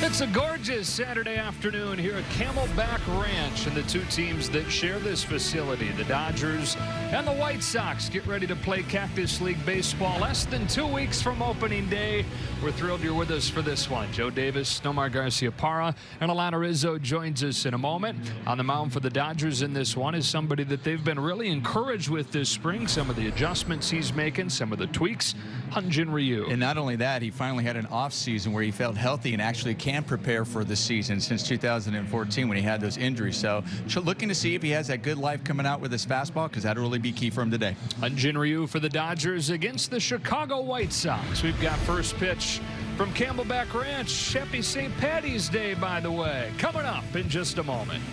It's a gorgeous Saturday afternoon here at Camelback Ranch, and the two teams that share this facility, the Dodgers and the White Sox, get ready to play Cactus League baseball less than 2 weeks from opening day. We're thrilled you're with us for this one. Joe Davis, Nomar Garciaparra, and Alana Rizzo joins us in a moment. On the mound for the Dodgers in this one is somebody that they've been really encouraged with this spring. Some of the adjustments he's making, some of the tweaks, Hyun-Jin Ryu. And not only that, he finally had an off season where he felt healthy and actually can prepare for the season since 2014 when he had those injuries. So looking to see if he has that good life coming out with his fastball, because that'll really be key for him today. Hyun-Jin Ryu for the Dodgers against the Chicago White Sox. We've got first pitch from Camelback Ranch. Happy St. Patty's Day, by the way, coming up in just a moment.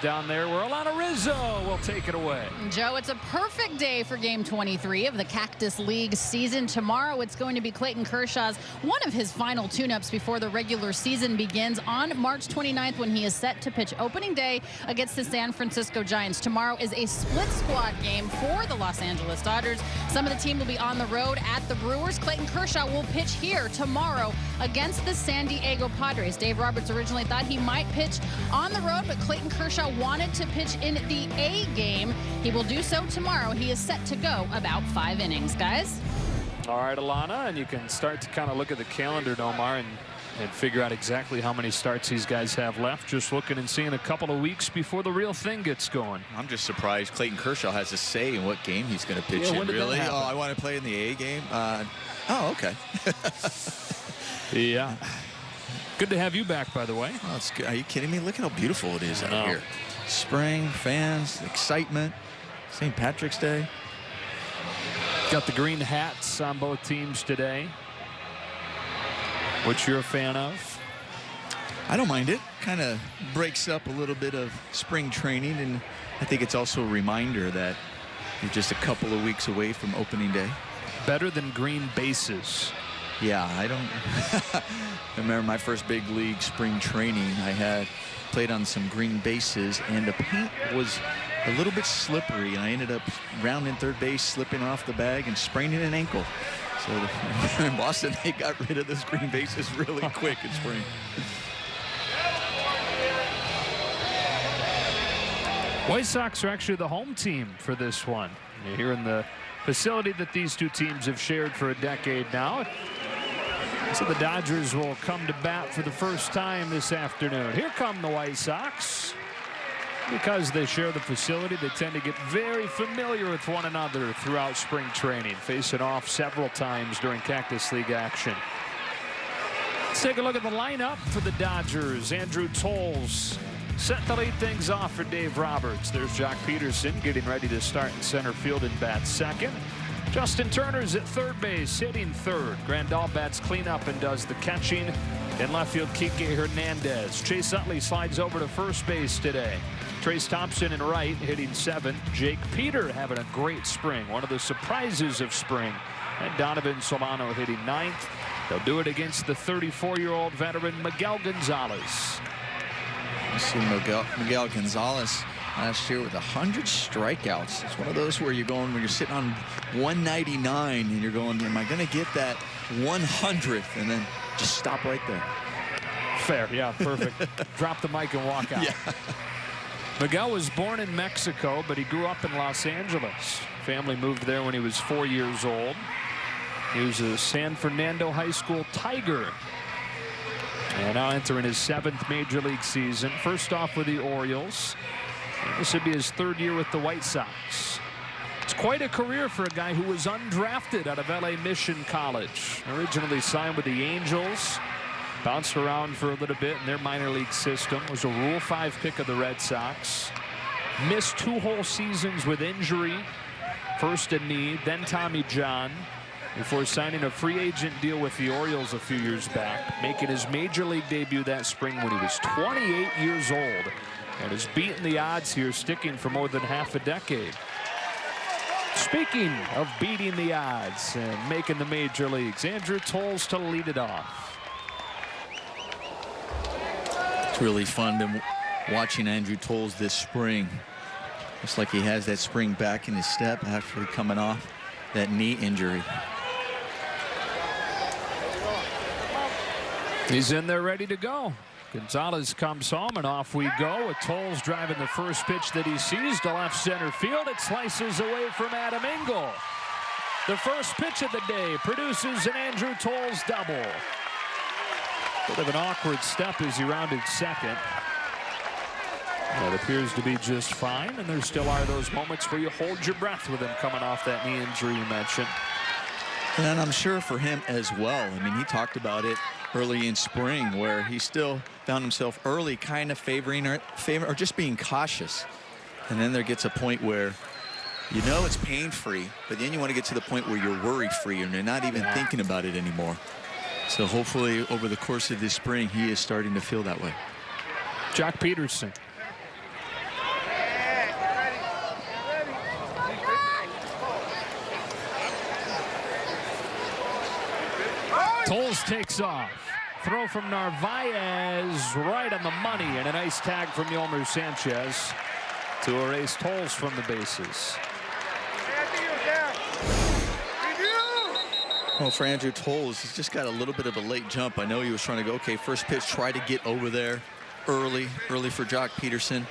Down there where Alana Rizzo will take it away. Joe, it's a perfect day for Game 23 of the Cactus League season. Tomorrow it's going to be Clayton Kershaw's one of his final tune-ups before the regular season begins on March 29th, when he is set to pitch opening day against the San Francisco Giants. Tomorrow is a split squad game for the Los Angeles Dodgers. Some of the team will be on the road at the Brewers. Clayton Kershaw will pitch here tomorrow against the San Diego Padres. Dave Roberts originally thought he might pitch on the road, but Clayton Kershaw wanted to pitch in the A game. He will do so tomorrow. He is set to go about 5 innings, guys. All right, Alana, and you can start to kind of look at the calendar, Nomar, and figure out exactly how many starts these guys have left. Just looking and seeing a couple of weeks before the real thing gets going. I'm just surprised Clayton Kershaw has a say in what game he's going to pitch in. Really? Oh, I want to play in the A game? Oh, okay. Yeah. Good to have you back, by the way. Oh, it's good. Are you kidding me? Look at how beautiful it is out here. Spring, fans, excitement, St. Patrick's Day. Got the green hats on both teams today, which you're a fan of. I don't mind it. Kind of breaks up a little bit of spring training, and I think it's also a reminder that you're just a couple of weeks away from opening day. Better than green bases. Yeah, I don't I remember my first big league spring training. I played on some green bases, and the paint was a little bit slippery, and I ended up rounding third base, slipping off the bag, and spraining an ankle. So in Boston, they got rid of those green bases really quick in spring. White Sox are actually the home team for this one. You're here in the facility that these two teams have shared for a decade now. So the Dodgers will come to bat for the first time this afternoon. Here come the White Sox. Because they share the facility, they tend to get very familiar with one another throughout spring training, facing off several times during Cactus League action. Let's take a look at the lineup for the Dodgers. Andrew Tolles set to lead things off for Dave Roberts. There's Jock Peterson getting ready to start in center field and bat second. Justin Turner's at third base, hitting third. Grandal bats cleanup and does the catching. In left field, Kike Hernandez. Chase Utley slides over to first base today. Trace Thompson in right, hitting seventh. Jake Peter having a great spring, one of the surprises of spring. And Donovan Solano hitting ninth. They'll do it against the 34-year-old veteran Miguel Gonzalez. You see Miguel Gonzalez last year with 100 strikeouts. It's one of those where you're going, when you're sitting on 199 and you're going, am I going to get that 100th? And then just stop right there. Fair, yeah, perfect. Drop the mic and walk out. Yeah. Miguel was born in Mexico, but he grew up in Los Angeles. Family moved there when he was 4 years old. He was a San Fernando High School Tiger. And now entering his 7th Major League season. First off with the Orioles. And this would be his 3rd year with the White Sox. It's quite a career for a guy who was undrafted out of LA Mission College. Originally signed with the Angels. Bounced around for a little bit in their minor league system. Was a Rule 5 pick of the Red Sox. Missed 2 whole seasons with injury. First a knee, then Tommy John. Before signing a free agent deal with the Orioles a few years back. Making his Major League debut that spring when he was 28 years old. And has beaten the odds here, sticking for more than half a decade. Speaking of beating the odds and making the major leagues, Andrew Tolles to lead it off. It's really fun been watching Andrew Tolles this spring. Looks like he has that spring back in his step, actually coming off that knee injury. He's in there ready to go. Gonzalez comes home, and off we go with Tolles driving the first pitch that he sees to left center field. It slices away from Adam Engel. The first pitch of the day produces an Andrew Tolles double. Bit of an awkward step as he rounded second. That appears to be just fine, and there still are those moments where you hold your breath with him coming off that knee injury you mentioned. And I'm sure for him as well. I mean, he talked about it early in spring where he still found himself early kind of favoring or just being cautious. And then there gets a point where you know it's pain-free, but then you want to get to the point where you're worry-free and you're not even thinking about it anymore. So hopefully over the course of this spring, he is starting to feel that way. Jock Peterson. Tolles takes off. Throw from Narvaez right on the money, and a nice tag from Yolmer Sanchez to erase Tolles from the bases. Well, for Andrew Tolles, he's just got a little bit of a late jump. I know he was trying to go, okay, first pitch, try to get over there early for Jock Peterson.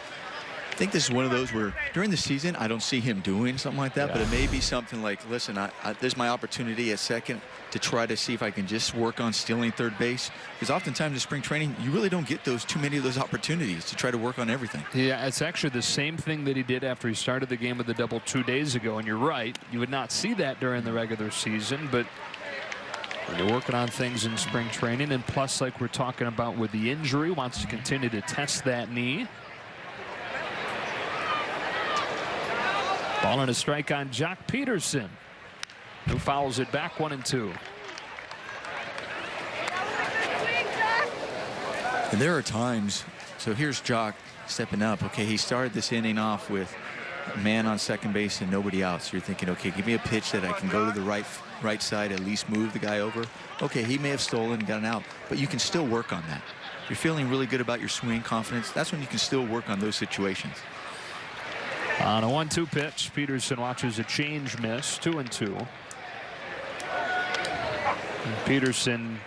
I think this is one of those where during the season, I don't see him doing something like that, but it may be something like, listen, there's my opportunity at second to try to see if I can just work on stealing third base. Because oftentimes in spring training, you really don't get too many of those opportunities to try to work on everything. Yeah, it's actually the same thing that he did after he started the game with the double 2 days ago. And you're right, you would not see that during the regular season, but you're working on things in spring training, and plus, like we're talking about with the injury, wants to continue to test that knee. Ball and a strike on Jock Peterson, who fouls it back 1-2. And there are times, so here's Jock stepping up. Okay, he started this inning off with a man on second base and nobody out. So you're thinking, okay, give me a pitch that I can go to the right side, at least move the guy over. Okay, he may have stolen and gotten out, but you can still work on that. If you're feeling really good about your swing confidence, that's when you can still work on those situations. On a 1-2 pitch, Peterson watches a change miss, 2-2. And Peterson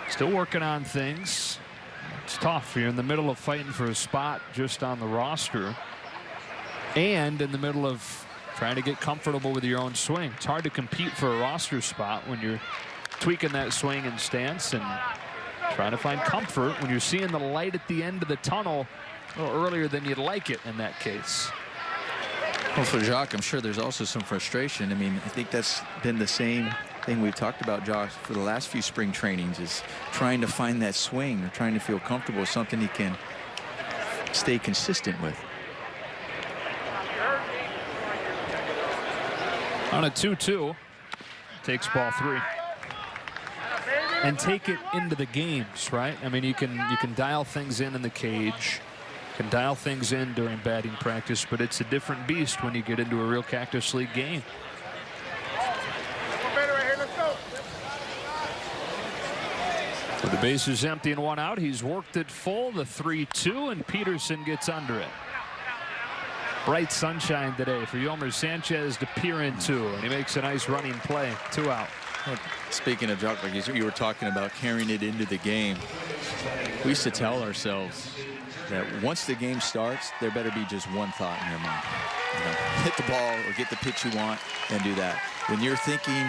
still working on things. It's tough. You're in the middle of fighting for a spot just on the roster and in the middle of trying to get comfortable with your own swing. It's hard to compete for a roster spot when you're tweaking that swing and stance and trying to find comfort when you're seeing the light at the end of the tunnel a little earlier than you'd like it in that case. Well, for Jacques, I'm sure there's also some frustration. I mean, I think that's been the same thing we've talked about, Josh, for the last few spring trainings, is trying to find that swing or trying to feel comfortable with something he can stay consistent with. On a 2-2, takes ball 3. And take it into the games, right? I mean, you can dial things in the cage, can dial things in during batting practice, but it's a different beast when you get into a real Cactus League game. With the bases empty and 1 out, he's worked it full, the 3-2, and Peterson gets under it. Bright sunshine today for Yolmer Sanchez to peer into, and he makes a nice running play. 2 out. Well, speaking of Jacques, like you were talking about carrying it into the game, we used to tell ourselves that once the game starts, there better be just one thought in your mind. You know, hit the ball or get the pitch you want and do that. When you're thinking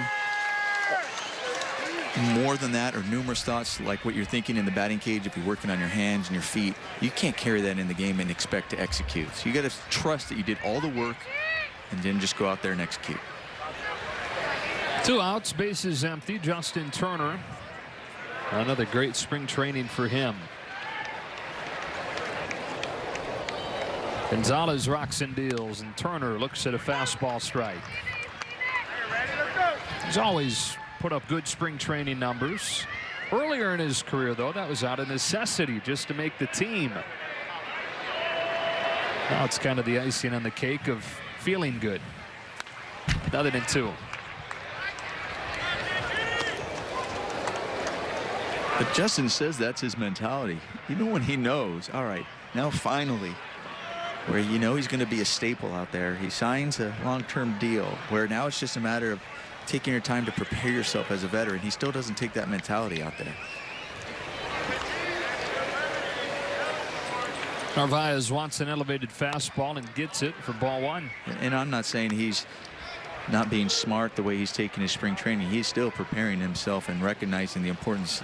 more than that or numerous thoughts like what you're thinking in the batting cage, if you're working on your hands and your feet, you can't carry that in the game and expect to execute. So you got to trust that you did all the work and then just go out there and execute. 2 outs, bases empty. Justin Turner, another great spring training for him. Gonzalez rocks and deals, and Turner looks at a fastball strike. He's always put up good spring training numbers. Earlier in his career, though, that was out of necessity just to make the team. Now it's kind of the icing on the cake of feeling good. Another than 2. But Justin says that's his mentality. Even when he knows, all right, now finally, where you know he's going to be a staple out there, he signs a long-term deal where now it's just a matter of taking your time to prepare yourself as a veteran. He still doesn't take that mentality out there. Narvaez wants an elevated fastball and gets it for ball 1. And I'm not saying he's not being smart the way he's taking his spring training. He's still preparing himself and recognizing the importance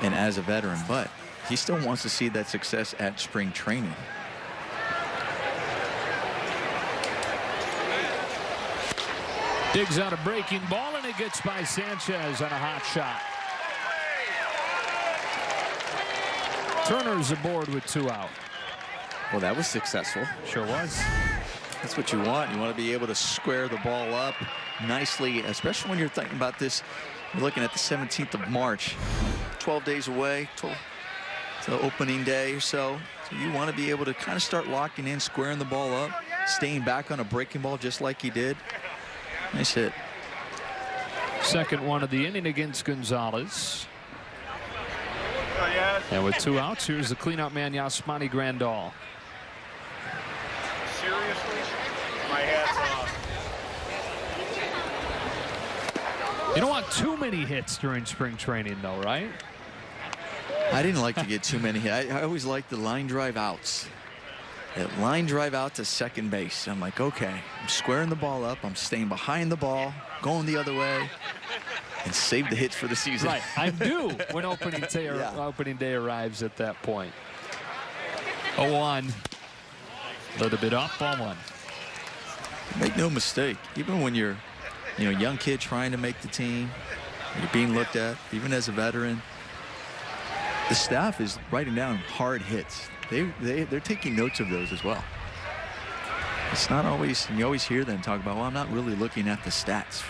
and as a veteran, but he still wants to see that success at spring training. Digs out a breaking ball, and it gets by Sanchez on a hot shot. Turner's aboard with 2 out. Well, that was successful. Sure was. That's what you want. You want to be able to square the ball up nicely, especially when you're thinking about this. We're looking at the 17th of March, 12 days away, to opening day or so. So you want to be able to kind of start locking in, squaring the ball up, staying back on a breaking ball just like he did. Nice hit. Second one of the inning against Gonzalez. And with 2 outs, here's the cleanup man, Yasmani Grandal. Seriously? My hat's off. You don't want too many hits during spring training, though, right? I didn't like to get too many hits. I always liked the line drive outs. That line drive out to second base. I'm like, okay, I'm squaring the ball up. I'm staying behind the ball, going the other way, and save the hits for the season. Right. I'm due when opening day arrives at that point. 0-1. A little bit off, ball 1. Make no mistake, even when you're young kid trying to make the team, you're being looked at, even as a veteran, the staff is writing down hard hits. They're taking notes of those as well. It's not always, and you always hear them talk about, well, I'm not really looking at the stats.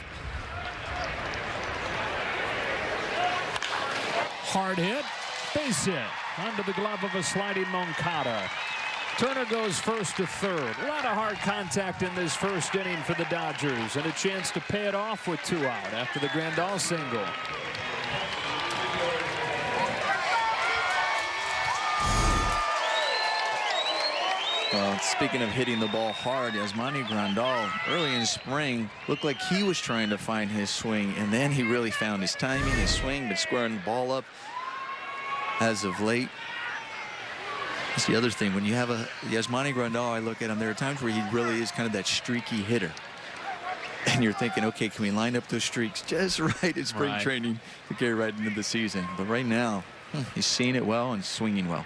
Hard hit, base hit, under the glove of a sliding Moncada. Turner goes first to third. A lot of hard contact in this first inning for the Dodgers, and a chance to pay it off with 2 out after the Grandal single. Well, speaking of hitting the ball hard, Yasmani Grandal early in spring looked like he was trying to find his swing, and then he really found his timing, his swing, but squaring the ball up as of late. That's the other thing. When you have a Yasmani Grandal, I look at him, there are times where he really is kind of that streaky hitter. And you're thinking, okay, can we line up those streaks just right in spring training to carry right into the season? But right now, he's seeing it well and swinging well.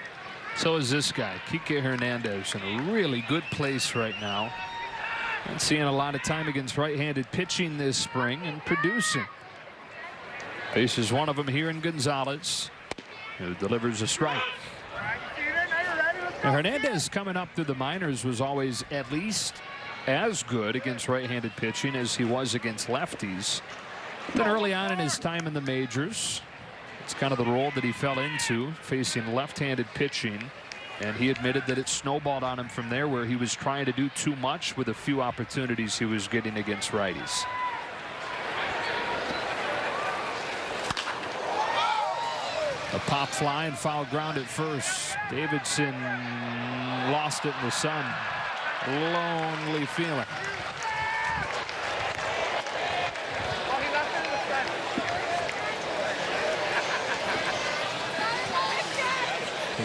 So is this guy, Kike Hernandez, in a really good place right now. And seeing a lot of time against right-handed pitching this spring and producing. Faces one of them here in Gonzalez, who delivers a strike. Now, Hernandez coming up through the minors was always at least as good against right-handed pitching as he was against lefties. Then early on in his time in the majors, it's kind of the role that he fell into, facing left-handed pitching, and he admitted that it snowballed on him from there, where he was trying to do too much with a few opportunities he was getting against righties. A pop fly and foul ground at first. Davidson lost it in the sun. Lonely feeling.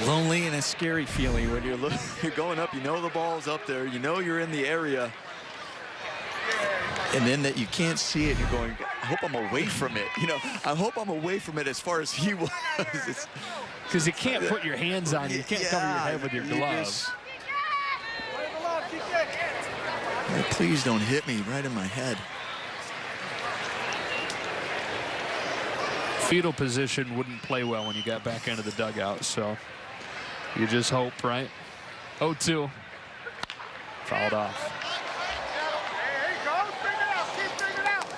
Lonely and a scary feeling when you're going up. You know the ball's up there. You know you're in the area. And then that you can't see it. You're going, I hope I'm away from it. You know, I hope I'm away from it as far as he was. Because you can't put your hands on it. You can't cover your head with your gloves. Please don't hit me right in my head. Fetal position wouldn't play well when you got back into the dugout, so you just hope, right? 0-2. Fouled off.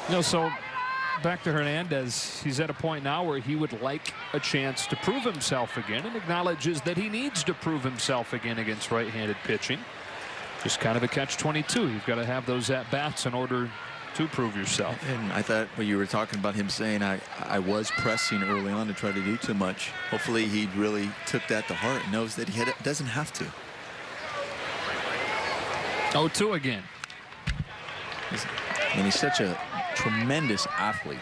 You know, so back to Hernandez. He's at a point now where he would like a chance to prove himself again, and acknowledges that he needs to prove himself again against right-handed pitching. Just kind of a catch-22. You've got to have those at-bats in order to prove yourself. And I thought when you were talking about him saying I was pressing early on to try to do too much, hopefully he really took that to heart and knows that he doesn't have to. 0-2 again. And he's such a tremendous athlete.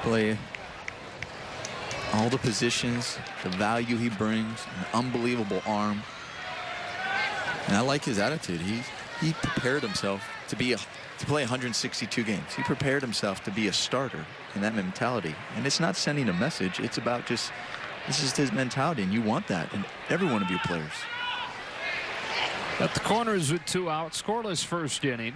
Play all the positions, the value he brings, an unbelievable arm. And I like his attitude. He prepared himself to play 162 games. He prepared himself to be a starter in that mentality. And it's not sending a message. It's about this is his mentality, and you want that in every one of your players. At the corners with 2 out, scoreless first inning.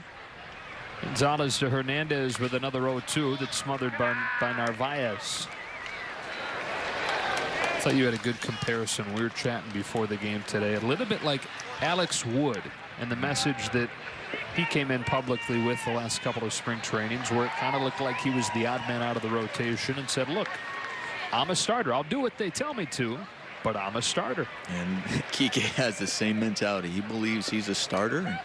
Gonzalez to Hernandez with another 0-2 that's smothered by Narvaez. I thought you had a good comparison. We were chatting before the game today. A little bit like Alex Wood and the message that he came in publicly with the last couple of spring trainings, where it kind of looked like he was the odd man out of the rotation, and said, look, I'm a starter. I'll do what they tell me to, but I'm a starter. And Kike has the same mentality. He believes he's a starter.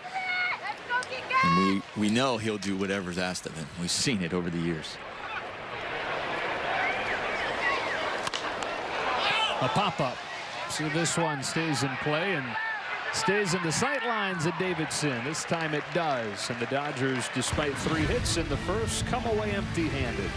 And we know he'll do whatever's asked of him. We've seen it over the years. A pop-up. So this one stays in play and stays in the sight lines at Davidson. This time it does. And the Dodgers, despite 3 hits in the first, come away empty-handed.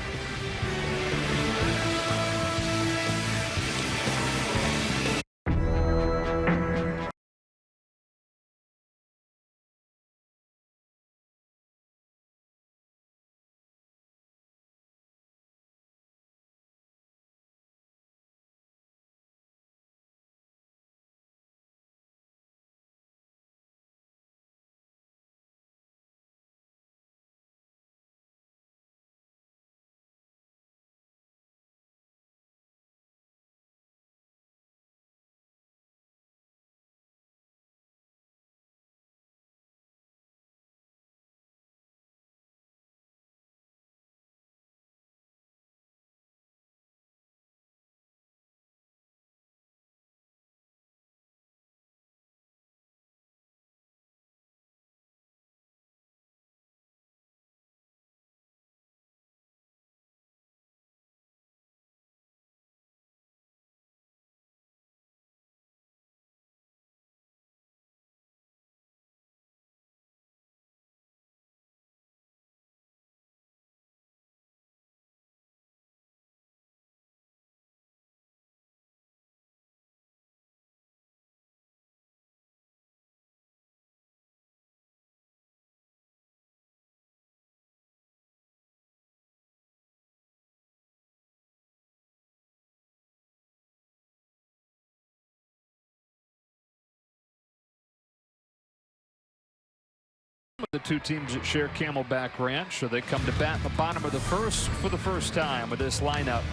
The two teams that share Camelback Ranch, so they come to bat in the bottom of the first for the first time with this lineup.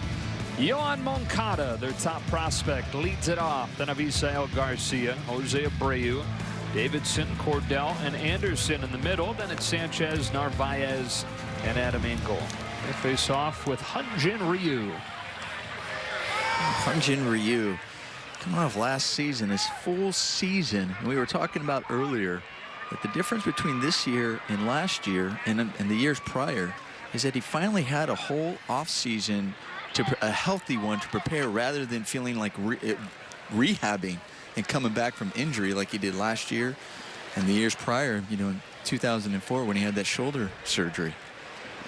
Yohan Moncada, their top prospect, leads it off. Then Avisael Garcia, Jose Abreu, Davidson, Cordell, and Anderson in the middle. Then it's Sanchez, Narvaez, and Adam Engel. They face off with Hyunjin Ryu. Hyunjin Ryu, coming off last season, his full season. And we were talking about earlier that the difference between this year and last year and the years prior is that he finally had a whole off season, a healthy one, to prepare rather than feeling like rehabbing and coming back from injury like he did last year and the years prior, you know, in 2004 when he had that shoulder surgery.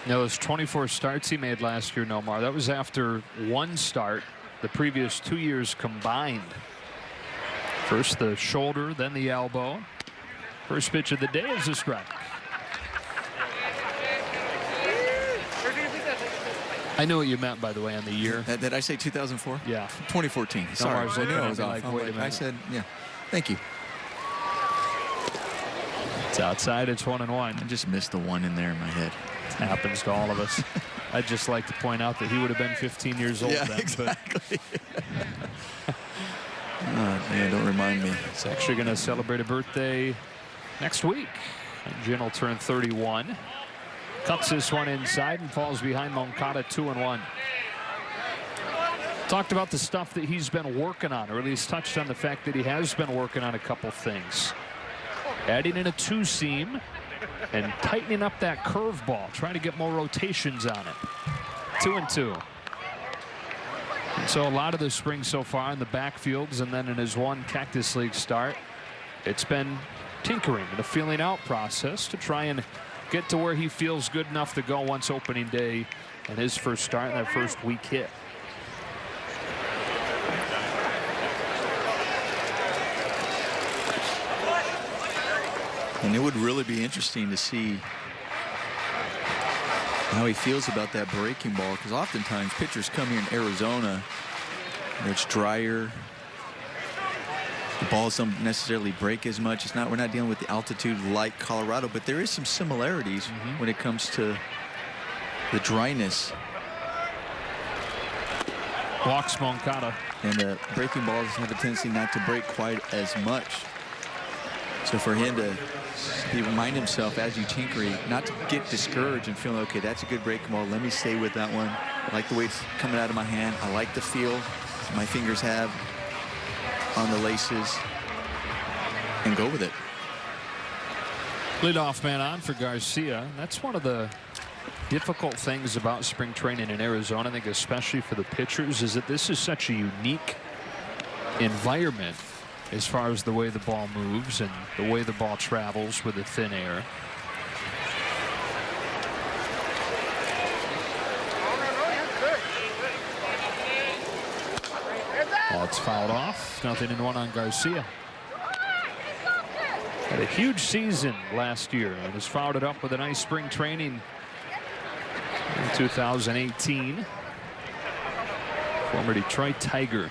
Those 24 starts he made last year, Nomar, that was after one start the previous 2 years combined. First the shoulder, then the elbow. First pitch of the day is a strike. I knew what you meant, by the way, on the year. Did I say 2004? Yeah. 2014. Sorry, I knew I was off. Like, wait a minute. I said, yeah. Thank you. It's outside. It's 1-1. I just missed the one in there in my head. It happens to all of us. I'd just like to point out that he would have been 15 years old then. Exactly. Man, don't remind me. It's actually going to celebrate a birthday next week. And Jin will turn 31. Cuts this one inside and falls behind Moncada 2-1. Talked about the stuff that he's been working on, or at least touched on the fact that he has been working on a couple things. Adding in a two-seam and tightening up that curveball, trying to get more rotations on it. 2-2. And so a lot of the spring so far in the backfields, and then in his one Cactus League start, it's been tinkering and a feeling out process to try and get to where he feels good enough to go once opening day and his first start and that first week hit. And it would really be interesting to see how he feels about that breaking ball, because oftentimes pitchers come here in Arizona where it's drier. The balls don't necessarily break as much. We're not dealing with the altitude like Colorado, but there is some similarities when it comes to the dryness. Walks Moncada. And the breaking balls have a tendency not to break quite as much. So for him to remind himself as you tinker, not to get discouraged and feeling, okay, that's a good breaking ball, let me stay with that one. I like the way it's coming out of my hand. I like the feel my fingers have on the laces, and go with it. Leadoff man on for Garcia. That's one of the difficult things about spring training in Arizona, I think, especially for the pitchers, is that this is such a unique environment as far as the way the ball moves and the way the ball travels with the thin air. It's fouled off. 0-1 on Garcia. Had a huge season last year and has fouled it up with a nice spring training in 2018. Former Detroit Tiger.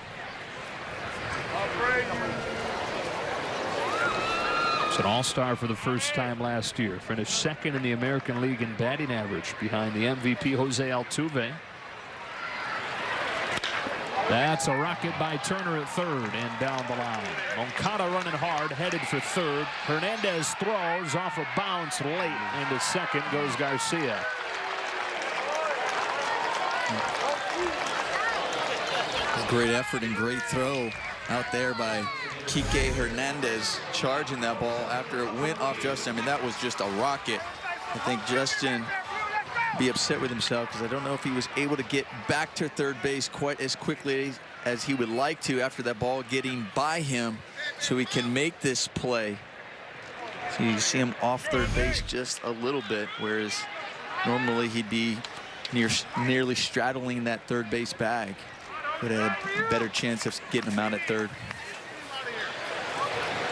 It's an all-star for the first time last year. Finished second in the American League in batting average behind the MVP Jose Altuve. That's a rocket by Turner at third and down the line. Moncada running hard, headed for third. Hernandez throws off a bounce late, and to second goes Garcia. Great effort and great throw out there by Kike Hernandez, charging that ball after it went off Justin. I mean, that was just a rocket. I think Justin be upset with himself because I don't know if he was able to get back to third base quite as quickly as he would like to after that ball getting by him, so he can make this play. So you see him off third base just a little bit, whereas normally he'd be nearly straddling that third base bag. Would have a better chance of getting him out at third.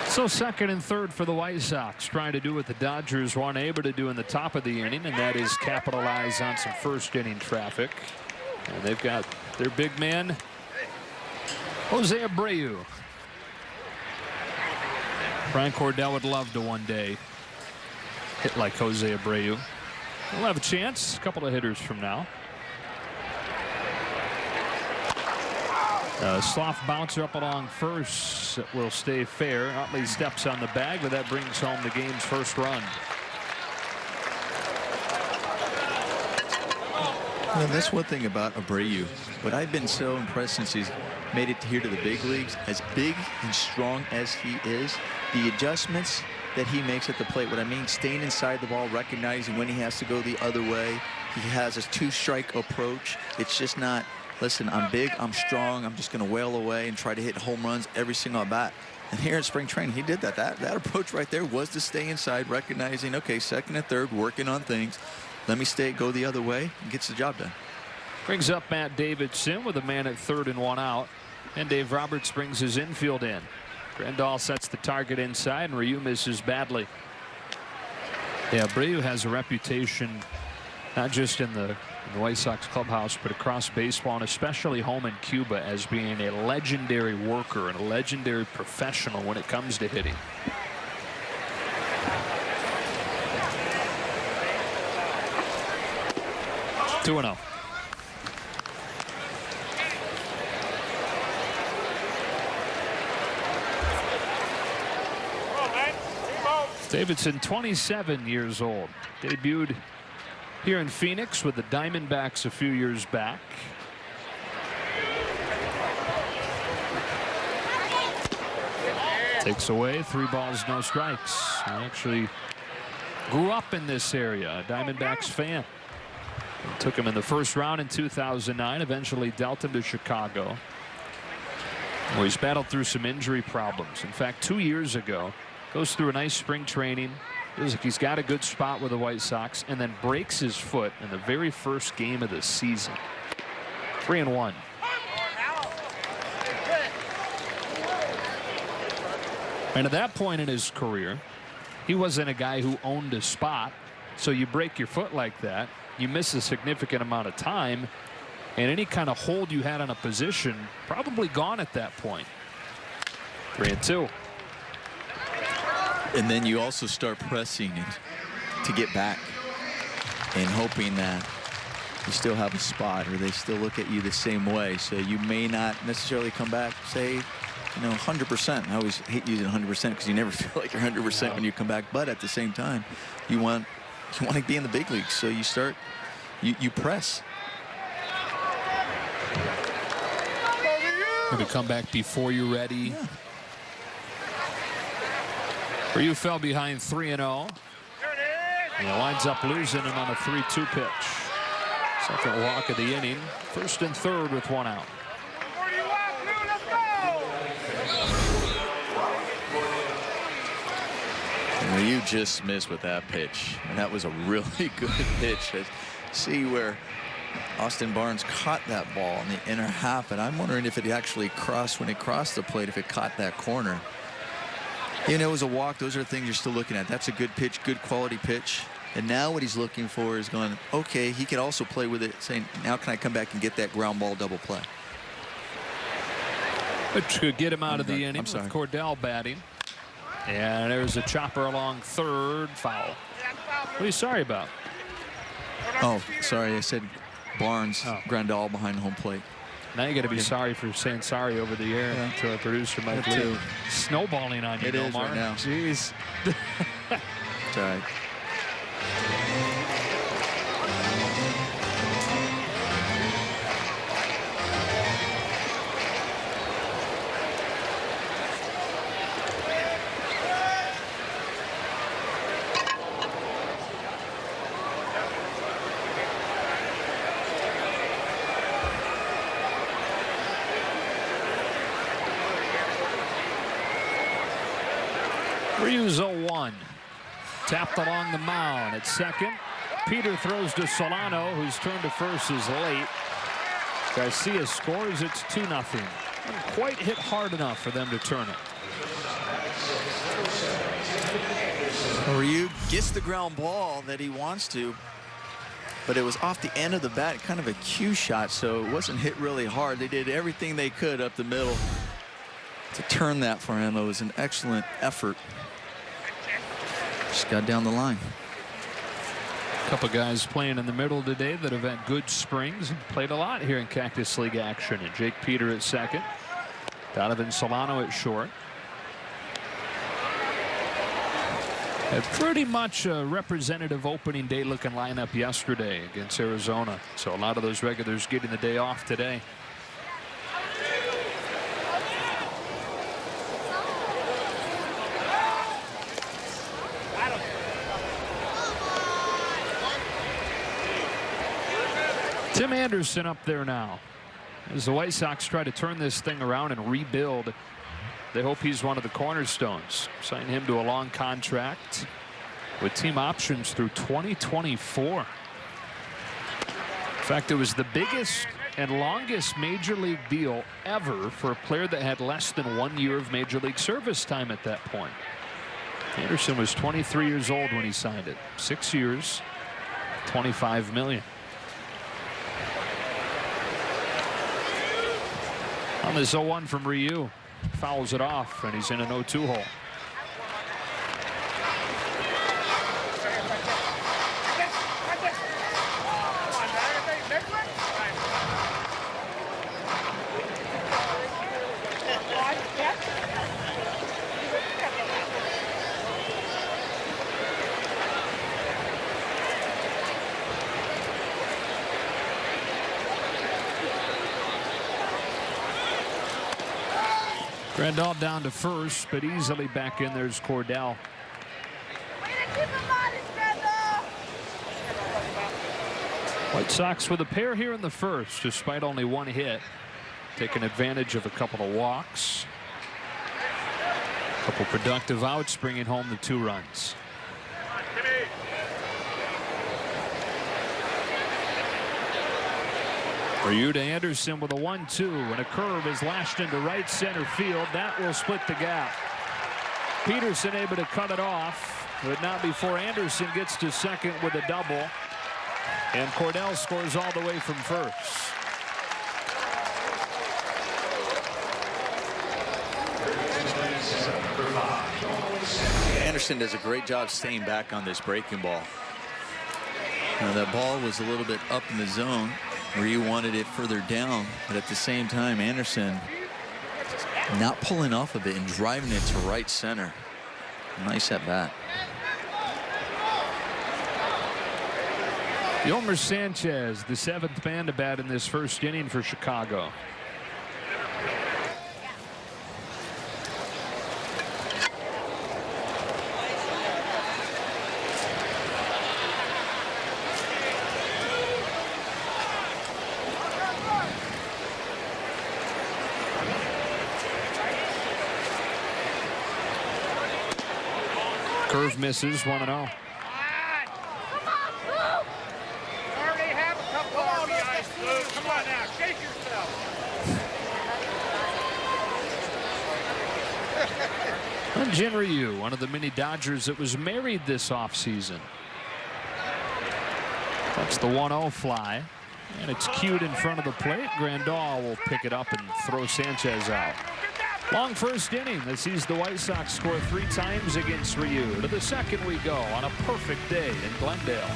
So second and third for the White Sox, trying to do what the Dodgers were unable to do in the top of the inning, and that is capitalize on some first inning traffic. And they've got their big man, Jose Abreu. Frank Cordell would love to one day hit like Jose Abreu. We'll have a chance a couple of hitters from now. Soft bouncer up along first will stay fair. Utley steps on the bag, but that brings home the game's first run. Well, that's one thing about Abreu, but I've been so impressed since he's made it here to the big leagues. As big and strong as he is, the adjustments that he makes at the plate, what I mean, staying inside the ball, recognizing when he has to go the other way. He has a two-strike approach. It's just not, listen, I'm big, I'm strong, I'm just going to wail away and try to hit home runs every single at bat. And here in spring training, he did that. That approach right there was to stay inside, recognizing, okay, second and third, working on things. Let me go the other way, and gets the job done. Brings up Matt Davidson with a man at third and one out. And Dave Roberts brings his infield in. Grandal sets the target inside, and Ryu misses badly. Yeah, Abreu has a reputation not just in the White Sox clubhouse, but across baseball, and especially home in Cuba, as being a legendary worker and a legendary professional when it comes to hitting. Two and 0. Davidson, 27 years old, debuted here in Phoenix with the Diamondbacks a few years back. Takes away 3 balls, no strikes. He actually grew up in this area, a Diamondbacks fan. Took him in the first round in 2009, eventually dealt him to Chicago, where he's battled through some injury problems. In fact, 2 years ago, goes through a nice spring training. Feels like he's got a good spot with the White Sox, and then breaks his foot in the very first game of the season. 3-1. And at that point in his career, he wasn't a guy who owned a spot. So you break your foot like that, you miss a significant amount of time, and any kind of hold you had on a position probably gone at that point. 3-2. And then you also start pressing it to get back and hoping that you still have a spot or they still look at you the same way. So you may not necessarily come back, say, 100%. I always hate using 100% because you never feel like you're 100% when you come back. But at the same time, you want to be in the big leagues. So you start, you press. Maybe come back before you're ready. Yeah. Ryu fell behind 3-0. And he winds up losing him on a 3-2 pitch. Second walk of the inning. First and third with 1 out. Ryu just missed with that pitch, and that was a really good pitch. See where Austin Barnes caught that ball in the inner half, and I'm wondering if it actually crossed when it crossed the plate, if it caught that corner. It was a walk. Those are things you're still looking at. That's a good pitch, good quality pitch. And now what he's looking for is going, okay, he could also play with it, saying, now can I come back and get that ground ball double play? Which could get him out of the inning with Cordell batting. And there's a chopper along third, foul. What are you sorry about? Oh, sorry, I said Barnes, Grandal behind home plate. Now you got to be sorry for saying sorry over the air to our producer, Mike Lee. Snowballing on you, It is Omar. right now. Jeez. It's all right. Ryu's 0-1. Tapped along the mound at second. Peter throws to Solano, whose turn to first is late. Garcia scores. It's 2-0. Didn't quite hit hard enough for them to turn it. Ryu gets the ground ball that he wants to, but it was off the end of the bat, kind of a cue shot, so it wasn't hit really hard. They did everything they could up the middle to turn that for him. It was an excellent effort. Just got down the line. Couple guys playing in the middle today that have had good springs and played a lot here in Cactus League action. And Jake Peter at second, Donovan Solano at short. A pretty much a representative opening day looking lineup yesterday against Arizona. So a lot of those regulars getting the day off today. Tim Anderson up there now as the White Sox try to turn this thing around and rebuild. They hope he's one of the cornerstones. Sign him to a long contract with team options through 2024. In fact, it was the biggest and longest major league deal ever for a player that had less than 1 year of major league service time at that point. Anderson was 23 years old when he signed it. 6 years, $25 million. On this 0-1 from Ryu, fouls it off, and he's in an 0-2 hole. Grandal down to first, but easily back in. There's Cordell. White Sox with a pair here in the first, despite only one hit. Taking advantage of a couple of walks. A couple productive outs, bringing home the 2 runs. Ryu to Anderson with a 1-2, and a curve is lashed into right center field. That will split the gap. Peterson able to cut it off, but not before Anderson gets to second with a double. And Cordell scores all the way from first. Anderson does a great job staying back on this breaking ball. Now, that ball was a little bit up in the zone. Ryu wanted it further down, but at the same time, Anderson not pulling off of it and driving it to right center. Nice at bat. Yolmer Sanchez, the 7th man to bat in this first inning for Chicago. Curve misses, 1-0. Come on now, shake yourself. Jin Ryu, one of the many Dodgers that was married this offseason. That's the 1-0 fly, and it's cued in front of the plate. Grandal will pick it up and throw Sanchez out. Long first inning that sees the White Sox score 3 times against Ryu. To the second we go on a perfect day in Glendale.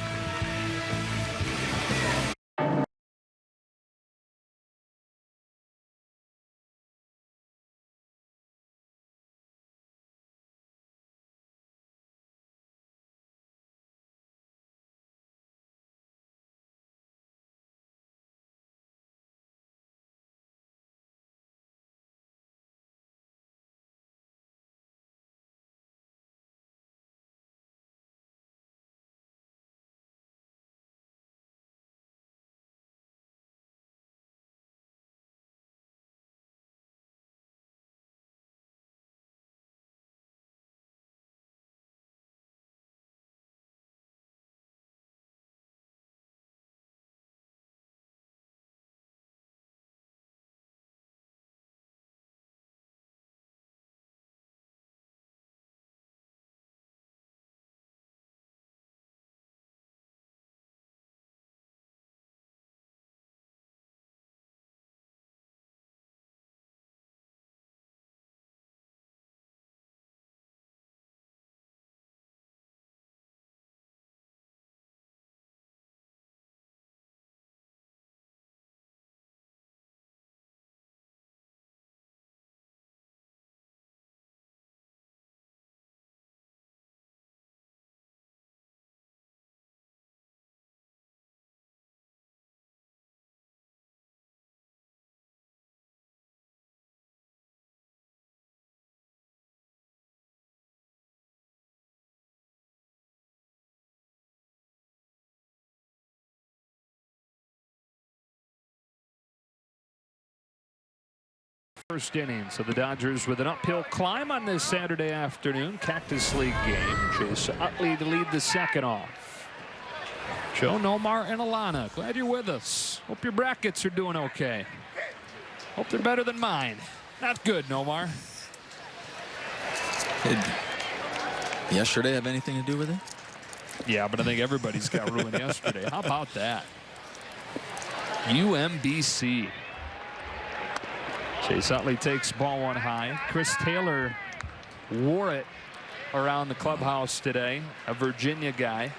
first inning. So the Dodgers with an uphill climb on this Saturday afternoon Cactus League game. Chase Utley to lead the second off. Joe, Nomar, and Alana, glad you're with us. Hope your brackets are doing okay. Hope they're better than mine. Not good, Nomar. Did yesterday have anything to do with it? Yeah, but I think everybody's got ruined yesterday. How about that? UMBC. Chase Utley takes ball one high. Chris Taylor wore it around the clubhouse today, a Virginia guy.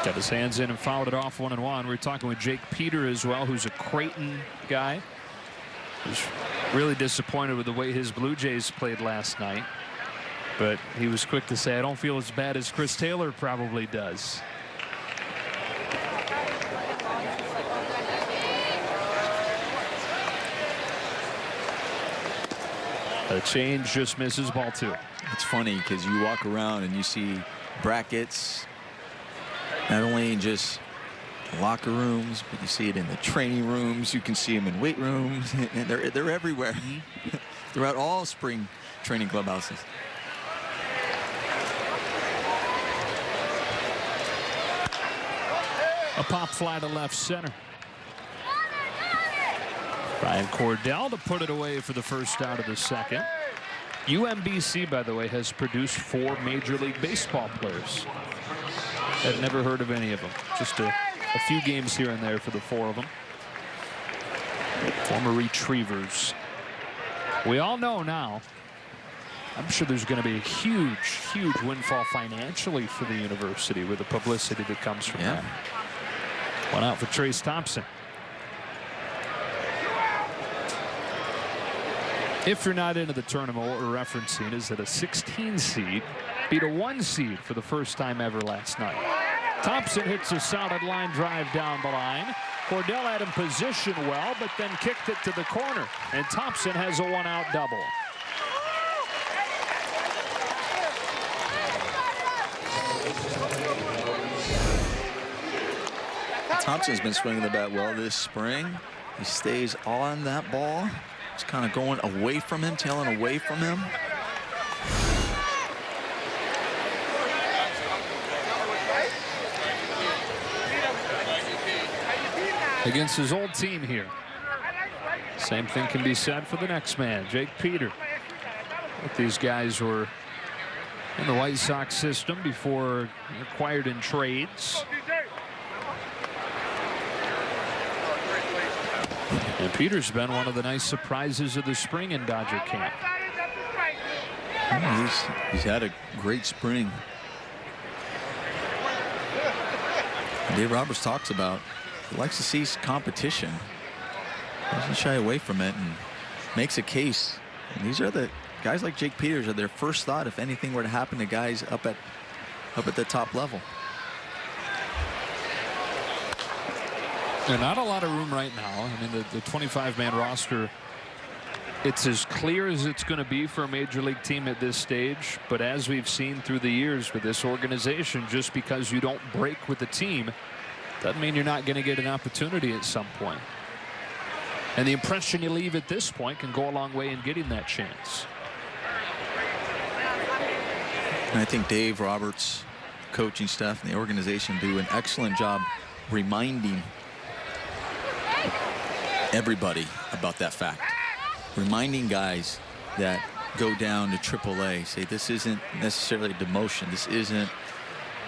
Got his hands in and fouled it off 1-1. We're talking with Jake Peter as well, who's a Creighton guy. Was really disappointed with the way his Blue Jays played last night. But he was quick to say, I don't feel as bad as Chris Taylor probably does. A change just misses ball 2. It's funny because you walk around and you see brackets, not only in just locker rooms, but you see it in the training rooms. You can see them in weight rooms, and they're everywhere throughout all spring training clubhouses. A pop fly to left center. Ryan Cordell to put it away for the first out of the second. UMBC, by the way, has produced 4 Major League Baseball players. I've never heard of any of them. Just a few games here and there for the 4 of them. Former Retrievers. We all know now, I'm sure there's going to be a huge, huge windfall financially for the university with the publicity that comes from that. One out for Trace Thompson. If you're not into the tournament, what we're referencing is that a 16 seed beat a 1 seed for the first time ever last night. Thompson hits a solid line drive down the line. Cordell had him positioned well, but then kicked it to the corner. And Thompson has a 1-out double. Thompson's been swinging the bat well this spring. He stays on that ball. It's kind of going away from him, tailing away from him. Against his old team here. Same thing can be said for the next man, Jake Peter. Both these guys were in the White Sox system before acquired in trades. And Peter's been one of the nice surprises of the spring in Dodger camp. He's had a great spring. Dave Roberts talks about he likes to see competition. Doesn't shy away from it and makes a case. And these are the guys like Jake Peters are their first thought if anything were to happen to guys up at the top level. There's not a lot of room right now. I mean, the 25-man roster, it's as clear as it's going to be for a major league team at this stage. But as we've seen through the years with this organization, just because you don't break with the team doesn't mean you're not going to get an opportunity at some point. And the impression you leave at this point can go a long way in getting that chance. And I think Dave Roberts, coaching staff, and the organization do an excellent job reminding everybody about that fact. Reminding guys that go down to AAA, say this isn't necessarily a demotion. This isn't,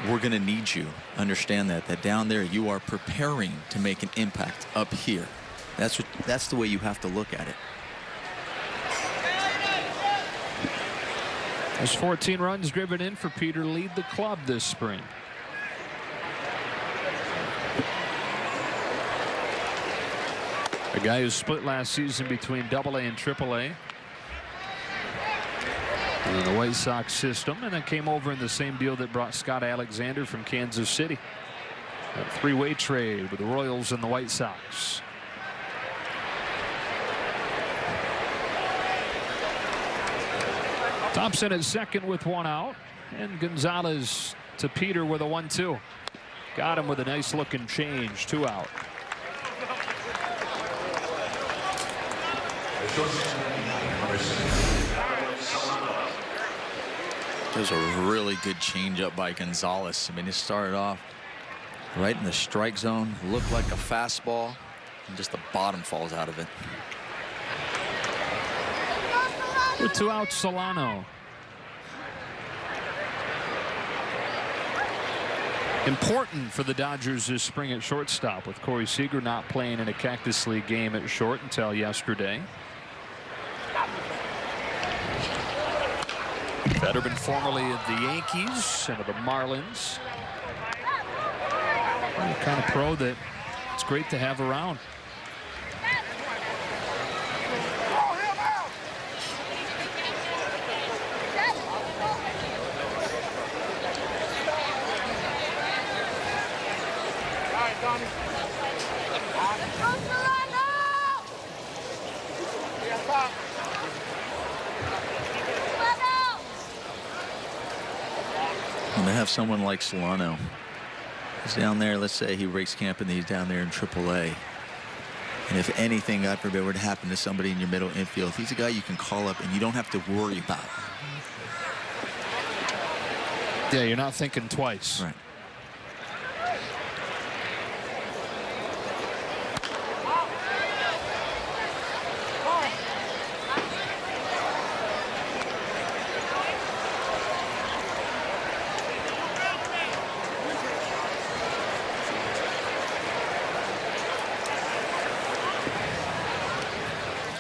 we're going to need you. Understand that down there you are preparing to make an impact up here. That's the way you have to look at it. There's 14 runs driven in for Peter to lead the club this spring. A guy who split last season between AA and AAA in the White Sox system, and then came over in the same deal that brought Scott Alexander from Kansas City. A 3-way trade with the Royals and the White Sox. Thompson at second with 1 out. And Gonzalez to Peter with a 1-2. Got him with a nice looking change. 2 out. There's a really good changeup by Gonzalez. I mean, it started off right in the strike zone, looked like a fastball, and just the bottom falls out of it. With 2 outs, Solano. Important for the Dodgers this spring at shortstop, with Corey Seager not playing in a Cactus League game at short until yesterday. Fetterman formerly of the Yankees and of the Marlins. The kind of pro that it's great to have around. When they have someone like Solano, he's down there, let's say he breaks camp and he's down there in AAA. And if anything, God forbid, were to happen to somebody in your middle infield, he's a guy you can call up and you don't have to worry about. Yeah, you're not thinking twice. Right.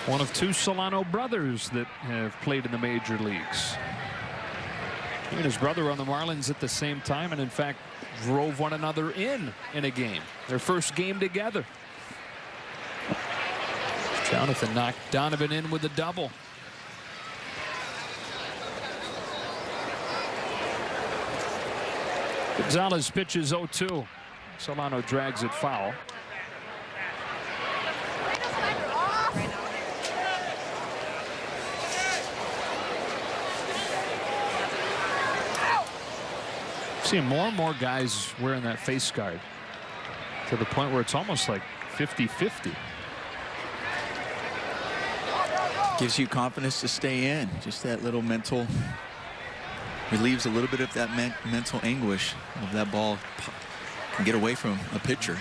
One of 2 Solano brothers that have played in the major leagues. He and his brother were on the Marlins at the same time, and in fact drove one another in a game. Their first game together. Jonathan knocked Donovan in with a double. Gonzalez pitches 0-2. Solano drags it foul. Seeing more and more guys wearing that face guard to the point where it's almost like 50-50. Gives you confidence to stay in. Just that little mental, relieves a little bit of that mental anguish of that ball can get away from a pitcher.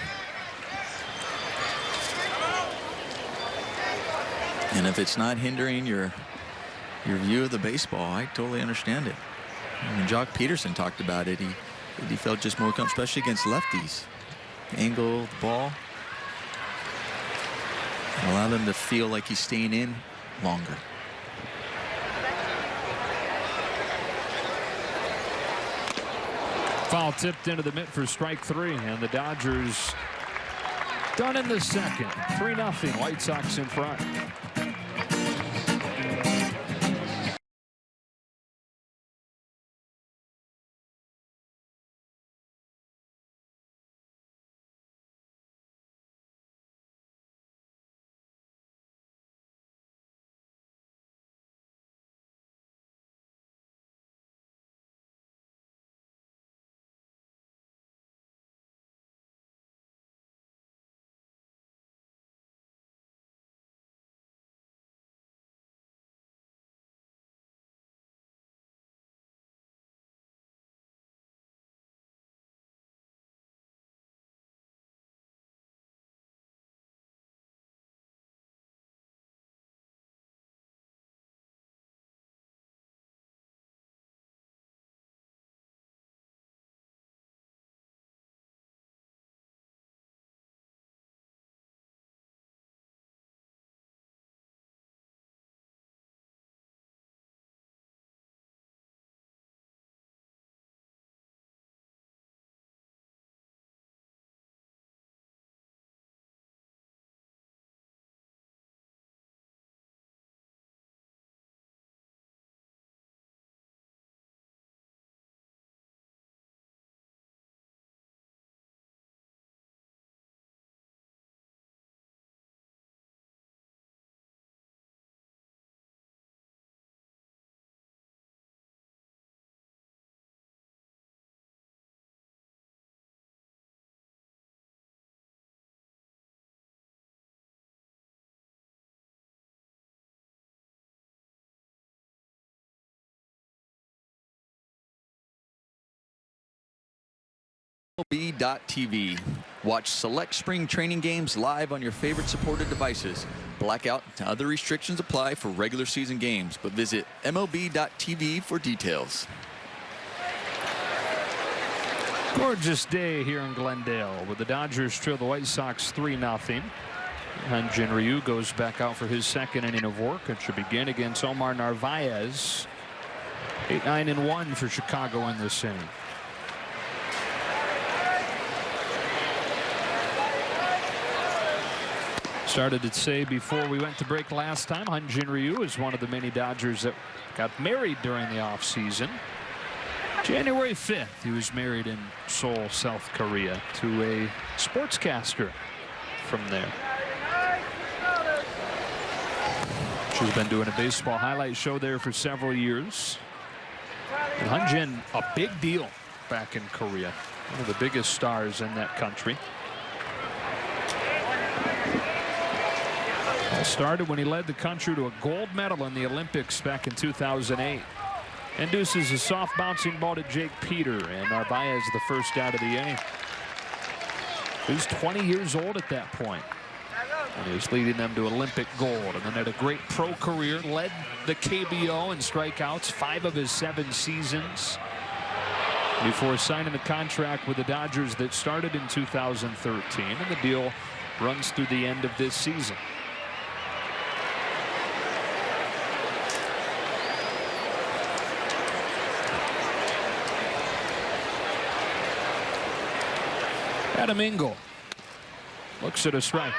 And if it's not hindering your view of the baseball, I totally understand it. When Jock Peterson talked about it, he felt just more comfortable, especially against lefties. The angle, the ball, allow them to feel like he's staying in longer. Foul tipped into the mitt for strike 3, and the Dodgers done in the second. 3-0. White Sox in front. MLB.TV. Watch select spring training games live on your favorite supported devices. Blackout and other restrictions apply for regular season games, but visit MLB.TV for details. Gorgeous day here in Glendale with the Dodgers trail the White Sox 3-0. Hyun-Jin Ryu goes back out for his second inning of work and should begin against Omar Narvaez. 8-9-1 for Chicago in this inning. Started to say before we went to break last time, Hyun-Jin Ryu is one of the many Dodgers that got married during the offseason. January 5th, he was married in Seoul, South Korea, to a sportscaster from there. She's been doing a baseball highlight show there for several years. And Hyun-Jin, a big deal back in Korea. One of the biggest stars in that country. All started when he led the country to a gold medal in the Olympics back in 2008. Induces a soft bouncing ball to Jake Peter, and Narvaez the first out of the inning. He was 20 years old at that point. And he was leading them to Olympic gold, and then had a great pro career, led the KBO in strikeouts 5 of his 7 seasons before signing a contract with the Dodgers that started in 2013, and the deal runs through the end of this season. Adam Engel looks at a strike.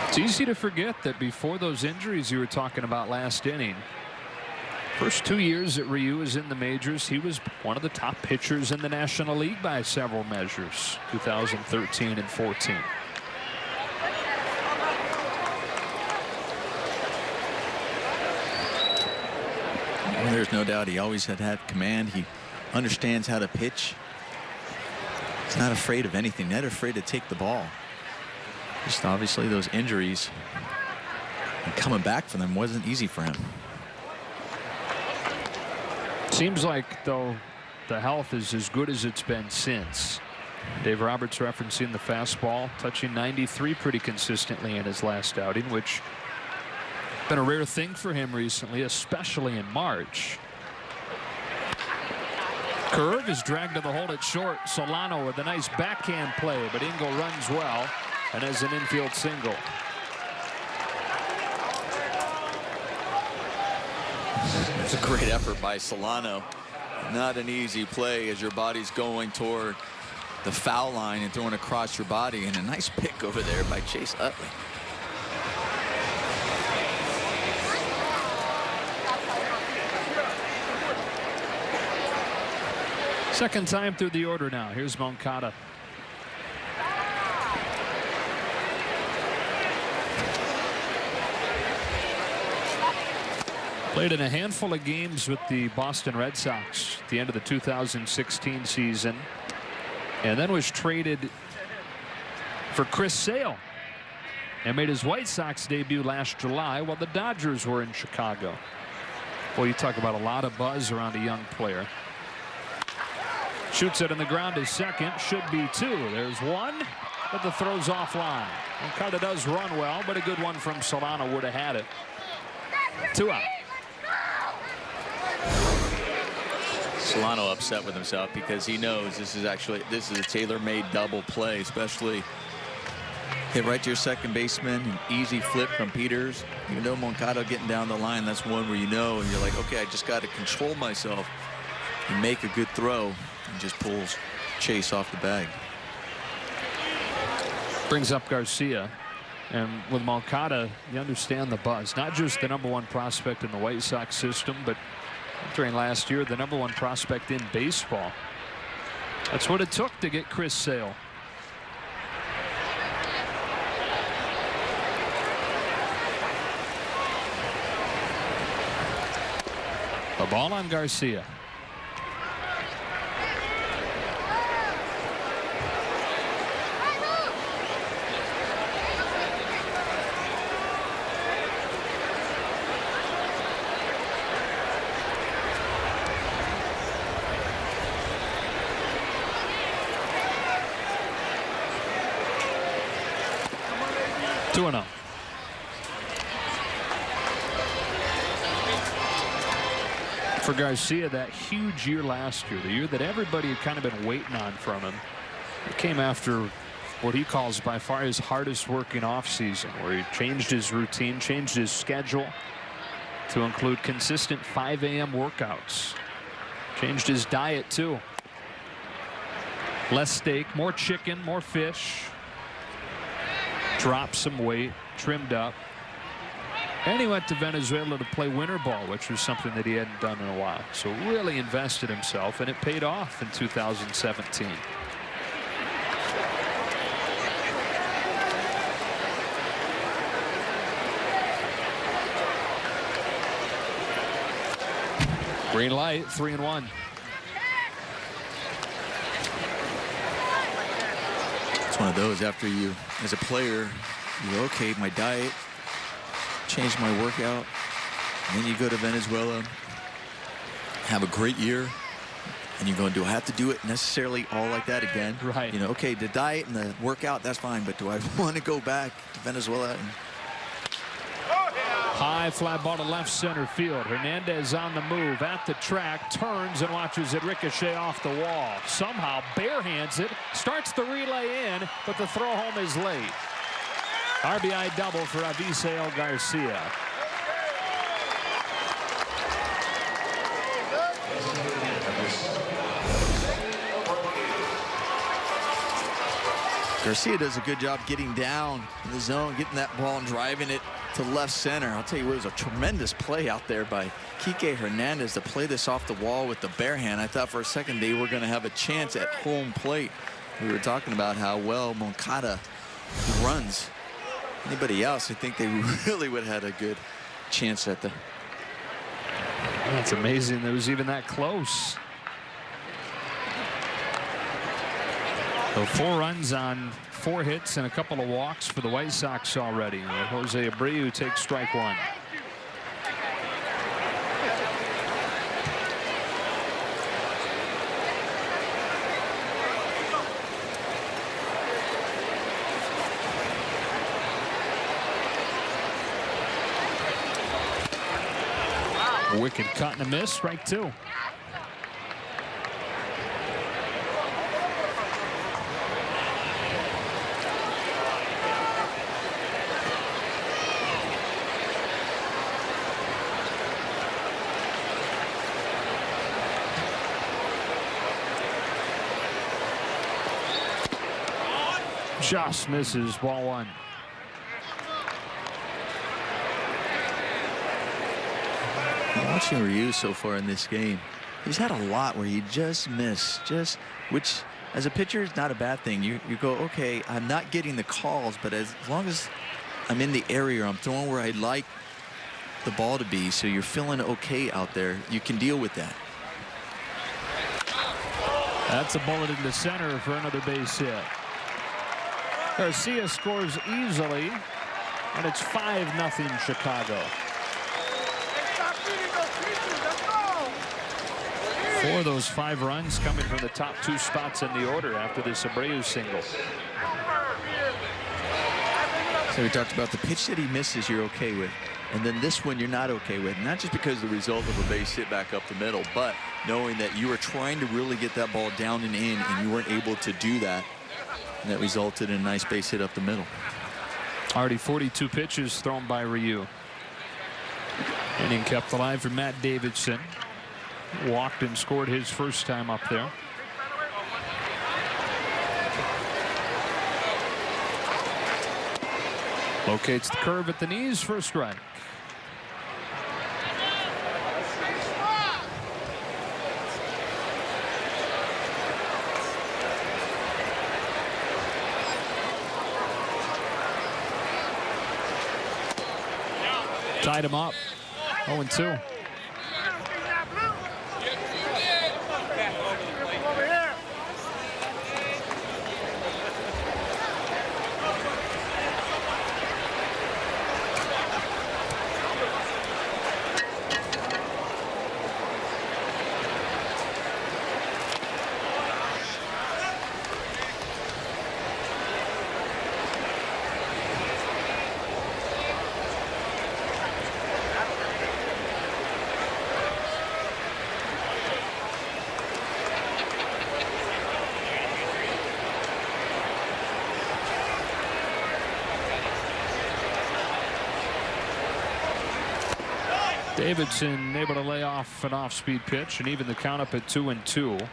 It's easy to forget that before those injuries you were talking about last inning, first 2 years that Ryu was in the majors, he was one of the top pitchers in the National League by several measures, 2013 and 14. And there's no doubt he always had command. He understands how to pitch. He's not afraid of anything, not afraid to take the ball. Just obviously those injuries and coming back from them wasn't easy for him. Seems like, though, the health is as good as it's been since. Dave Roberts referencing the fastball, touching 93 pretty consistently in his last outing, which has been a rare thing for him recently, especially in March. Curve is dragged to the hole at short. Solano with a nice backhand play, but Engel runs well and has an infield single. It's a great effort by Solano. Not an easy play as your body's going toward the foul line and throwing across your body, and a nice pick over there by Chase Utley. Second time through the order now. Here's Moncada. Played in a handful of games with the Boston Red Sox at the end of the 2016 season, and then was traded for Chris Sale and made his White Sox debut last July while the Dodgers were in Chicago. Boy, you talk about a lot of buzz around a young player. Shoots it on the ground to second. Should be 2. There's 1, but the throw's offline. Moncada does run well, but a good one from Solano would have had it. 2 out. Solano upset with himself because he knows this is a tailor-made double play, especially hit right to your second baseman, an easy flip from Peters. Even though Moncada getting down the line, that's one where you know, and you're like, okay, I just got to control myself and make a good throw, and just pulls Chase off the bag. Brings up Garcia, and with Moncada, you understand the buzz. Not just the #1 prospect in the White Sox system, but during last year, the #1 prospect in baseball. That's what it took to get Chris Sale. A ball on Garcia. 2-0. For Garcia, that huge year last year, the year that everybody had kind of been waiting on from him, it came after what he calls by far his hardest working offseason, where he changed his routine, changed his schedule to include consistent 5 a.m. workouts. Changed his diet too. Less steak, more chicken, more fish. Dropped some weight, trimmed up. And he went to Venezuela to play winter ball, which was something that he hadn't done in a while. So really invested himself, and it paid off in 2017. Green light, 3-1. It's one of those after you, as a player, you go, okay, my diet, change my workout, and then you go to Venezuela, have a great year, and you're going, do I have to do it necessarily all like that again? Right. You know, okay, the diet and the workout, that's fine, but do I want to go back to Venezuela? And high fly ball to left center field. Hernandez on the move at the track, turns and watches it ricochet off the wall. Somehow barehands it, starts the relay in, but the throw home is late. RBI double for Aviseo Garcia. Garcia does a good job getting down in the zone, getting that ball and driving it to left center. I'll tell you what, it was a tremendous play out there by Kike Hernandez to play this off the wall with the bare hand. I thought for a second they were going to have a chance at home plate. We were talking about how well Moncada runs. Anybody else, I think they really would have had a good chance at the... That's amazing that it was even that close. So 4 runs on 4 hits and a couple of walks for the White Sox already. Jose Abreu takes strike 1. A wicked cut and a miss, strike 2. Just misses, ball 1. Watching Ryu so far in this game, he's had a lot where he just missed, which as a pitcher is not a bad thing. You go, okay, I'm not getting the calls, but as long as I'm in the area, I'm throwing where I'd like the ball to be, so you're feeling okay out there, you can deal with that. That's a bullet into center for another base hit. Garcia scores easily, and it's 5-0 Chicago. 4 of those 5 runs coming from the top 2 spots in the order after this Abreu single. So we talked about the pitch that he misses you're okay with, and then this one you're not okay with, not just because of the result of a base hit back up the middle, but knowing that you were trying to really get that ball down and in, and you weren't able to do that, and that resulted in a nice base hit up the middle. Already 42 pitches thrown by Ryu. Inning kept alive for Matt Davidson. Walked and scored his first time up there. Locates the curve at the knees for a strike. Tied him up. 0-2. Davidson able to lay off an off-speed pitch and even the count up at 2-2.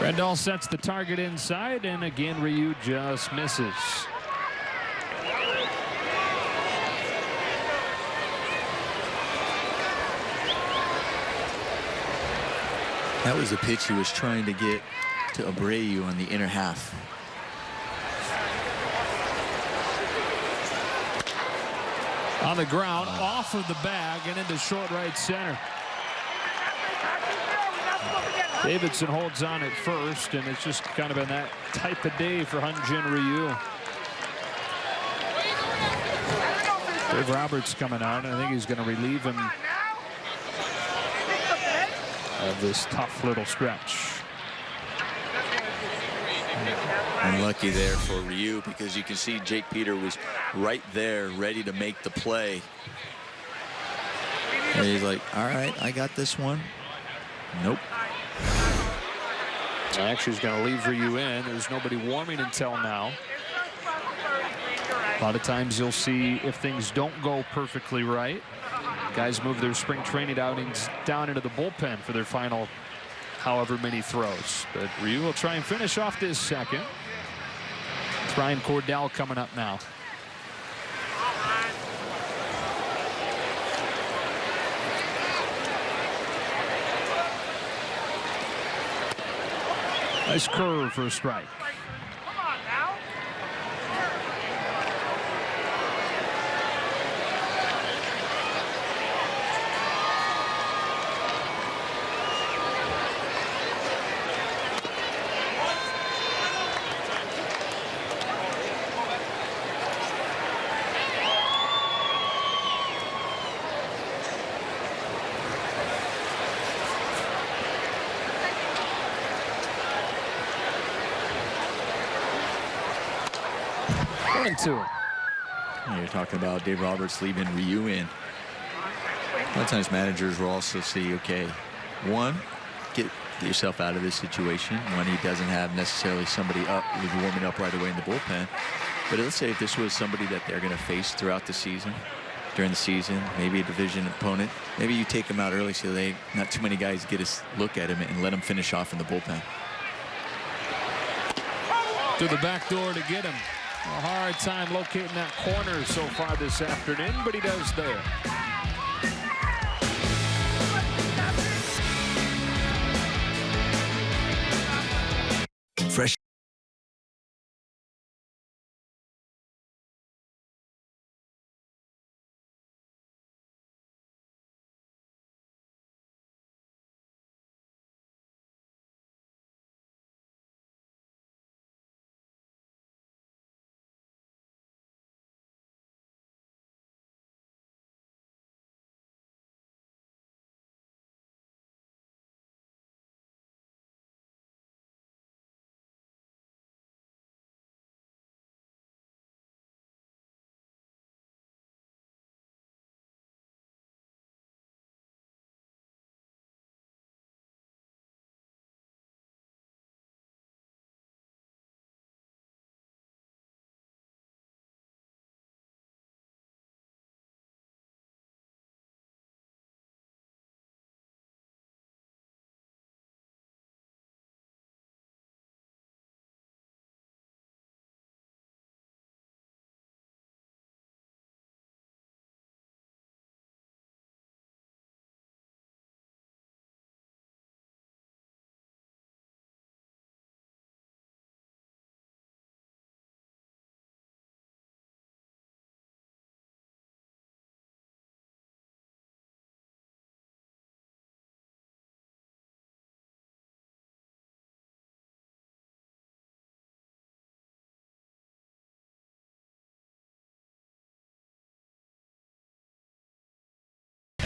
Rendell sets the target inside, and again Ryu just misses. That was a pitch he was trying to get to Abreu on the inner half. On the ground, off of the bag and into short right center. Davidson holds on at first, and it's just kind of been that type of day for Hyun-Jin Ryu. Dave Roberts coming out, and I think he's going to relieve him of this tough little stretch. Unlucky there for Ryu, because you can see Jake Peter was right there ready to make the play. And he's like, all right, I got this one. Nope. Actually, he's going to leave Ryu in. There's nobody warming until now. A lot of times you'll see if things don't go perfectly right, guys move their spring training outings down into the bullpen for their final however many throws. But Ryu will try and finish off this second. It's Ryan Cordell coming up now. Nice curve for a strike. Come on now. You're talking about Dave Roberts leaving Ryu in. A lot of times managers will also see, okay, one, get yourself out of this situation when he doesn't have necessarily somebody up who's warming up right away in the bullpen. But let's say if this was somebody that they're going to face throughout the season, during the season, maybe a division opponent, maybe you take him out early so they not too many guys get a look at him and let him finish off in the bullpen. To the back door to get him. A hard time locating that corner so far this afternoon, but he does there. Fresh.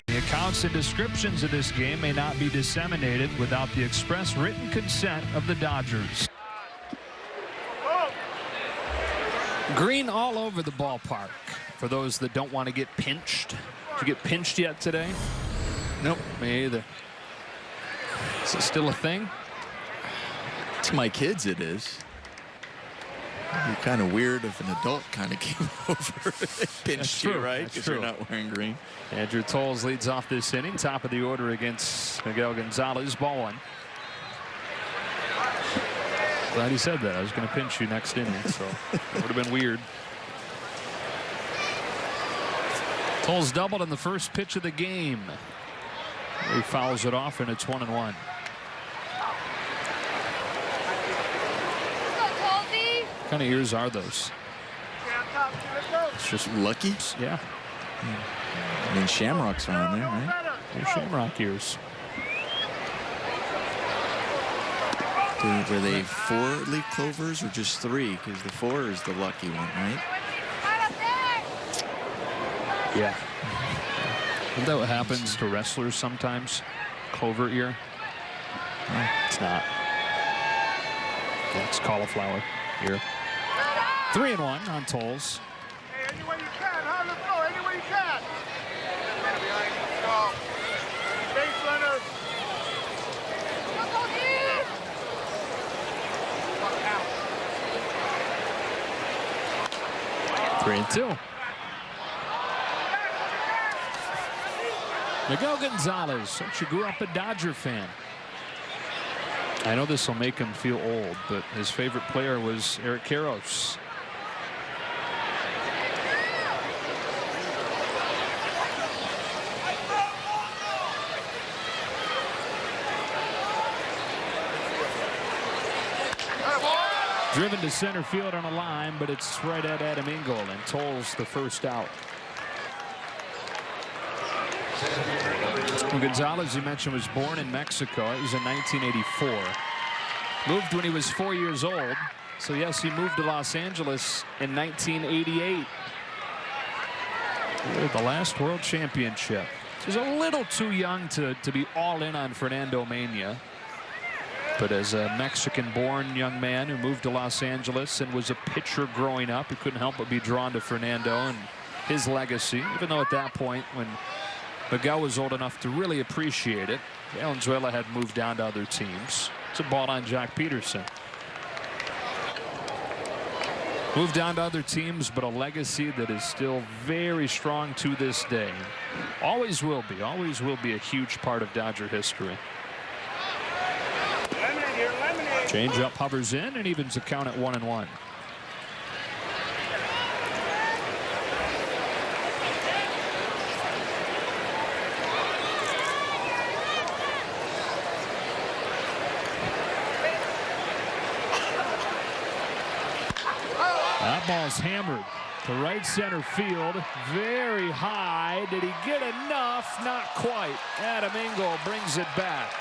The accounts and descriptions of this game may not be disseminated without the express written consent of the Dodgers. Green all over the ballpark for those that don't want to get pinched. Did you get pinched yet today? Nope, me either. Is it still a thing? To my kids, it is. It'd be kind of weird if an adult kind of came over and pinched you, right? Because you're not wearing green. Andrew Tolles leads off this inning, top of the order against Miguel Gonzalez. Ball one. Glad he said that. I was going to pinch you next inning, so it would have been weird. Tolles doubled on the first pitch of the game. He fouls it off, and it's 1-1. What kind of ears are those? It's just lucky. Yeah. I mean, shamrocks are on there, right? They're shamrock ears. Were they 4-leaf clovers or just 3? Because the 4 is the lucky one, right? Yeah. Isn't that what happens to wrestlers sometimes? Clover ear? No, it's not. It's cauliflower ear. 3-1 on Tolles. Hey, any way you can, huh? Let's go. Any way you can. Go. Base runner. 3-2. Miguel Gonzalez actually grew up a Dodger fan. I know this will make him feel old, but his favorite player was Eric Karros. Driven to center field on a line, but it's right at Adam Engel, and Tolles the first out. Gonzalez, you mentioned, was born in Mexico. It was in 1984. Moved when he was 4 years old. So, yes, he moved to Los Angeles in 1988. The last world championship. He was a little too young to be all in on Fernando Mania. But as a Mexican-born young man who moved to Los Angeles and was a pitcher growing up, he couldn't help but be drawn to Fernando and his legacy, even though at that point, when Miguel was old enough to really appreciate it, Valenzuela had moved down to other teams. It's a ball on Jock Peterson. Moved down to other teams, but a legacy that is still very strong to this day. Always will be a huge part of Dodger history. Changeup hovers in and evens the count at 1-1. That ball's hammered to right center field, very high. Did he get enough? Not quite. Adam Engel brings it back.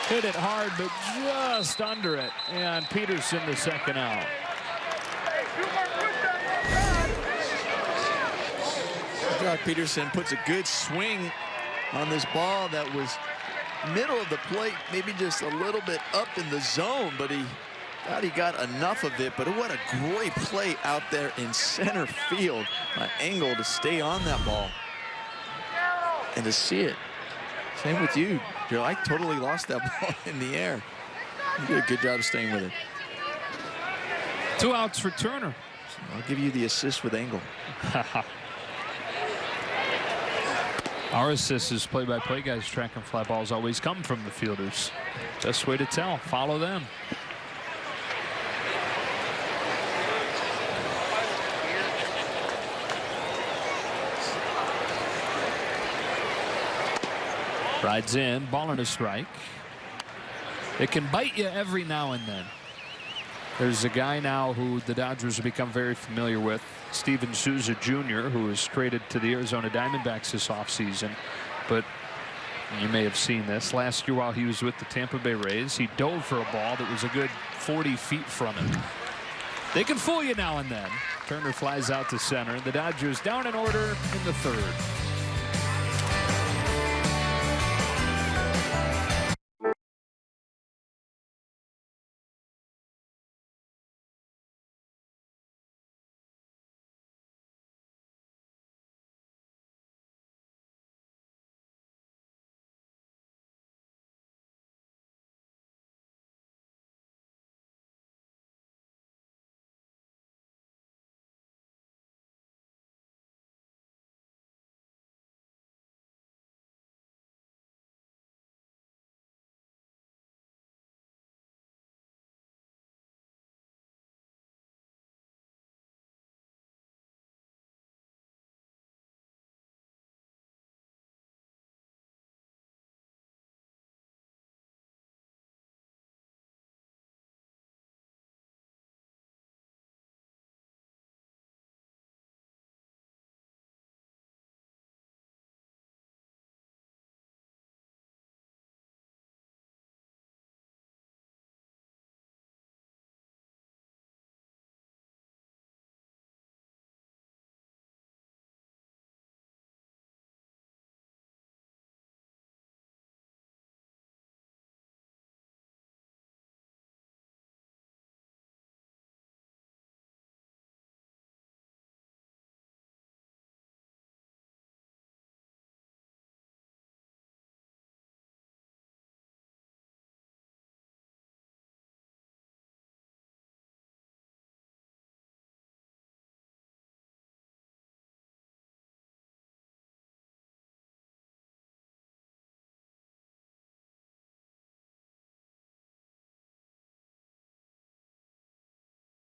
Hit it hard, but just under it. And Peterson the second out. Jock Peterson puts a good swing on this ball that was middle of the plate, maybe just a little bit up in the zone, but he thought he got enough of it. But what a great play out there in center field by Engel to stay on that ball and to see it. Same with you, Joe. I totally lost that ball in the air. You did a good job of staying with it. 2 outs for Turner. So I'll give you the assist with Engel. Our assists as play-by-play guys tracking fly balls always come from the fielders. Best way to tell. Follow them. Rides in, ball and a strike. It can bite you every now and then. There's a guy now who the Dodgers have become very familiar with, Steven Souza Jr., who was traded to the Arizona Diamondbacks this offseason. But you may have seen this. Last year while he was with the Tampa Bay Rays, he dove for a ball that was a good 40 feet from him. They can fool you now and then. Turner flies out to center. The Dodgers down in order in the third.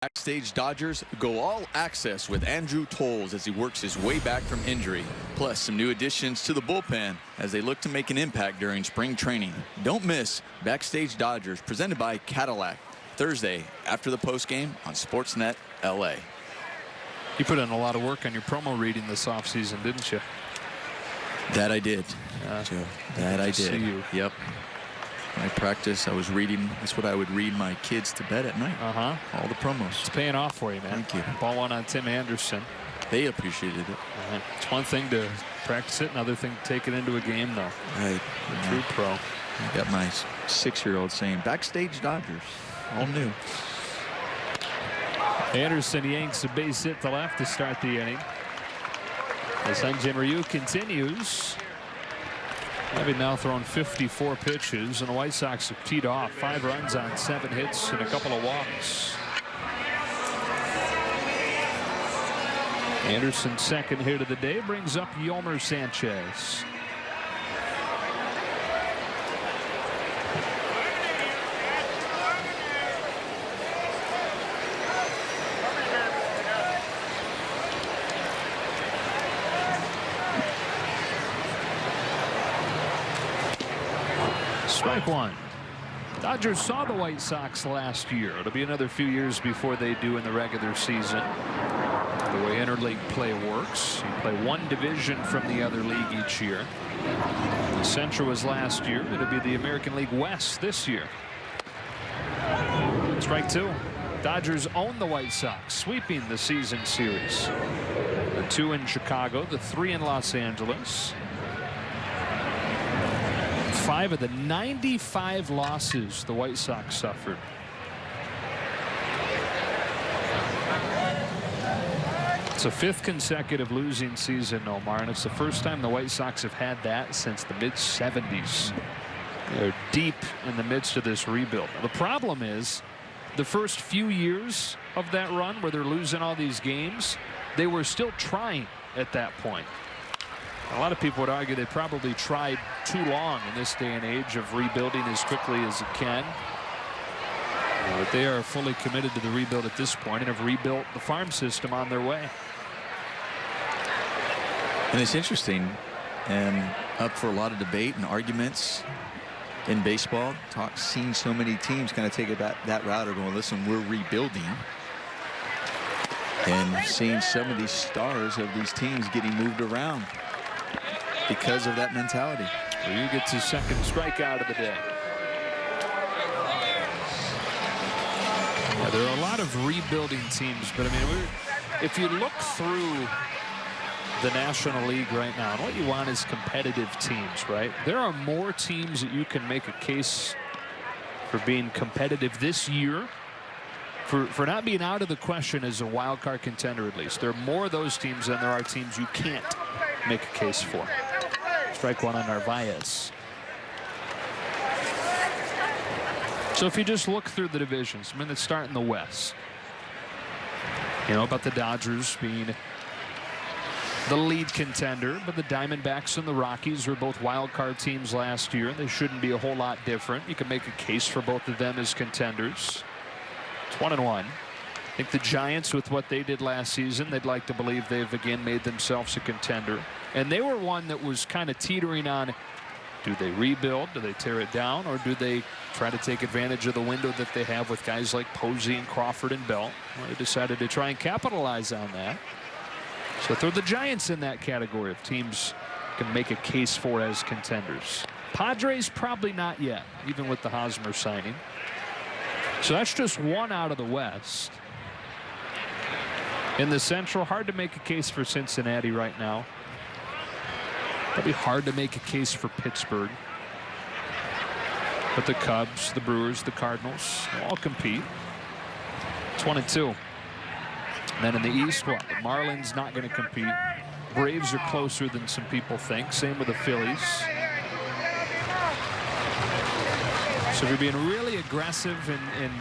Backstage Dodgers go all access with Andrew Toles as he works his way back from injury. Plus some new additions to the bullpen as they look to make an impact during spring training. Don't miss Backstage Dodgers presented by Cadillac Thursday after the postgame on Sportsnet LA. You put in a lot of work on your promo reading this offseason, didn't you? That I did, Joe. That I did. See you. Yep. My practice, I was reading. That's what I would read my kids to bed at night. All the promos. It's paying off for you, man. Thank you. Ball one on Tim Anderson. They appreciated it. It's one thing to practice it, another thing to take it into a game, though. Right. True pro. I got my 6-year-old saying, Backstage Dodgers. All new. Anderson yanks a base hit to left to start the inning. As Hyun-Jin Ryu continues. Having now thrown 54 pitches, and the White Sox have teed off 5 runs on 7 hits and a couple of walks. Anderson's second hit of the day brings up Yolmer Sanchez. Strike one. Dodgers saw the White Sox last year. It'll be another few years before they do in the regular season. The way interleague play works, you play one division from the other league each year. The Central was last year. It'll be the American League West this year. Strike two. Dodgers own the White Sox, sweeping the season series. The 2 in Chicago, the 3 in Los Angeles. 5 of the 95 losses the White Sox suffered. It's a 5th consecutive losing season, Omar, and it's the first time the White Sox have had that since the mid-70s. They're deep in the midst of this rebuild. The problem is the first few years of that run where they're losing all these games, they were still trying at that point. A lot of people would argue they probably tried too long in this day and age of rebuilding as quickly as it can. But they are fully committed to the rebuild at this point and have rebuilt the farm system on their way. And it's interesting and up for a lot of debate and arguments in baseball. Seeing so many teams kind of take it that route or going, listen, we're rebuilding. And seeing some of these stars of these teams getting moved around because of that mentality. Well, you get his second strikeout of the day. Yeah, there are a lot of rebuilding teams, but I mean, if you look through the National League right now, and what you want is competitive teams, right? There are more teams that you can make a case for being competitive this year, for not being out of the question as a wild card contender at least. There are more of those teams than there are teams you can't make a case for. Strike one on Narvaez. So if you just look through the divisions, I mean, let's start in the West. You know about the Dodgers being the lead contender, but the Diamondbacks and the Rockies were both wild card teams last year. They shouldn't be a whole lot different. You can make a case for both of them as contenders. It's 1-1. I think the Giants, with what they did last season, they'd like to believe they've again made themselves a contender. And they were one that was kind of teetering on, do they rebuild, do they tear it down, or do they try to take advantage of the window that they have with guys like Posey and Crawford and Bell? Well, they decided to try and capitalize on that. So throw the Giants in that category of teams can make a case for as contenders. Padres probably not yet, even with the Hosmer signing. So that's just one out of the West. In the Central, hard to make a case for Cincinnati right now. Probably hard to make a case for Pittsburgh. But the Cubs, the Brewers, the Cardinals, all compete. It's 1-2. And then in the East, well, the Marlins not going to compete. Braves are closer than some people think. Same with the Phillies. So if you're being really aggressive and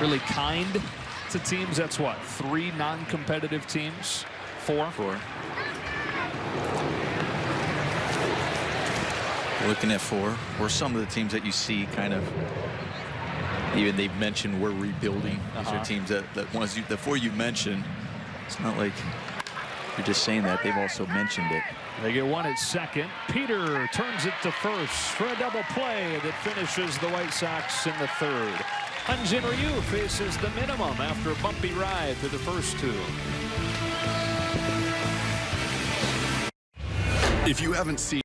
really kind to teams, that's what? 3 non-competitive teams? 4? 4. Looking at 4, or some of the teams that you see kind of Even they've mentioned we're rebuilding. These are teams that once you, before you mention, it's not like you're just saying that. They've also mentioned it. They get one at second. Peter turns it to first for a double play that finishes the White Sox in the third. Hyun-Jin Ryu faces the minimum after a bumpy ride through the first two. If you haven't seen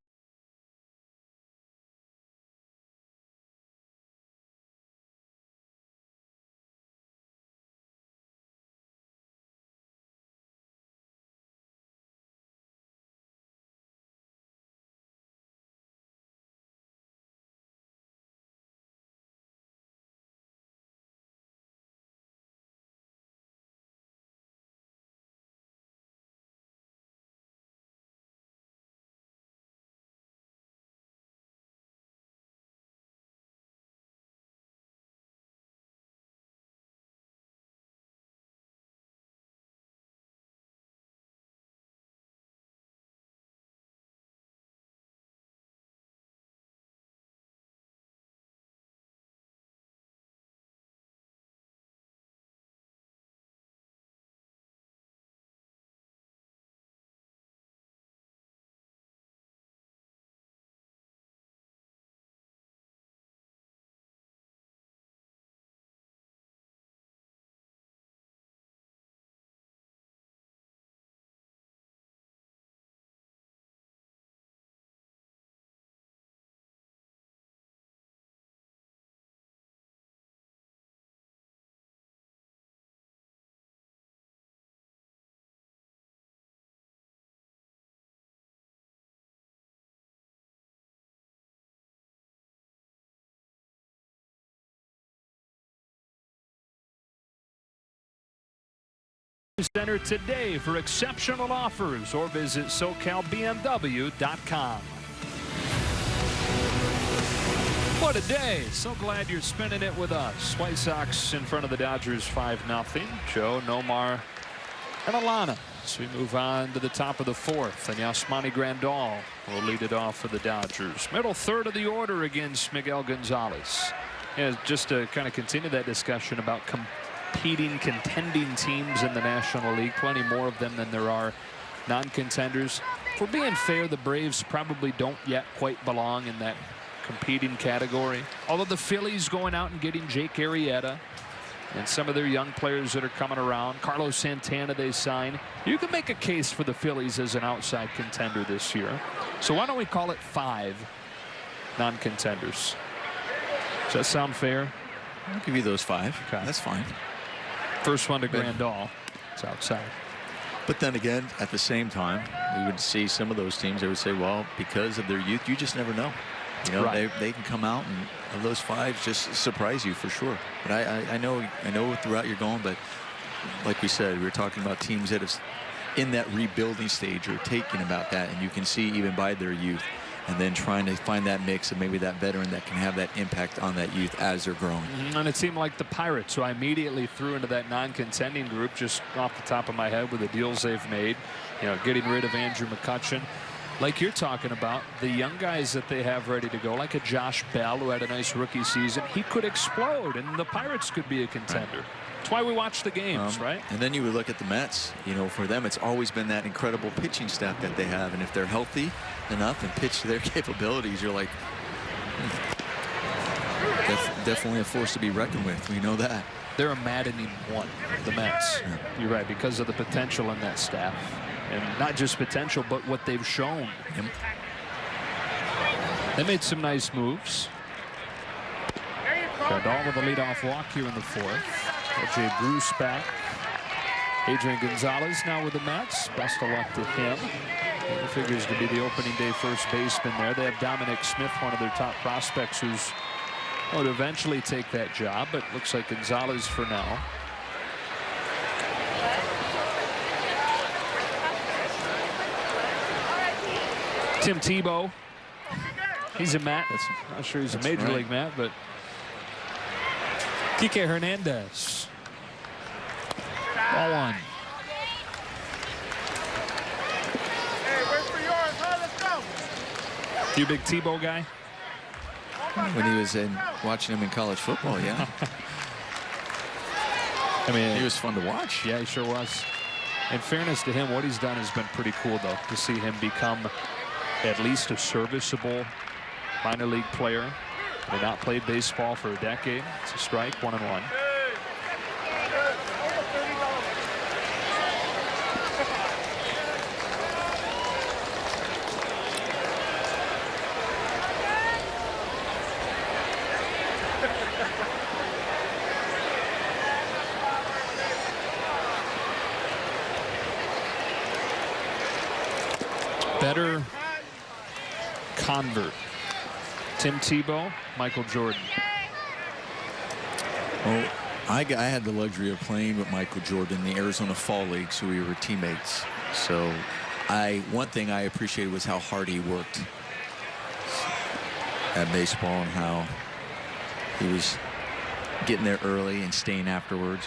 Center today for exceptional offers, or visit SoCalBMW.com. What a day. So glad you're spending it with us. White Sox in front of the Dodgers 5-0. Joe, Nomar, and Alana. So we move on to the top of the fourth, and Yasmani Grandal will lead it off for the Dodgers. Middle third of the order against Miguel Gonzalez. Yeah, just to kind of continue that discussion about competing, contending teams in the National League. Plenty more of them than there are non-contenders. If we're being fair, the Braves probably don't yet quite belong in that competing category. Although the Phillies going out and getting Jake Arrieta and some of their young players that are coming around. Carlos Santana they sign. You can make a case for the Phillies as an outside contender this year. So why don't we call it 5 non-contenders? Does that sound fair? I'll give you those 5. Okay. That's fine. First one to Grandal. It's outside. But then again, at the same time, we would see some of those teams, they would say, well, because of their youth, you just never know. You know, right. they can come out and of those 5 just surprise you for sure. But I know what route you're going, but like we said, we were talking about teams that are in that rebuilding stage or taking about that, and you can see even by their youth, and then trying to find that mix of maybe that veteran that can have that impact on that youth as they're growing. And it seemed like the Pirates, who I immediately threw into that non-contending group just off the top of my head with the deals they've made, you know, getting rid of Andrew McCutchen. Like you're talking about, the young guys that they have ready to go, like a Josh Bell who had a nice rookie season, he could explode, and the Pirates could be a contender. Right. That's why we watch the games, right? And then you would look at the Mets. You know, for them, it's always been that incredible pitching staff that they have, and if they're healthy enough and pitch to their capabilities, you're like, definitely a force to be reckoned with. We know that. They're a maddening one, the Mets. Yeah. You're right, because of the potential in that staff. And not just potential, but what they've shown. Yep. They made some nice moves. Grandal with a leadoff walk here in the fourth. Jay Bruce back. Adrian Gonzalez now with the Mets. Best of luck to him. He figures to be the opening day first baseman there. They have Dominic Smith, one of their top prospects, who's going to eventually take that job, but looks like Gonzalez for now. Tim Tebow, he's a Met. Not sure he's a major league Met, but Kike Hernandez. Ball one. Hey, wait for yours, huh? Let's go. You a big Tebow guy? When he was watching him in college football, yeah. I mean, he was fun to watch. Yeah, he sure was. In fairness to him, what he's done has been pretty cool, though, to see him become at least a serviceable minor league player. He had not played baseball for a decade. It's a strike, 1-1. Better convert, Tim Tebow, Michael Jordan. Well, I had the luxury of playing with Michael Jordan in the Arizona Fall League, so we were teammates. So one thing I appreciated was how hard he worked at baseball and how he was getting there early and staying afterwards.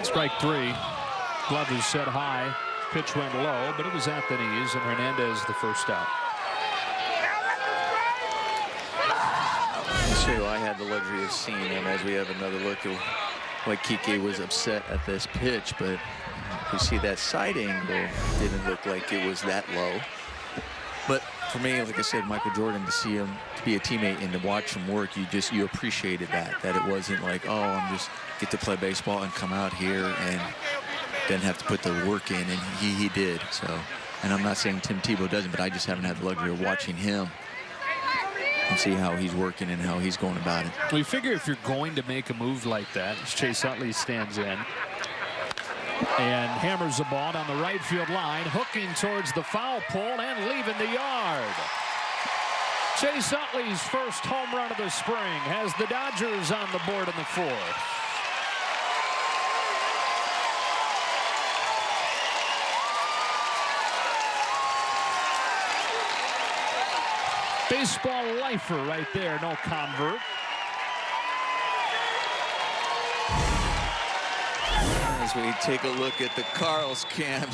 Strike 3. Glove was set high. Pitch went low, but it was at the knees, and Hernandez the first out. So I had the luxury of seeing him as we have another look at why Kike was upset at this pitch, but you see that side angle didn't look like it was that low. But for me, like I said, Michael Jordan, to see him, to be a teammate and to watch him work, you appreciated that it wasn't like, oh, I'm just get to play baseball and come out here and didn't have to put the work in, and he did. So, and I'm not saying Tim Tebow doesn't, but I just haven't had the luxury of watching him and see how he's working and how he's going about it. We figure if you're going to make a move like that, Chase Utley stands in and hammers the ball down the right field line, hooking towards the foul pole and leaving the yard. Chase Utley's first home run of the spring has the Dodgers on the board in the 4th. Baseball lifer right there, no convert. As we take a look at the Carls camp,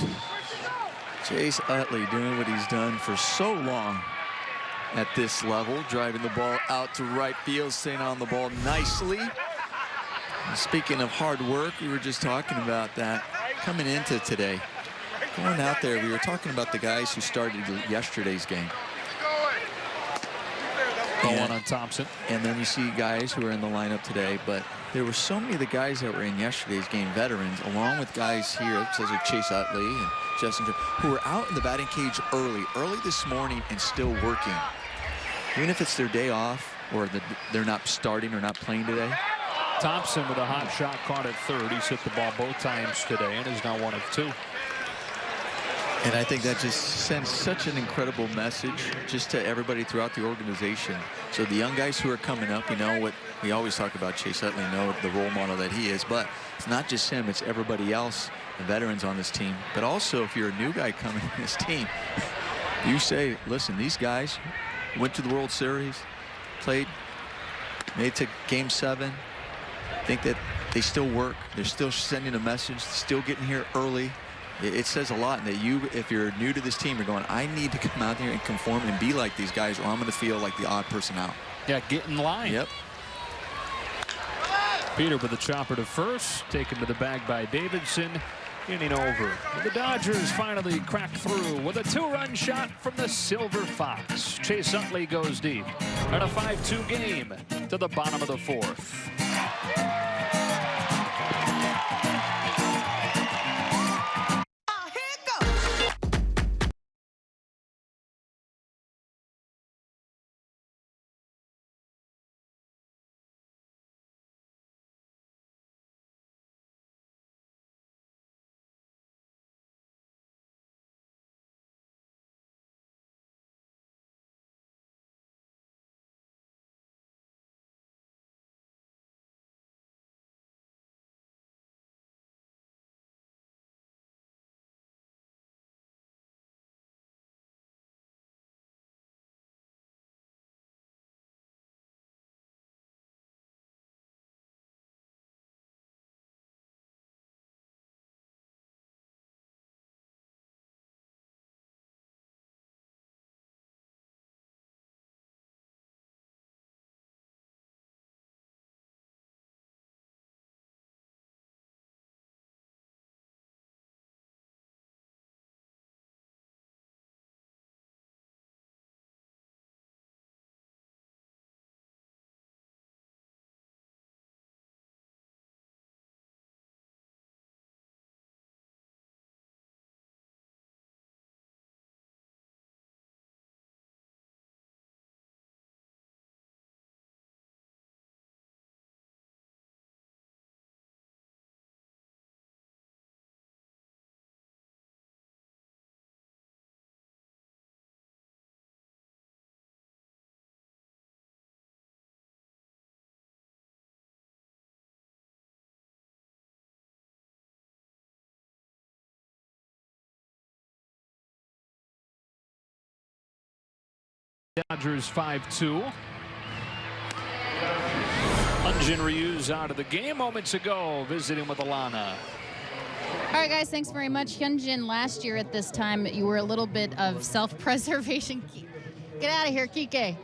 Chase Utley doing what he's done for so long at this level, driving the ball out to right field, staying on the ball nicely. And speaking of hard work, we were just talking about that coming into today. Going out there, we were talking about the guys who started yesterday's game. One on Thompson. And then you see guys who are in the lineup today, but there were so many of the guys that were in yesterday's game, veterans, along with guys here, such as Chase Utley and Justin, who were out in the batting cage early this morning and still working. Even if it's their day off or they're not starting or not playing today. Thompson with a hot shot caught at third. He's hit the ball both times today and is now 1 of 2. And I think that just sends such an incredible message just to everybody throughout the organization. So the young guys who are coming up, you know what we always talk about Chase Utley, know the role model that he is, but it's not just him, it's everybody else, the veterans on this team. But also if you're a new guy coming in this team, you say, listen, these guys went to the World Series, played, made it to Game 7, think that they still work, they're still sending a message, still getting here early. It says a lot that if you're new to this team, you're going, I need to come out here and conform and be like these guys, or I'm going to feel like the odd person out. Yeah, get in line. Yep. Peter with the chopper to first, taken to the bag by Davidson, inning over. The Dodgers finally cracked through with a 2-run shot from the Silver Fox. Chase Utley goes deep in a 5-2 game to the bottom of the 4th. Dodgers 5-2. Hyunjin Ryu's out of the game moments ago, visiting with Alana. All right, guys, thanks very much. Hyunjin, last year at this time, you were a little bit of self-preservation. Get out of here, Kike.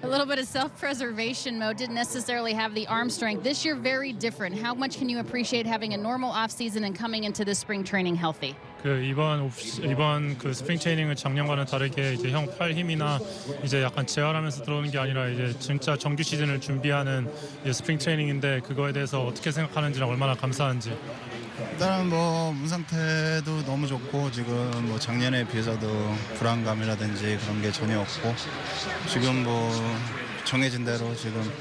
A little bit of self-preservation mode, didn't necessarily have the arm strength. This year, very different. How much can you appreciate having a normal off-season and coming into this spring training healthy? 이번 그 스프링 트레이닝은 작년과는 다르게 이제 형 팔 힘이나 이제 약간 재활하면서 들어오는 게 아니라 이제 진짜 정규 시즌을 준비하는 이제 스프링 트레이닝인데 그거에 대해서 어떻게 생각하는지랑 얼마나 감사한지. 일단 뭐 몸 상태도 너무 좋고 지금 뭐 작년에 비해서도 불안감이라든지 그런 게 전혀 없고 지금 뭐 정해진 대로 지금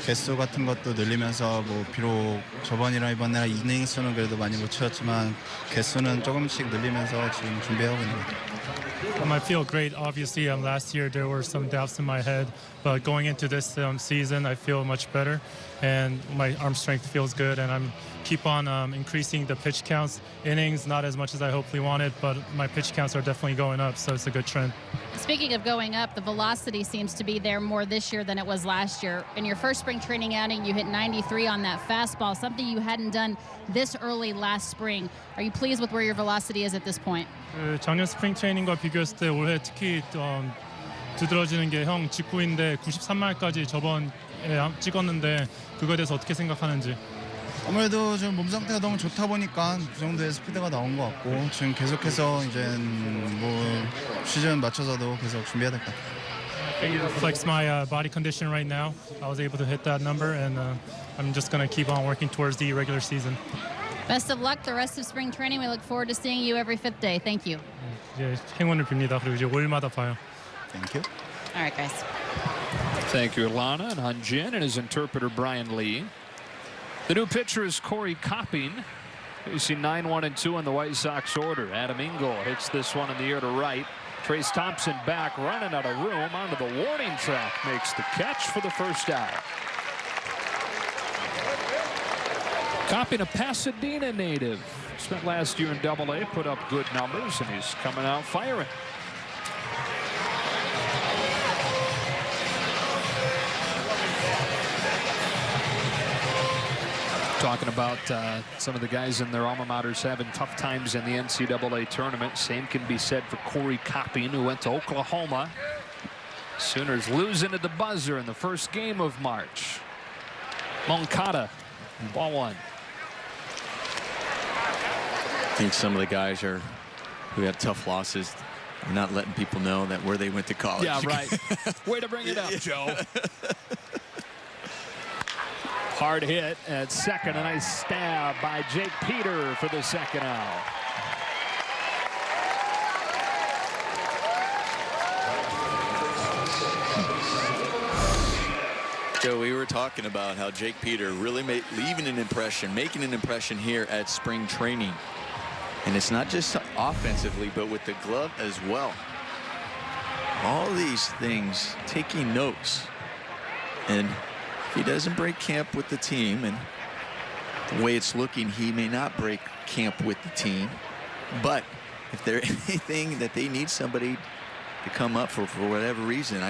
개수 같은 것도 늘리면서 뭐 비록 저번이랑 이번이랑 이닝 수는 그래도 많이 못 채웠지만 개수는 조금씩 늘리면서 지금 준비하고 있는 것 같아요. I feel great. Obviously, last year there were some doubts in my head, but going into this season, I feel much better, and my arm strength feels good, and I'm keep on increasing the pitch counts. Innings, not as much as I hopefully wanted, but my pitch counts are definitely going up, so it's a good trend. Speaking of going up, the velocity seems to be there more this year than it was last year. In your first spring training outing, you hit 93 on that fastball, something you hadn't done this early last spring. Are you pleased with where your velocity is at this point? 작년 스프링 트레이닝과 비교했을 때 올해 특히 두드러지는 게 형 직구인데 93마일까지 저번에 찍었는데 그거에 대해서 어떻게 생각하는지. 아무래도 지금 몸 상태가 너무 좋다 보니까 그 정도의 스피드가 나온 것 같고 지금 계속해서 이제 뭐 시즌 맞춰서도 계속 준비해야 될 것 같아요. It reflects my body condition right now. I was able to hit that number, and I'm just going to keep on working towards the regular season. Best of luck the rest of spring training. We look forward to seeing you every fifth day. Thank you. 이제 행운을 빕니다. 그리고 이제 5일마다 봐요. Thank you. All right, guys. Thank you, Alana and Hyunjin, and his interpreter, Brian Lee. The new pitcher is Corey Copping. Facing 9-1-2 in the White Sox order. Adam Engel hits this one in the air to right. Trace Thompson back, running out of room onto the warning track. Makes the catch for the first out. Copping, a Pasadena native. Spent last year in AA, put up good numbers, and he's coming out firing. Talking about some of the guys in their alma maters having tough times in the NCAA tournament. Same can be said for Corey Copping, who went to Oklahoma. Sooners losing at the buzzer in the first game of March. Moncada, ball one. I think some of the guys who have tough losses are not letting people know that where they went to college. Yeah, right. Way to bring it up, Joe. Hard hit at second. A nice stab by Jake Peter for the second out. Joe, we were talking about how Jake Peter really making an impression here at spring training. And it's not just offensively, but with the glove as well. All these things, taking notes. And if he doesn't break camp with the team, and the way it's looking, he may not break camp with the team. But if there's anything that they need somebody to come up for whatever reason,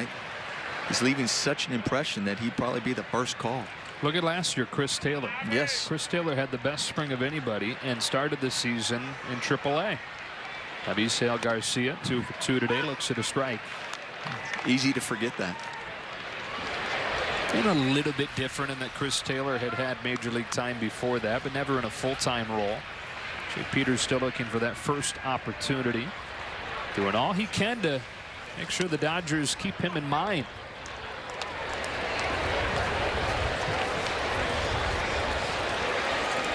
he's leaving such an impression that he'd probably be the first call. Look at last year, Chris Taylor. Yes. Chris Taylor had the best spring of anybody and started the season in AAA. Avisail Garcia, 2 for 2 today, looks at a strike. Easy to forget that. And a little bit different in that Chris Taylor had major league time before that, but never in a full-time role. Jake Peter's still looking for that first opportunity. Doing all he can to make sure the Dodgers keep him in mind.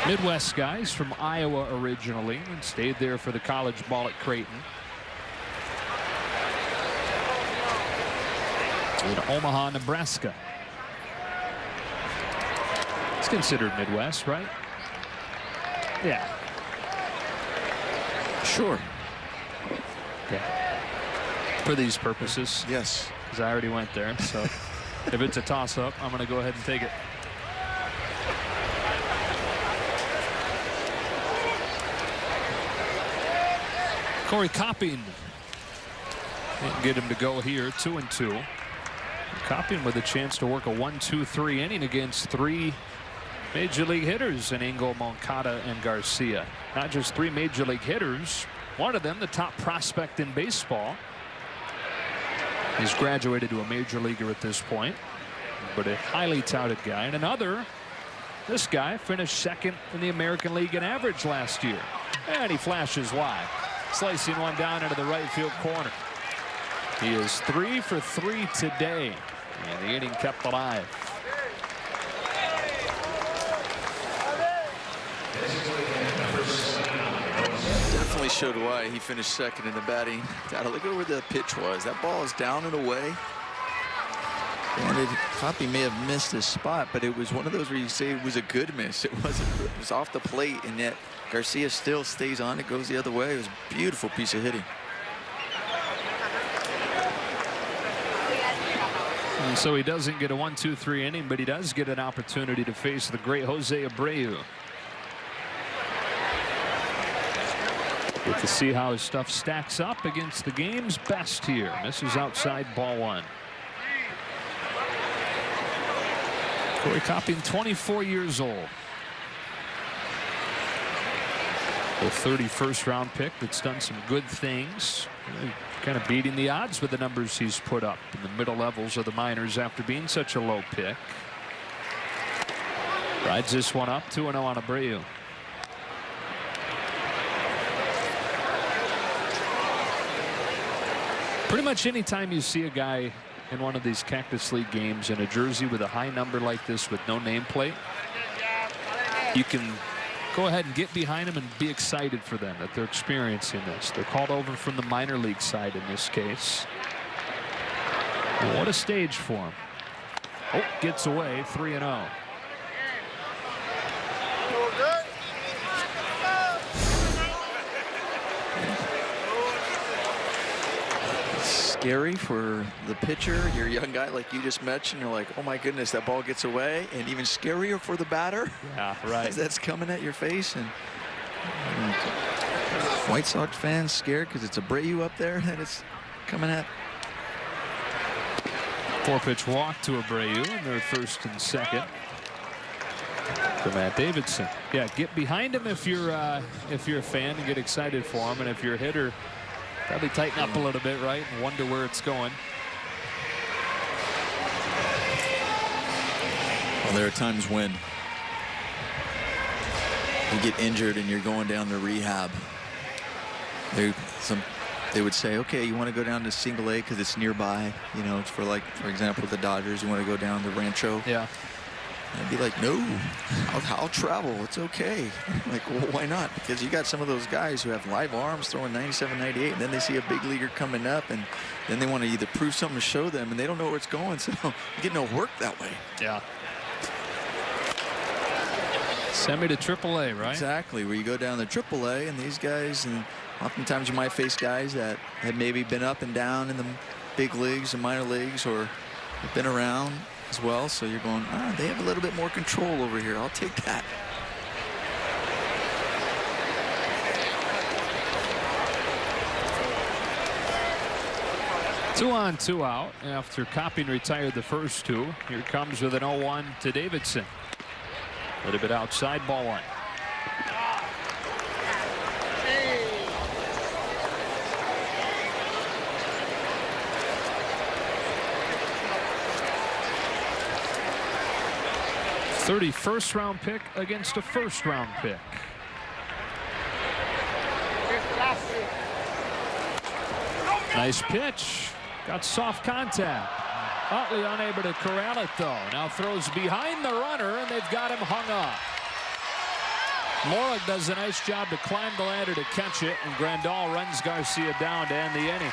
Midwest guys from Iowa originally and stayed there for the college ball at Creighton. In Omaha, Nebraska. It's considered Midwest, right? Yeah. Sure. Yeah. For these purposes. Yes. Because I already went there. So if it's a toss-up, I'm going to go ahead and take it. Corey Copping. Didn't get him to go here. 2-2. Copping with a chance to work a 1-2-3 inning against 3 major league hitters in Engel, Moncada, and Garcia. Not just 3 major league hitters, one of them the top prospect in baseball. He's graduated to a major leaguer at this point, but a highly touted guy. And another, this guy finished 2nd in the American League in average last year. And he flashes wide, slicing one down into the right field corner. He is 3 for 3 today, and the inning kept alive. Definitely showed why he finished 2nd in the batting. God, look at where the pitch was. That ball is down and away. And Coppy may have missed his spot, but it was one of those where you say it was a good miss. It wasn't. It was off the plate, and yet Garcia still stays on. It goes the other way. It was a beautiful piece of hitting. And so he doesn't get a 1-2-3 inning, but he does get an opportunity to face the great Jose Abreu. Get to see how his stuff stacks up against the game's best here. Misses outside, ball 1. Corey Copping, 24 years old. The 31st round pick that's done some good things. Kind of beating the odds with the numbers he's put up in the middle levels of the minors after being such a low pick. Rides this one up, 2-0 on Abreu. Pretty much any time you see a guy in one of these Cactus League games in a jersey with a high number like this with no nameplate, you can go ahead and get behind them and be excited for them that they're experiencing this. They're called over from the minor league side in this case. And what a stage for him. Oh, gets away, 3-0. Scary for the pitcher. You're a young guy like you just mentioned. You're like, oh my goodness, that ball gets away. And even scarier for the batter. Yeah, right. That's coming at your face. And White Sox fans scared because it's Abreu up there that it's coming at. 4-pitch walk to Abreu, and they're 1st and 2nd for Matt Davidson. Yeah, get behind him if you're a fan and get excited for him, and if you're a hitter, probably tighten up a little bit, right, and wonder where it's going. Well, there are times when you get injured and you're going down to rehab. They would say, okay, you want to go down to single A because it's nearby. You know, it's for example, the Dodgers. You want to go down to Rancho. Yeah. And I'd be like, no, I'll travel. It's okay. Like, well, why not? Because you got some of those guys who have live arms throwing 97, 98, and then they see a big leaguer coming up, and then they want to either prove something to show them, and they don't know where it's going, so you get no work that way. Yeah. Semi to AAA, right? Exactly, where you go down to AAA, and these guys, and oftentimes you might face guys that have maybe been up and down in the big leagues and minor leagues, or have been around as well, so you're going, they have a little bit more control over here. I'll take that. Two on, 2 out after Copping retired the first 2. Here comes with an 0-1 to Davidson. A little bit outside, ball 1. '31st round pick against a 1st round pick. Nice pitch. Got soft contact. Utley unable to corral it though. Now throws behind the runner, and they've got him hung up. Morag does a nice job to climb the ladder to catch it, and Grandal runs Garcia down to end the inning.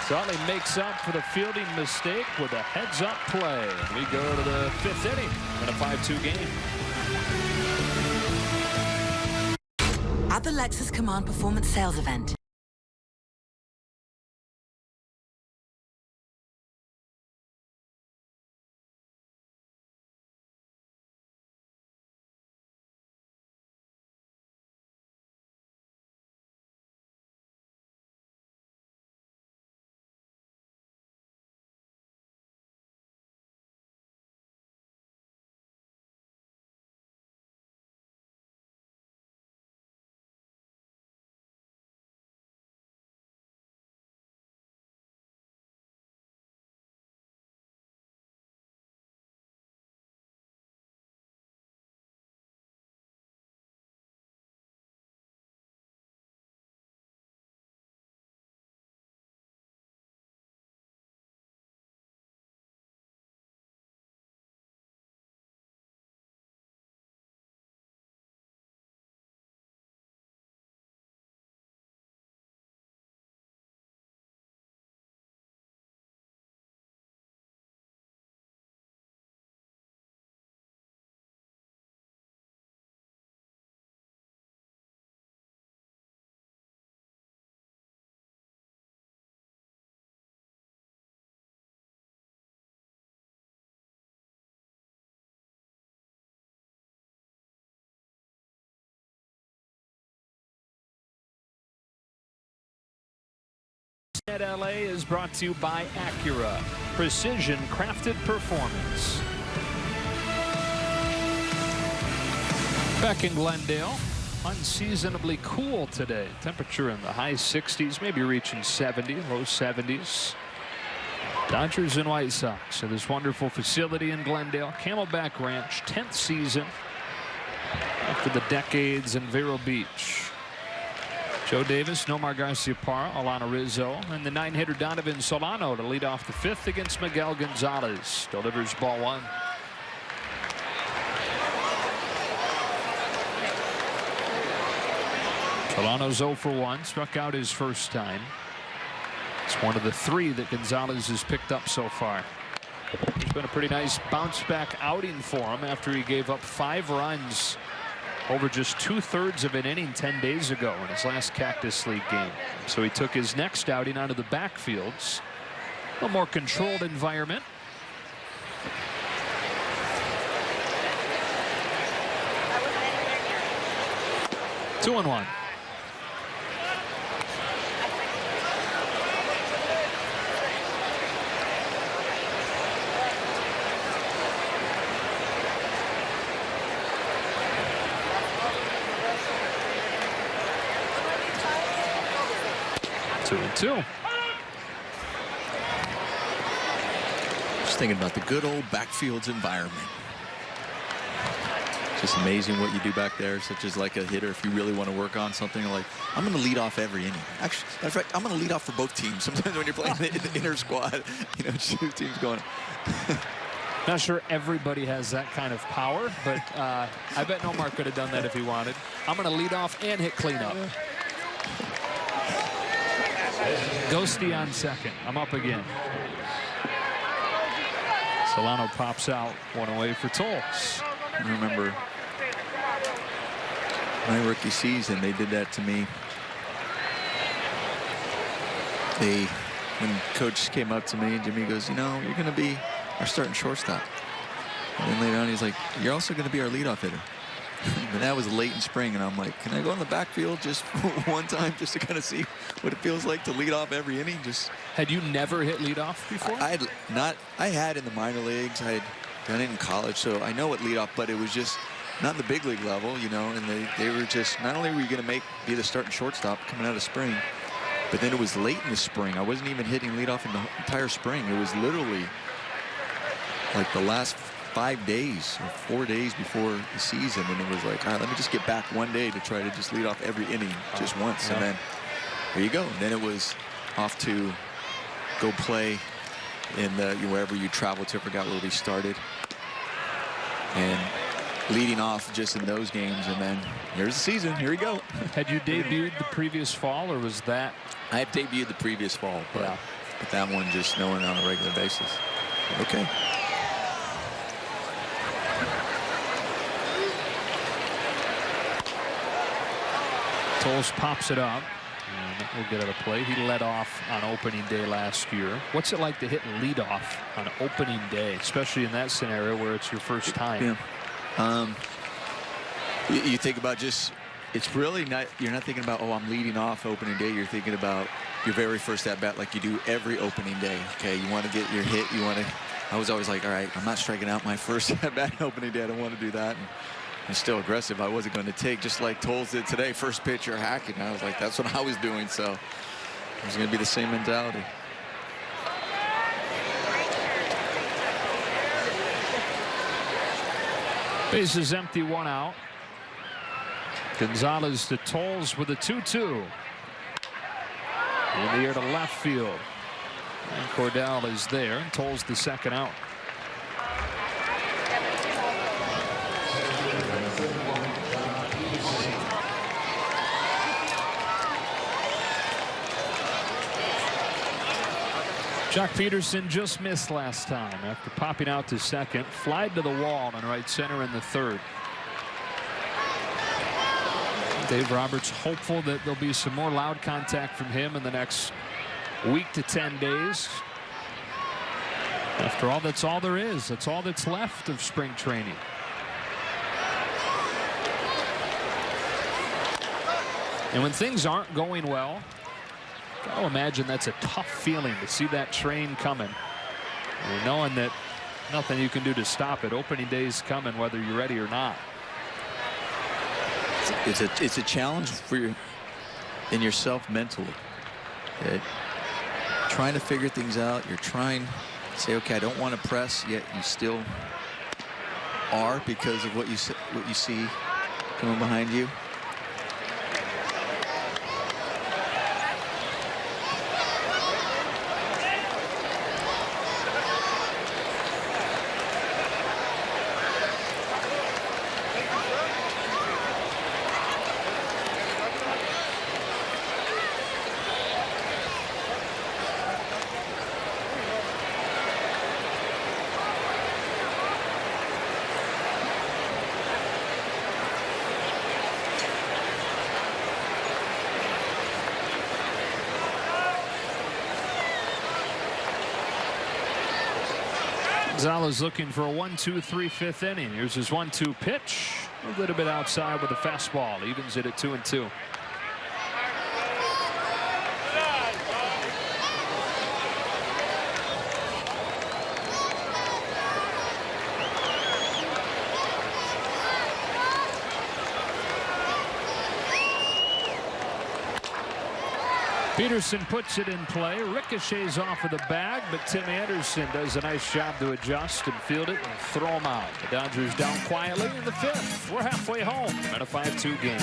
So Utley makes up for the fielding mistake with a heads-up play. We go to the 5th inning in a 5-2 game. At the Lexus Command Performance Sales Event, at LA is brought to you by Acura. Precision crafted performance. Back in Glendale, unseasonably cool today. Temperature in the high 60s, maybe reaching 70, low 70s. Dodgers and White Sox at this wonderful facility in Glendale. Camelback Ranch, 10th season after the decades in Vero Beach. Joe Davis, Nomar Garciaparra, Alana Rizzo, and the 9-hitter Donovan Solano to lead off the 5th against Miguel Gonzalez. Delivers ball 1. Solano's 0 for 1, struck out his first time. It's one of the 3 that Gonzalez has picked up so far. It's been a pretty nice bounce-back outing for him after he gave up 5 runs over just 2/3 of an inning 10 days ago in his last Cactus League game. So he took his next outing out of the backfields. A more controlled environment. Two and 1. Two. Just thinking about the good old backfields environment. Just amazing what you do back there, such as like a hitter, if you really want to work on something like, I'm going to lead off every inning. Actually, matter of fact, I'm going to lead off for both teams. Sometimes when you're playing the inner squad, you know, 2 teams going. Not sure everybody has that kind of power, but I bet Nomar could have done that if he wanted. I'm going to lead off and hit cleanup. Ghosty on second. I'm up again. Solano pops out, 1 away for Tolles. I remember my rookie season, they did that to me. When coach came up to me and Jimmy goes, you know, you're going to be our starting shortstop. And then later on, he's like, you're also going to be our leadoff hitter. And that was late in spring, and I'm like, can I go in the backfield just one time just to kind of see what it feels like to lead off every inning? Just had you never hit leadoff before? I had in the minor leagues. I had done it in college, so I know what leadoff, but it was just not in the big league level, you know. And they were just, not only were you going to be the starting shortstop coming out of spring, but then it was late in the spring. I wasn't even hitting leadoff in the entire spring. It was literally like the last 5 days or 4 days before the season, and it was like, all right, let me just get back one day to try to just lead off every inning just once. And then there you go. And then it was off to go play in the wherever you travel to. I forgot where we started, and leading off just in those games, and then here's the season. Here we go. Had you debuted the previous fall, or was that? I have debuted the previous fall, but that one just knowing on a regular basis. Okay. Tolles pops it up, and we'll get it a play. He led off on opening day last year. What's it like to hit leadoff on opening day, especially in that scenario where it's your first time? Yeah. You think about just, it's really not, you're not thinking about, oh, I'm leading off opening day. You're thinking about your very first at-bat like you do every opening day. Okay, you want to get your hit. You want to, I was always like, all right, I'm not striking out my first at-bat opening day. I don't want to do that. And still aggressive. I wasn't going to take, just like Tolles did today. First pitch, you're hacking. I was like, that's what I was doing. So it was going to be the same mentality. Bases empty, 1 out. Gonzalez to Tolles with a 2-2. In the air to left field. And Cordell is there, and Tolles the second out. Jock Peterson just missed last time after popping out to second. Flied to the wall in right center in the 3rd. Dave Roberts hopeful that there'll be some more loud contact from him in the next week to 10 days. After all, that's all there is. That's all that's left of spring training. And when things aren't going well, Gotta imagine that's a tough feeling to see that train coming, and knowing that nothing you can do to stop it. Opening day's coming, whether you're ready or not. It's a challenge for in yourself mentally. Trying to figure things out. You're trying to say, okay, I don't want to press, yet you still are because of what you see coming behind you. Gonzalez looking for a 1-2-3 fifth inning. Here's his 1-2 pitch. A little bit outside with a fastball. Evens it at 2-2. Peterson puts it in play. Ricochets off of the bag, but Tim Anderson does a nice job to adjust and field it and throw him out. The Dodgers down quietly in the fifth. We're halfway home in a 5-2 game.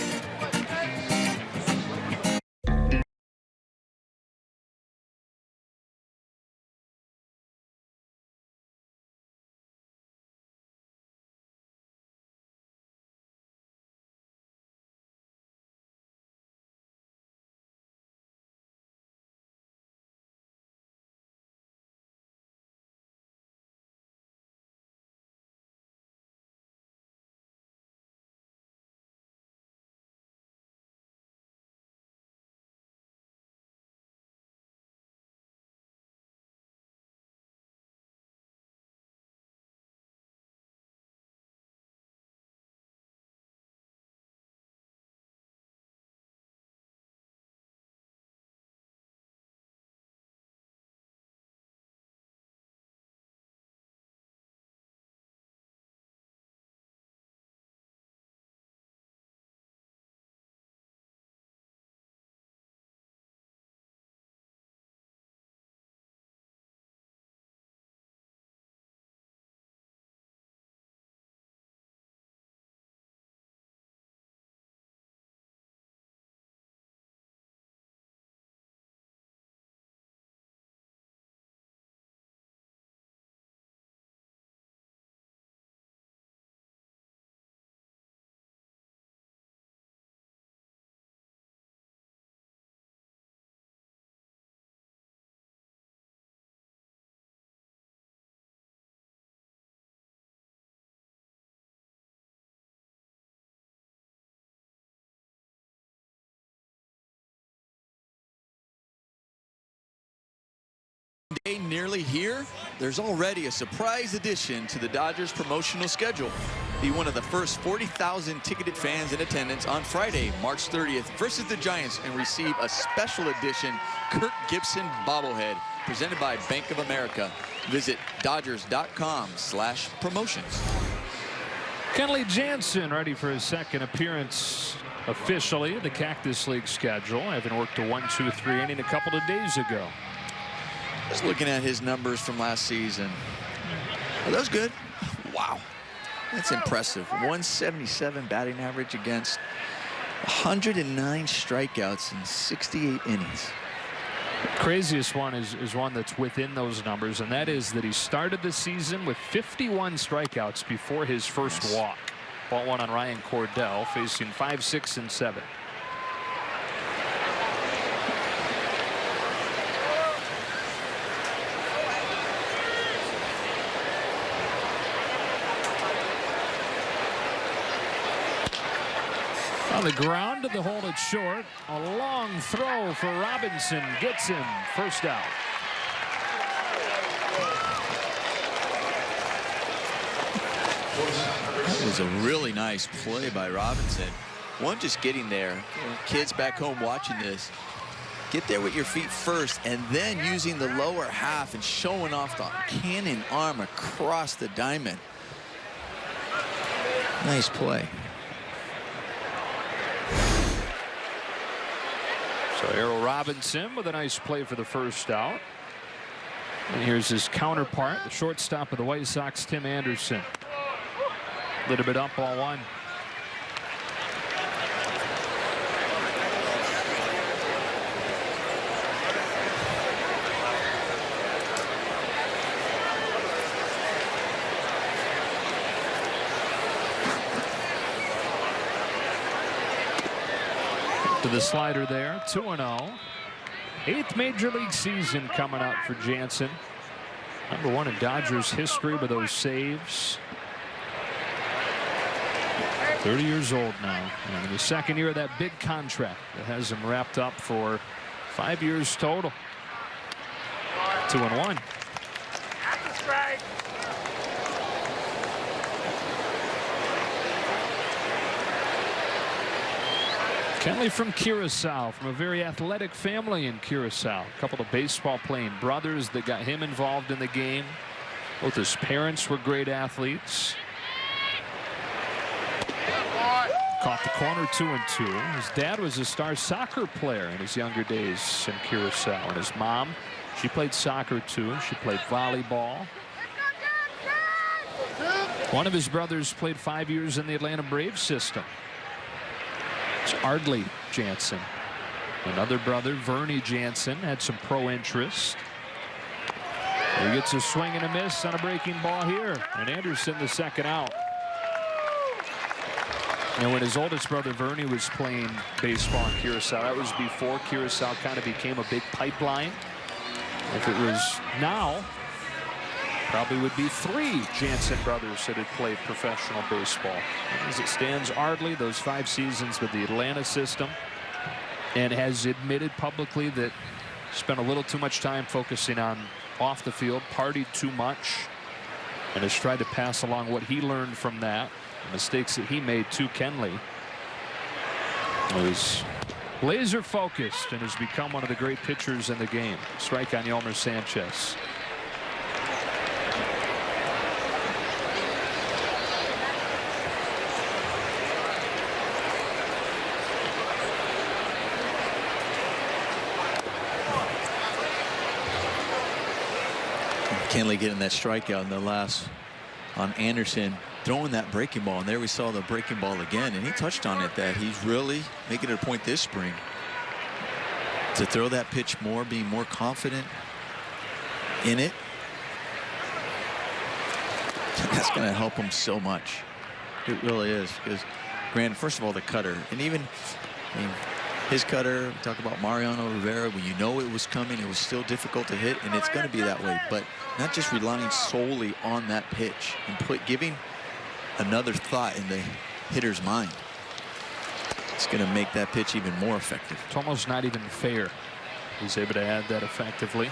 Day nearly here. There's already a surprise addition to the Dodgers promotional schedule. Be one of the first 40,000 ticketed fans in attendance on Friday, March 30th versus the Giants and receive a special edition Kirk Gibson bobblehead presented by Bank of America. Visit Dodgers.com/promotions. Kenley Jansen ready for his second appearance officially in the Cactus League schedule, having worked a 1-2-3 inning a couple of days ago. Just looking at his numbers from last season. Oh, that was good. Wow. That's impressive. 177 batting average against 109 strikeouts in 68 innings. Craziest one is one that's within those numbers, and that is that he started the season with 51 strikeouts before his first walk. Ball one on Ryan Cordell, facing 5, 6, and 7. On the ground to the hold it short. A long throw for Robinson gets him first out. That was a really nice play by Robinson. One, just getting there. Kids back home watching this. Get there with your feet first, and then using the lower half and showing off the cannon arm across the diamond. Nice play. So Errol Robinson with a nice play for the first out. And here's his counterpart, the shortstop of the White Sox, Tim Anderson. A little bit up, ball one. To the slider there, 2-0. 8th major league season coming up for Jansen. #1 in Dodgers history with those saves. 30 years old now, and in the 2nd year of that big contract that has him wrapped up for 5 years total. 2-1. That's a strike. Kenley from Curacao, from a very athletic family in Curacao. A couple of baseball playing brothers that got him involved in the game. Both his parents were great athletes. Caught the corner, 2-2. His dad was a star soccer player in his younger days in Curacao. And his mom, she played soccer too. She played volleyball. One of his brothers played 5 years in the Atlanta Braves system. It's Ardley Jansen. Another brother, Vernie Jansen, had some pro interest. He gets a swing and a miss on a breaking ball here. And Anderson, the 2nd out. And when his oldest brother Vernie was playing baseball in Curacao, that was before Curacao kind of became a big pipeline. If it was now, probably would be 3 Jansen brothers that had played professional baseball. As it stands, Ardley, those 5 seasons with the Atlanta system, and has admitted publicly that spent a little too much time focusing on off the field, partied too much, and has tried to pass along what he learned from that, the mistakes that he made to Kenley. He was laser focused and has become one of the great pitchers in the game. Strike on Yolmer Sanchez. Kenley getting that strikeout in the last on Anderson, throwing that breaking ball, and there we saw the breaking ball again, and he touched on it that he's really making it a point this spring to throw that pitch more, being more confident in it. That's going to help him so much. It really is, because granted, first of all, the cutter, and even his cutter, we talk about Mariano Rivera, when you know it was coming, it was still difficult to hit, and it's going to be that way. But not just relying solely on that pitch and giving another thought in the hitter's mind. It's going to make that pitch even more effective. It's almost not even fair. He's able to add that effectively.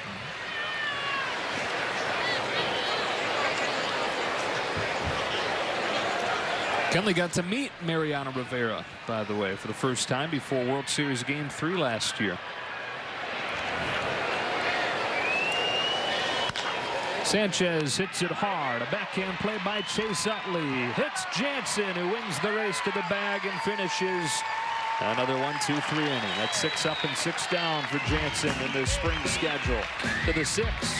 Kenley got to meet Mariano Rivera, by the way, for the first time before World Series Game 3 last year. Sanchez hits it hard. A backhand play by Chase Utley. Hits Jansen, who wins the race to the bag and finishes another 1-2-3 inning. That's 6 up and 6 down for Jansen in the spring schedule. To the 6th.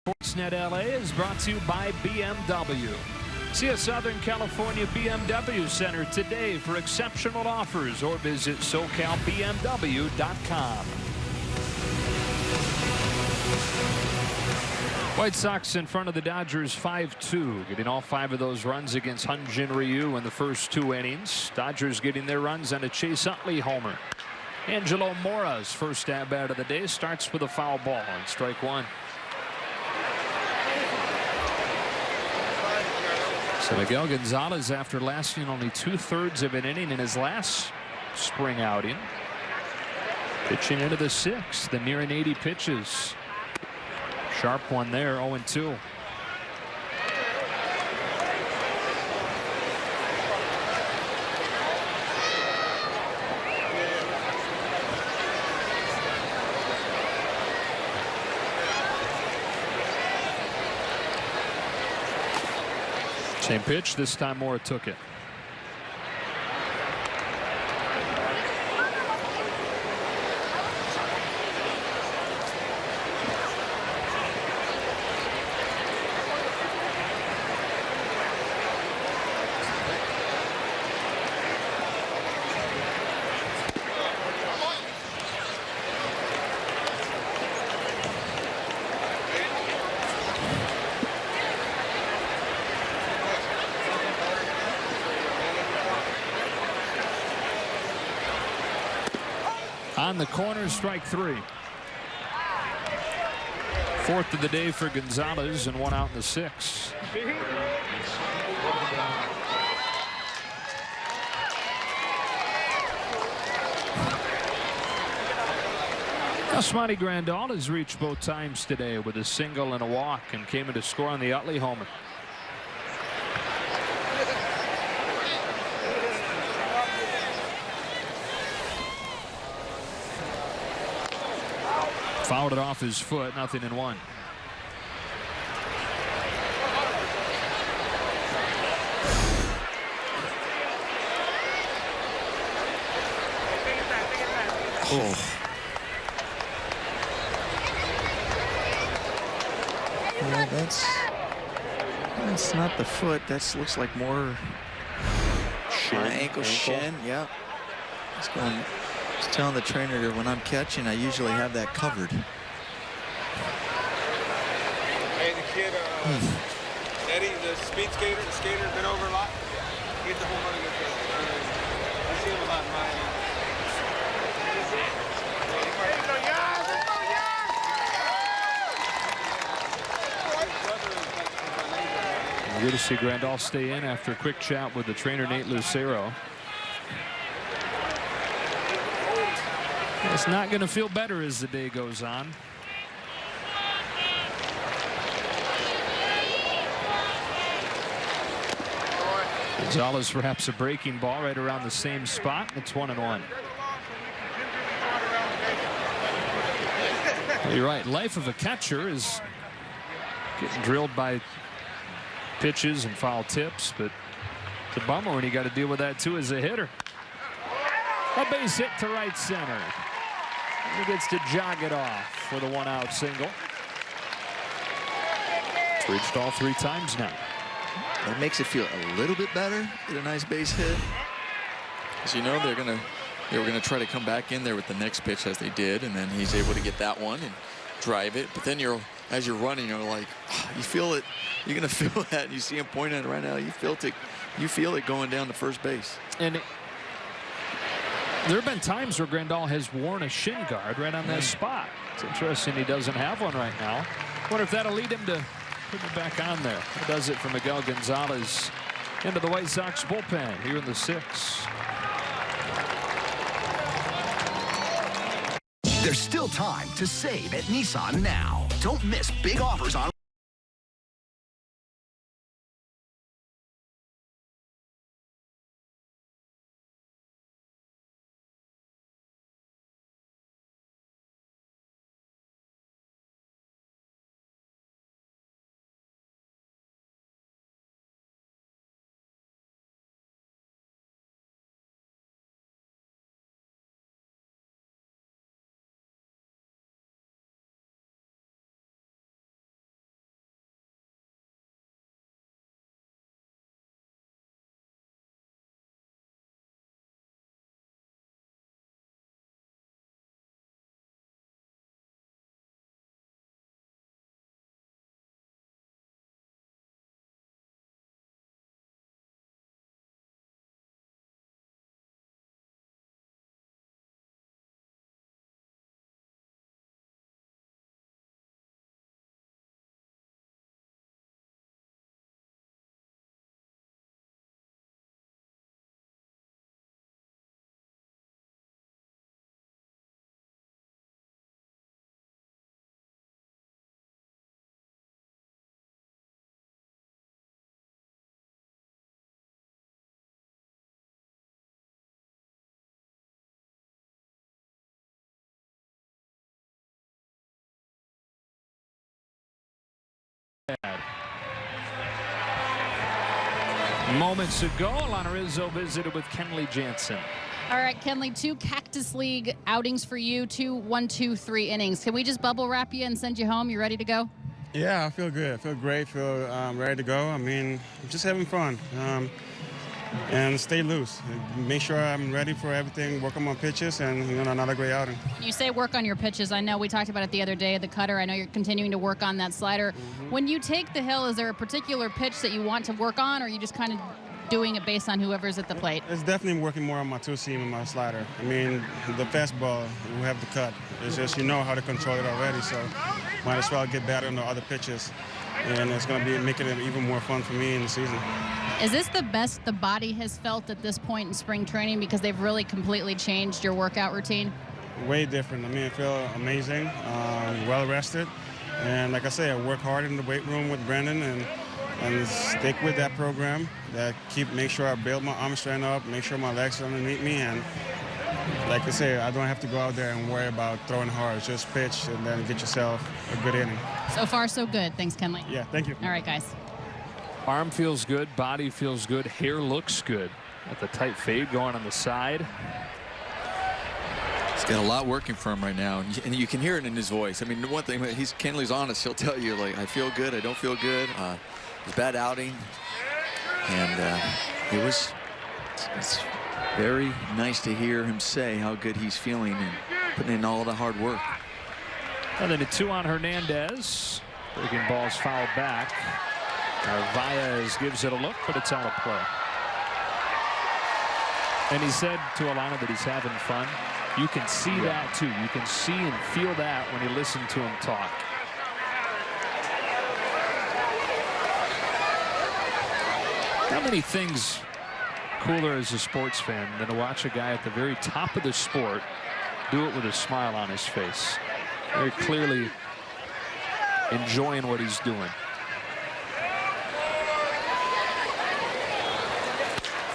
Sportsnet LA is brought to you by BMW. See a Southern California BMW Center today for exceptional offers or visit SoCalBMW.com. White Sox in front of the Dodgers 5-2, getting all 5 of those runs against Hyun-Jin Ryu in the first 2 innings. Dodgers getting their runs on a Chase Utley homer. Angelo Mora's first at bat of the day starts with a foul ball on strike 1. So Miguel Gonzalez, after lasting only 2/3 of an inning in his last spring outing, pitching into the 6th, the nearing 80 pitches. Sharp one there, 0-2. Same pitch, this time Mora took it. On the corner, strike 3. 4th of the day for Gonzalez and 1 out in the 6th. Yasmani Grandal has reached both times today with a single and a walk and came in to score on the Utley homer. Fouled it off his foot, 0-1. Oh. Yeah, that's not the foot. That looks like more ankle shin. Yep. It's going. Just telling the trainer that when I'm catching, I usually have that covered. Hey, the kid, Eddie, the speed skater, been over a lot. He gets the whole money with it. I see him a lot in Miami. Good to see Grandal stay in after a quick chat with the trainer, Nate Lucero. It's not going to feel better as the day goes on. Gonzalez perhaps a breaking ball right around the same spot. It's 1-1. You're right. Life of a catcher is getting drilled by pitches and foul tips, but it's a bummer when you got to deal with that too as a hitter. A base hit to right center. He gets to jog it off for the 1-out single. It's reached all 3 times now. That makes it feel a little bit better. Get a nice base hit. As you know, they were gonna try to come back in there with the next pitch as they did, and then he's able to get that one and drive it. But then as you're running, you're like, oh, you feel it. You're gonna feel that. And you see him pointing at it right now. You feel it going down to first base. And there have been times where Grandal has worn a shin guard right on that spot. It's interesting he doesn't have one right now. Wonder if that'll lead him to put it back on there. That does it for Miguel Gonzalez into the White Sox bullpen here in the 6th. There's still time to save at Nissan now. Don't miss big offers on Moments ago, Alana Rizzo visited with Kenley Jansen. All right, Kenley, 2 Cactus League outings for you, 2 1-2-3 innings. Can we just bubble wrap you and send you home? You ready to go? Yeah, I feel good. I feel great. Feel ready to go. I mean, just having fun. And stay loose. Make sure I'm ready for everything, work on my pitches, and another great outing. You say work on your pitches. I know we talked about it the other day, the cutter. I know you're continuing to work on that slider. When you take the hill, is there a particular pitch that you want to work on, or are you just kind of doing it based on whoever's at the plate? It's definitely working more on my two-seam and my slider. I mean, the fastball, we have the cut. It's just you know how to control it already, so might as well get better on the other pitches. And it's going to be making it even more fun for me in the season. Is this the best the body has felt at this point in spring training because they've really completely changed your workout routine? Way different. I mean, I feel amazing, well rested. And like I say, I work hard in the weight room with Brandon and stick with that program. Make sure I build my arm strength up, make sure my legs are underneath me. And like I say, I don't have to go out there and worry about throwing hard. Just pitch and then get yourself a good inning. So far, so good. Thanks, Kenley. Yeah, thank you. All right, guys. Arm feels good, body feels good, hair looks good. Got the tight fade going on the side. He's got a lot working for him right now, and you can hear it in his voice. I mean, one thing, Kenley's honest. He'll tell you, like, I feel good, I don't feel good. It's a bad outing, and it's very nice to hear him say how good he's feeling and putting in all the hard work. And then a 2 on Hernandez. Breaking ball's fouled back. Narvaez gives it a look, but it's out of play. And he said to Alana that he's having fun. You can see that too. You can see and feel that when you listen to him talk. How many things cooler as a sports fan than to watch a guy at the very top of the sport do it with a smile on his face, very clearly enjoying what he's doing.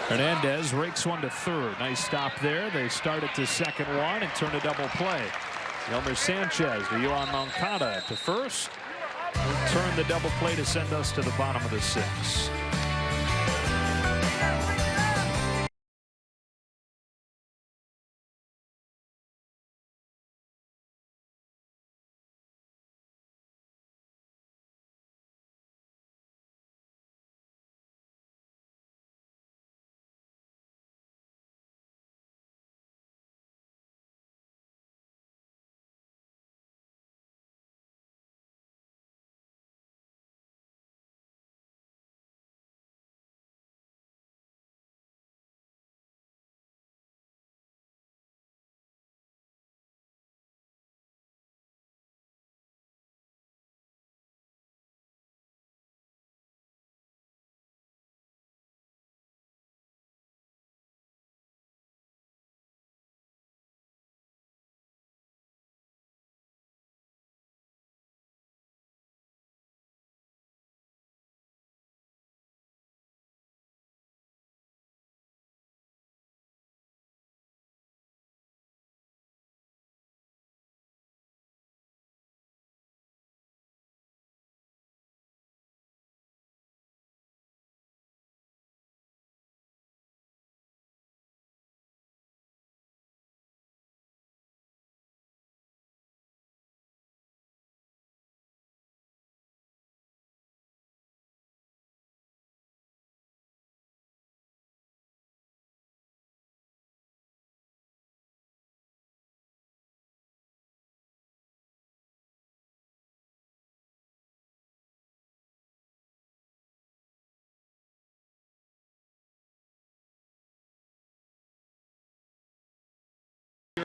Hernandez rakes one to third. Nice stop there. They start it to second one and turn a double play. Yelmer Sanchez to Yohan Moncada to first. We'll turn the double play to send us to the bottom of the 6th.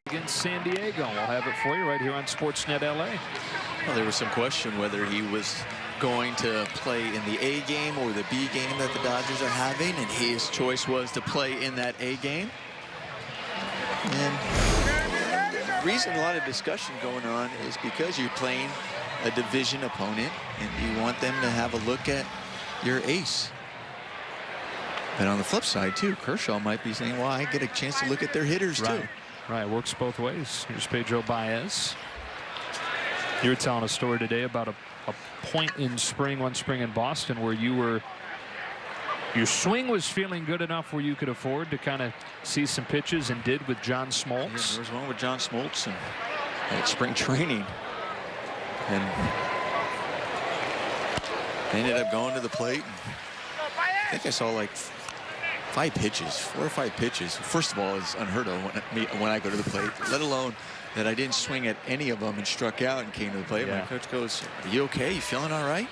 Against San Diego. We'll have it for you right here on Sportsnet LA. Well, there was some question whether he was going to play in the A game or the B game that the Dodgers are having, and his choice was to play in that A game. And the reason a lot of discussion going on is because you're playing a division opponent and you want them to have a look at your ace. But on the flip side too, Kershaw might be saying, well, I get a chance to look at their hitters too. Right, works both ways. Here's Pedro Baez. You were telling a story today about a point in spring, one spring in Boston, where you were Your swing was feeling good enough where you could afford to kind of see some pitches, and did with John Smoltz. Yeah, there was one with John Smoltz and at spring training. And they ended up going to the plate. I think I saw like 4 or 5 pitches. First of all, it's unheard of when I go to the plate, let alone that I didn't swing at any of them and struck out and came to the plate. Yeah. My coach goes, "Are you okay? You feeling all right?"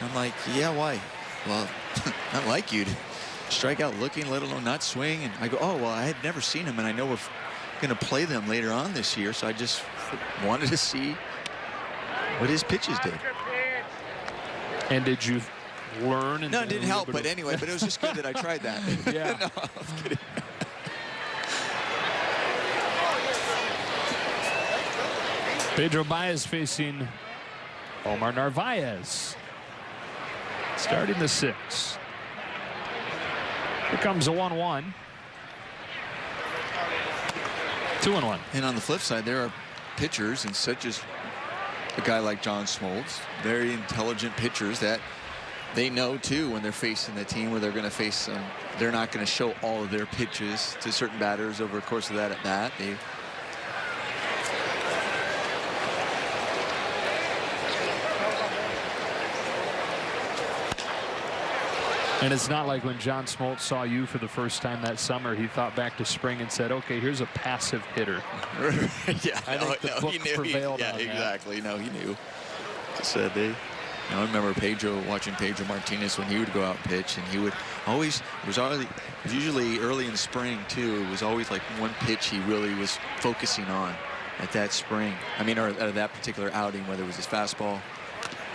I'm like, "Yeah, why?" "Well, not like you to strike out looking, let alone not swing." And I go, "Oh, well, I had never seen him, and I know we're going to play them later on this year, so I just wanted to see what his pitches did." And did you learn? And no, it didn't help, but anyway, but it was just good that I tried that. Yeah. No, I'm kidding. Pedro Baez facing Omar Narvaez. Starting the 6th. Here comes a 1-1. 2-1. And on the flip side, there are pitchers, and such as a guy like John Smoltz, very intelligent pitchers that they know too when they're facing the team where they're going to face some. They're not going to show all of their pitches to certain batters over the course of that at bat. And it's not like when John Smoltz saw you for the first time that summer, he thought back to spring and said, "Okay, here's a passive hitter." Yeah, I think the book he knew. prevailed Yeah, on exactly. No, he knew. Said they. I remember watching Pedro Martinez when he would go out and pitch, and he would always. It was usually early in the spring too. It was always like one pitch he really was focusing on at that spring. I mean, or at that particular outing, whether it was his fastball,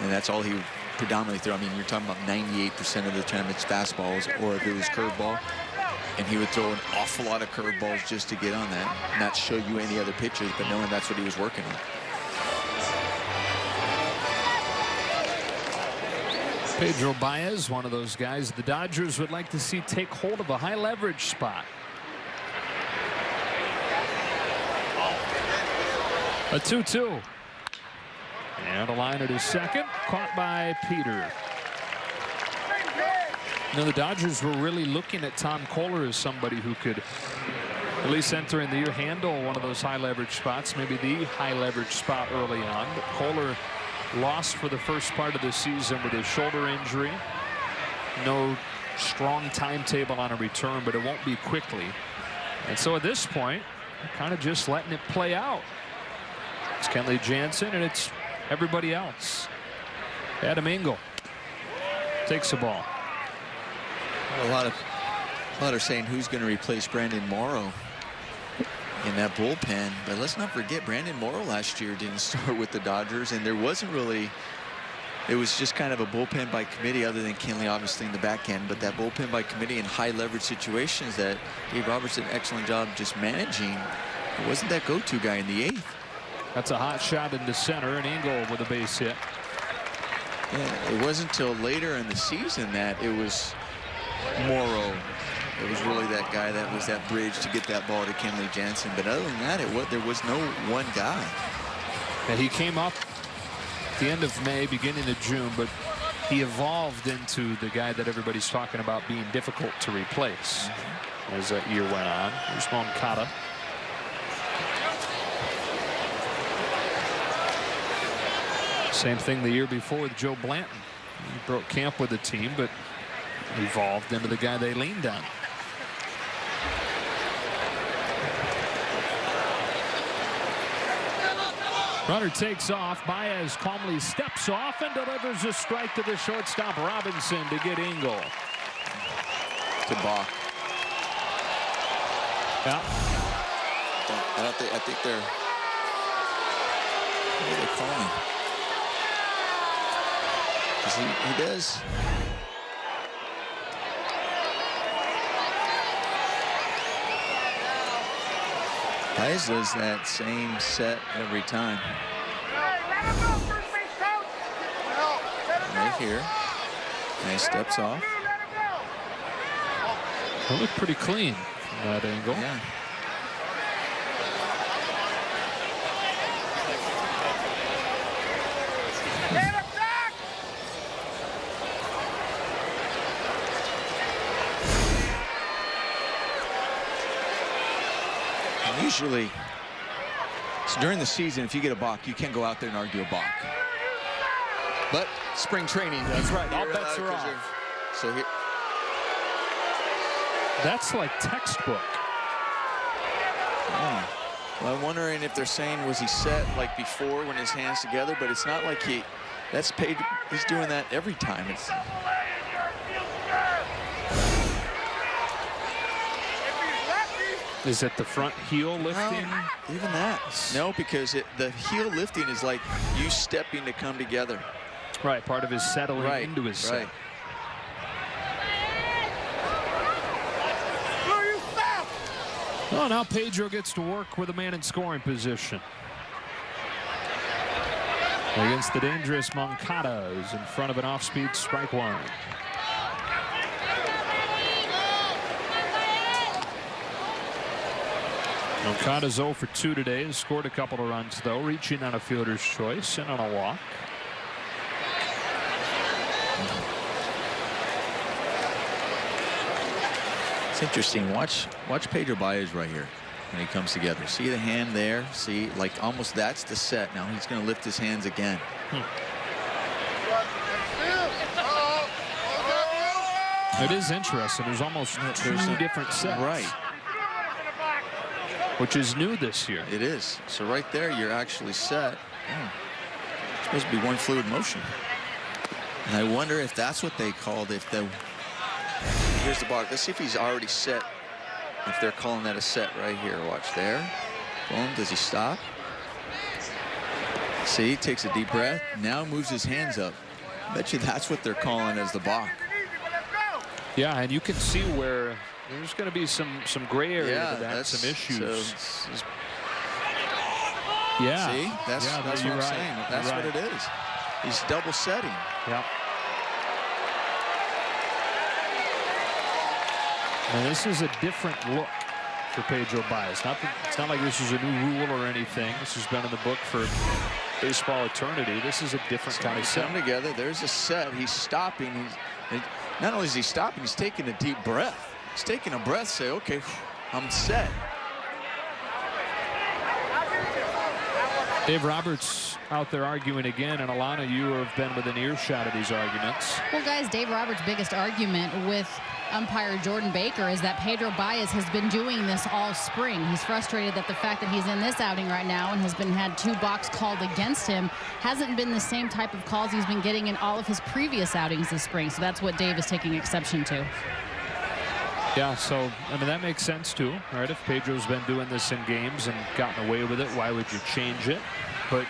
and that's all he would predominantly throw. I mean, you're talking about 98% of the time it's fastballs, or if it was curveball, and he would throw an awful lot of curveballs just to get on that, not show you any other pitches, but knowing that's what he was working on. Pedro Baez, one of those guys the Dodgers would like to see take hold of a high leverage spot. A 2-2. And a liner to second, caught by Peter. You know, the Dodgers were really looking at Tom Kohler as somebody who could at least enter in the year, handle one of those high leverage spots, maybe the high leverage spot early on. But Kohler lost for the first part of the season with his shoulder injury. No strong timetable on a return, but it won't be quickly. And so at this point, kind of just letting it play out. It's Kenley Jansen, and it's everybody else. Adam Engel takes the ball. A lot are saying who's going to replace Brandon Morrow in that bullpen, but let's not forget Brandon Morrow last year didn't start with the Dodgers, and there wasn't really. It was just kind of a bullpen by committee, other than Kenley obviously in the back end, but that bullpen by committee in high leverage situations that Dave Roberts did an excellent job just managing. It wasn't that go-to guy in the 8th. That's a hot shot into center, and Engel with a base hit. Yeah, it wasn't until later in the season that it was Morrow. It was really that guy that was that bridge to get that ball to Kenley Jansen. But other than that, there was no one guy. And he came up at the end of May, beginning of June, but he evolved into the guy that everybody's talking about being difficult to replace as that year went on. Here's Moncada. Same thing the year before with Joe Blanton. He broke camp with the team, but evolved into the guy they leaned on. Runner takes off. Baez calmly steps off and delivers a strike to the shortstop Robinson to get Engel. To balk. Yeah. I think they're. What are they calling? He does. Baez does that same set every time. Right here. And he steps off. They look pretty clean from that angle. Yeah. usually, so during the season, if you get a balk, you can't go out there and argue a balk. But spring training, that's right. All bets are off. So here, that's like textbook. oh. Well, I'm wondering if they're saying, was he set like before when his hands together? But it's not like that's paid. He's doing that every time. It's, is it the front heel lifting? even that. No, because the heel lifting is like you stepping to come together. Right, part of his settling into his set. Well, now Pedro gets to work with a man in scoring position. Against the dangerous Moncada, who's in front of an off-speed strike one. Moncada's 0 for 2 today. Has scored a couple of runs, though, reaching on a fielder's choice and on a walk. It's interesting. Watch Pedro Baez right here when he comes together. See the hand there? See, like almost that's the set. Now he's going to lift his hands again. It is interesting. There's almost two different sets. Right. Which is new this year. It is. So right there, you're actually set. Oh. It's supposed to be one fluid motion. And I wonder if that's what they called. If the here's the block. Let's see if he's already set. If they're calling that a set right here. Watch there. Boom. Does he stop? See, he takes a deep breath. Now moves his hands up. I bet you that's what they're calling as the balk. Yeah, and you can see where there's going to be some gray area to that, that's some issues. Yeah. See, that's what I'm saying. That's what it is. He's double setting. Yep. And this is a different look for Pedro Baez. It's not like this is a new rule or anything. This has been in the book for baseball eternity. This is a different kind of set. Come together. There's a set. He's stopping. Not only is he stopping, he's taking a deep breath. He's taking a breath, say, okay, I'm set. Dave Roberts out there arguing again, and Alana, you have been within earshot of these arguments. Well, guys, Dave Roberts' biggest argument with umpire Jordan Baker is that Pedro Baez has been doing this all spring. He's frustrated that the fact that he's in this outing right now and has had 2 balks called against him hasn't been the same type of calls he's been getting in all of his previous outings this spring. So that's what Dave is taking exception to. Yeah, so, I mean, that makes sense, too, right? If Pedro's been doing this in games and gotten away with it, why would you change it? But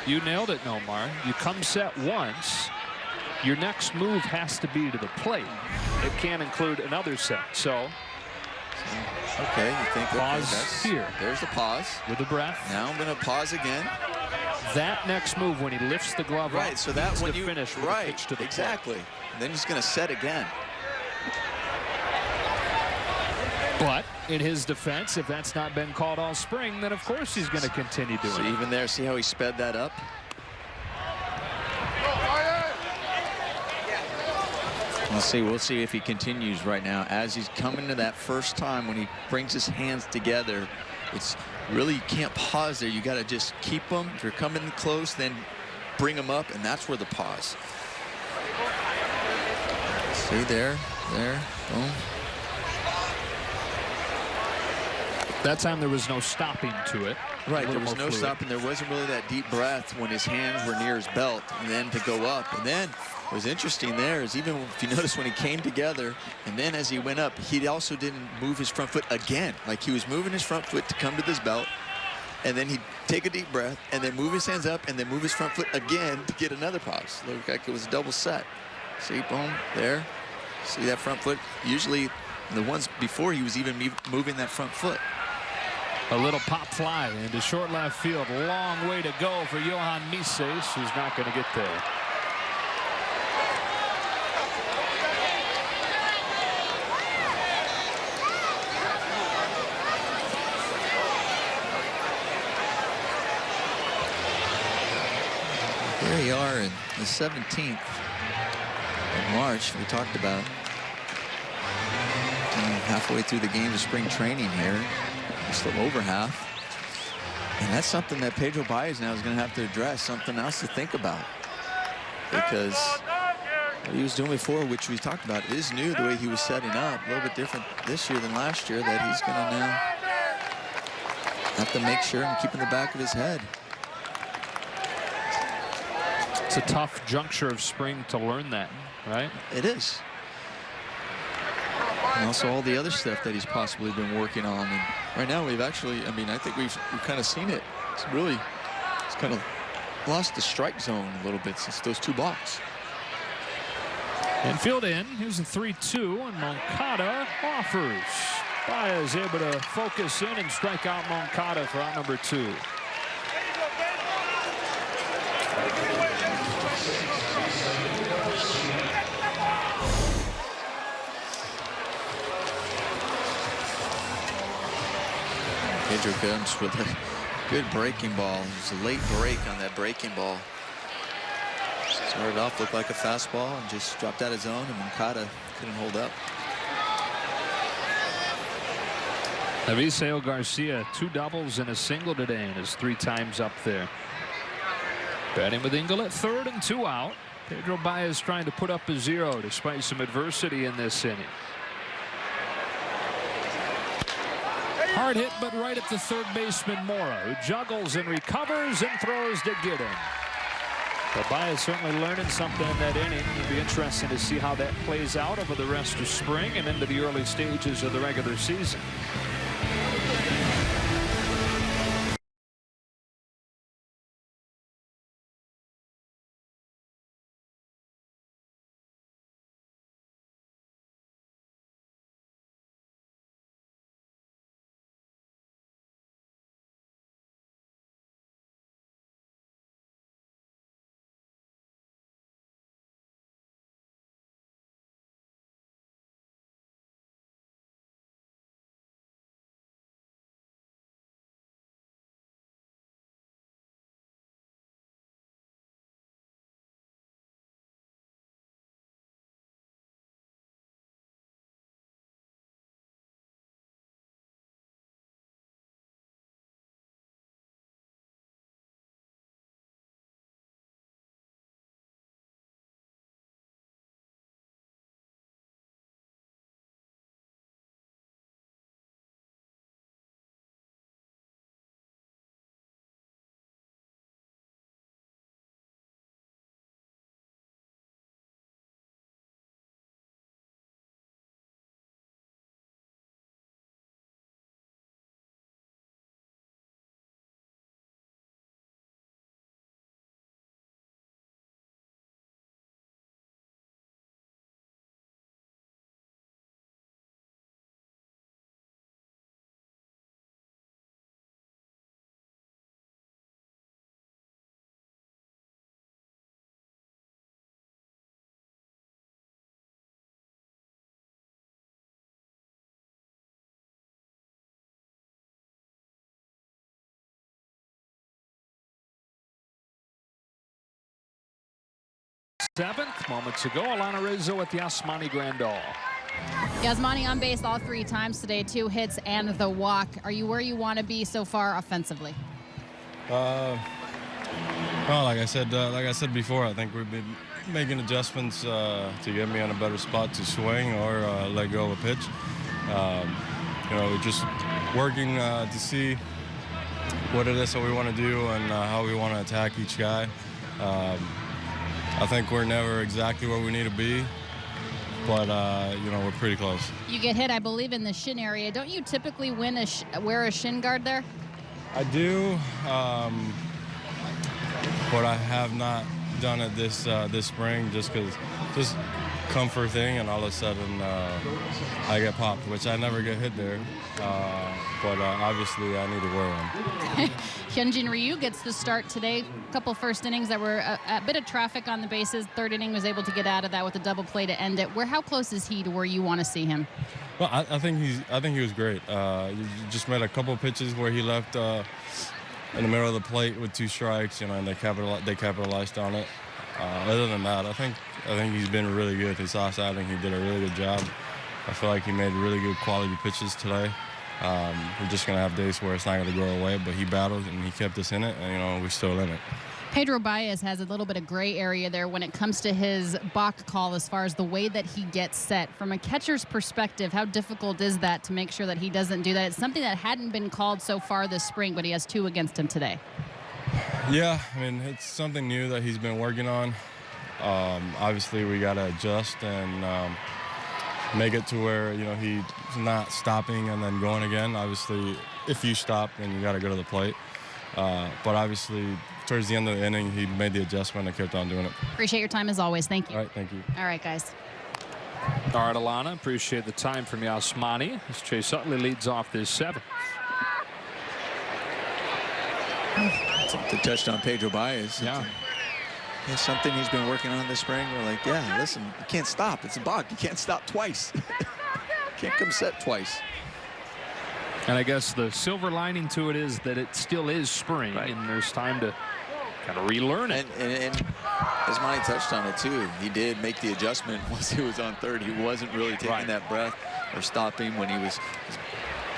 you nailed it, Nomar. You come set once, your next move has to be to the plate. It can't include another set. So, okay, you think pause here. There's the pause. With the breath. Now I'm going to pause again. That next move, when he lifts the glove up, so that when you finish with a pitch to the exactly. plate. Then he's going to set again. But in his defense, if that's not been called all spring, then of course he's going to continue doing it. Even there, see how he sped that up? We'll see if he continues right now. As he's coming to that first time when he brings his hands together, it's really, you can't pause there. You got to just keep them. If you're coming close, then bring them up, and that's where the pause. See there, boom. That time there was no stopping to it. Right, there was no stopping. There wasn't really that deep breath when his hands were near his belt, and then to go up. And then what was interesting there is, even if you notice when he came together, and then as he went up, he also didn't move his front foot again. Like he was moving his front foot to come to this belt, and then he'd take a deep breath, and then move his hands up, and then move his front foot again to get another pause. Looked like it was a double set. See, boom, there. See that front foot? Usually the ones before he was even moving that front foot. A little pop fly into short left field. Long way to go for Johan Mises, who's not going to get there. Here you are in the 17th of March. We talked about halfway through the games of spring training here. Just a little over half. And that's something that Pedro Baez now is going to have to address, something else to think about. Because what he was doing before, which we talked about, is new. The way he was setting up, a little bit different this year than last year, that he's going to now have to make sure and keep in the back of his head. It's a tough juncture of spring to learn that, right? It is. And also all the other stuff that he's possibly been working on. And right now we've actually, I mean, I think we've kind of seen it. It's kind of lost the strike zone a little bit since those 2 balks. Infield in. Here's a 3-2, and Moncada offers. Baez able to focus in and strike out Moncada for out number 2. Pedro comes with a good breaking ball. It was a late break on that breaking ball. Started off, looked like a fastball, and just dropped out of zone, and Moncada couldn't hold up. Aviseo Garcia, 2 doubles and a single today, and is 3 times up there. Batting with Engel at third and 2 out. Pedro Baez trying to put up a 0 despite some adversity in this inning. Hard hit, but right at the third baseman Mora, who juggles and recovers and throws to get him. But Baez certainly learning something in that inning. It'll be interesting to see how that plays out over the rest of spring and into the early stages of the regular season. Seventh, moments ago, Alana Rizzo at the Yasmani Grandal. Yasmani on base all 3 times today, 2 hits and the walk. Are you where you want to be so far offensively? Well, like I said before, I think we've been making adjustments to get me on a better spot to swing or let go of a pitch. We're just working to see what it is that we want to do and how we want to attack each guy. I think we're never exactly where we need to be, but we're pretty close. You get hit, I believe, in the shin area. Don't you typically wear a shin guard there? I do, but I have not done it this spring just comfort thing, and all of a sudden I get popped, which I never get hit there. But obviously I need to wear one. Hyunjin Ryu gets the start today. A couple first innings that were a bit of traffic on the bases. Third inning was able to get out of that with a double play to end it. How close is he to where you want to see him? Well, I think he was great. He just made a couple pitches where he left in the middle of the plate with 2 strikes, and they capitalized on it. Other than that, I think he's been really good. His last outing, he did a really good job. I feel like he made really good quality pitches today. We're just going to have days where it's not going to go away, but he battled and he kept us in it, and, you know, we're still in it. Pedro Baez has a little bit of gray area there when it comes to his balk call as far as the way that he gets set. From a catcher's perspective, how difficult is that to make sure that he doesn't do that? It's something that hadn't been called so far this spring, but he has 2 against him today. Yeah, I mean, it's something new that he's been working on. Obviously, we got to adjust and make it to where, you know, he's not stopping and then going again. Obviously, if you stop, then you got to go to the plate. But obviously, towards the end of the inning, he made the adjustment and kept on doing it. Appreciate your time as always. Thank you. All right, thank you. All right, guys. All right, Alana, appreciate the time from Yasmani as Chase Utley leads off this 7th. To touch on Pedro Baez. Yeah. It's something he's been working on this spring. We're like, yeah, listen, you can't stop. It's a balk. You can't stop twice. Can't come set twice. And I guess the silver lining to it is that it still is spring, right, and there's time to kind of relearn it. And as Monty touched on it too, he did make the adjustment once he was on third. He wasn't really taking that breath or stopping when his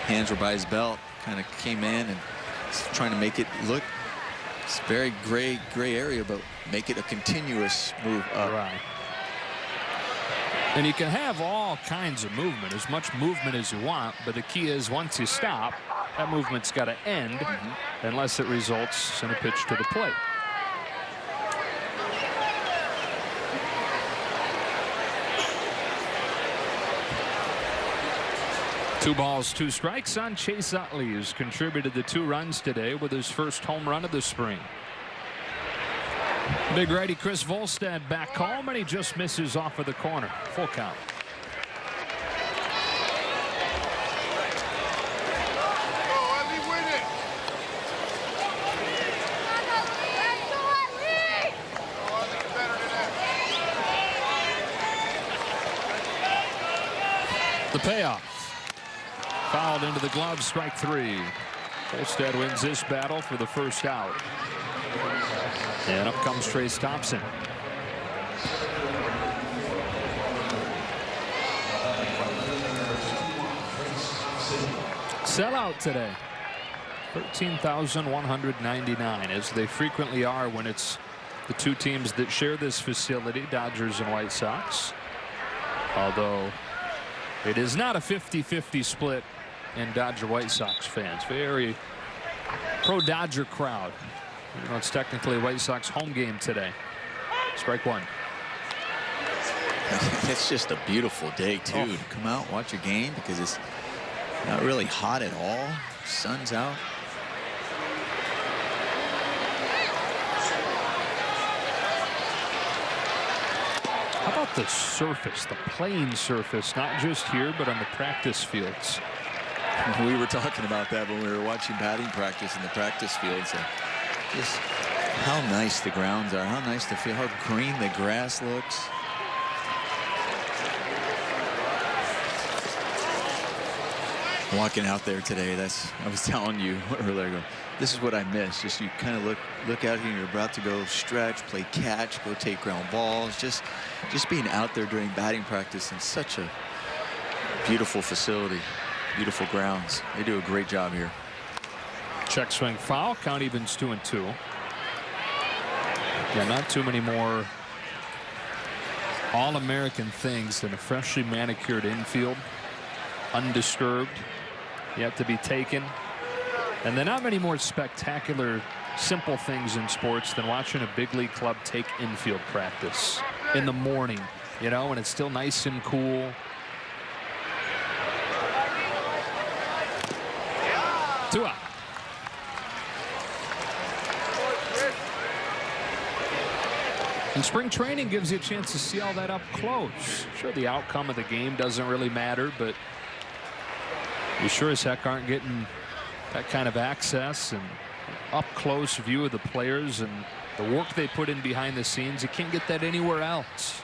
hands were by his belt. Kind of came in and trying to make it look. It's a very gray area, but make it a continuous move up. Right. And you can have all kinds of movement, as much movement as you want, but the key is once you stop, that movement's got to end unless it results in a pitch to the plate. Two balls, 2 strikes on Chase Utley, who's contributed the 2 runs today with his first home run of the spring. Big righty Chris Volstad back home, and he just misses off of the corner. Full count. The payoff. Fouled into the glove, strike 3. Volstad wins this battle for the first out. And up comes Trace Thompson. Sellout today. 13,199, as they frequently are when it's the 2 teams that share this facility, Dodgers and White Sox. Although it is not a 50-50 split in Dodger White Sox fans. Very pro-Dodger crowd. You know, it's technically a White Sox home game today. Strike 1. It's just a beautiful day too to come out, watch a game, because it's not really hot at all. Sun's out. How about the surface, the playing surface, not just here, but on the practice fields? We were talking about that when we were watching batting practice in the practice fields. Just how nice the grounds are, how nice to feel, how green the grass looks. Walking out there today, I was telling you earlier ago, this is what I miss. Just you kind of look out here and you're about to go stretch, play catch, go take ground balls. Just being out there during batting practice in such a beautiful facility, beautiful grounds. They do a great job here. Check swing foul. Count evens 2-2. Yeah, not too many more All-American things than a freshly manicured infield, undisturbed, yet to be taken. And there are not many more spectacular, simple things in sports than watching a big league club take infield practice in the morning, you know, and it's still nice and cool. Two out. And spring training gives you a chance to see all that up close. Sure, the outcome of the game doesn't really matter, but you sure as heck aren't getting that kind of access and up close view of the players and the work they put in behind the scenes. You can't get that anywhere else.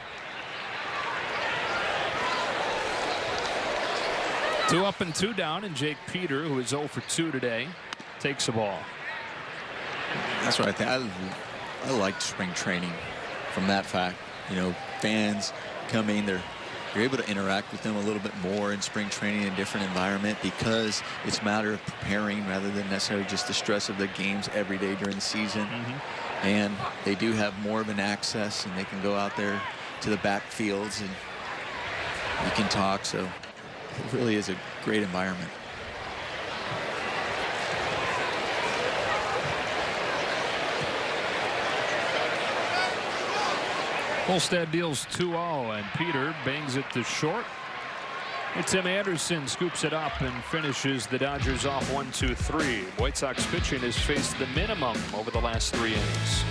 2 up and 2 down, and Jake Peter, who is 0 for 2 today, takes the ball. That's what I think. I liked spring training from that fact. You know, fans coming, they're you're able to interact with them a little bit more in spring training in a different environment, because it's a matter of preparing rather than necessarily just the stress of the games every day during the season. And they do have more of an access, and they can go out there to the backfields and you can talk. So it really is a great environment. Holstead deals 2-0, and Peter bangs it to short. And Tim Anderson scoops it up and finishes the Dodgers off 1-2-3. White Sox pitching has faced the minimum over the last 3 innings.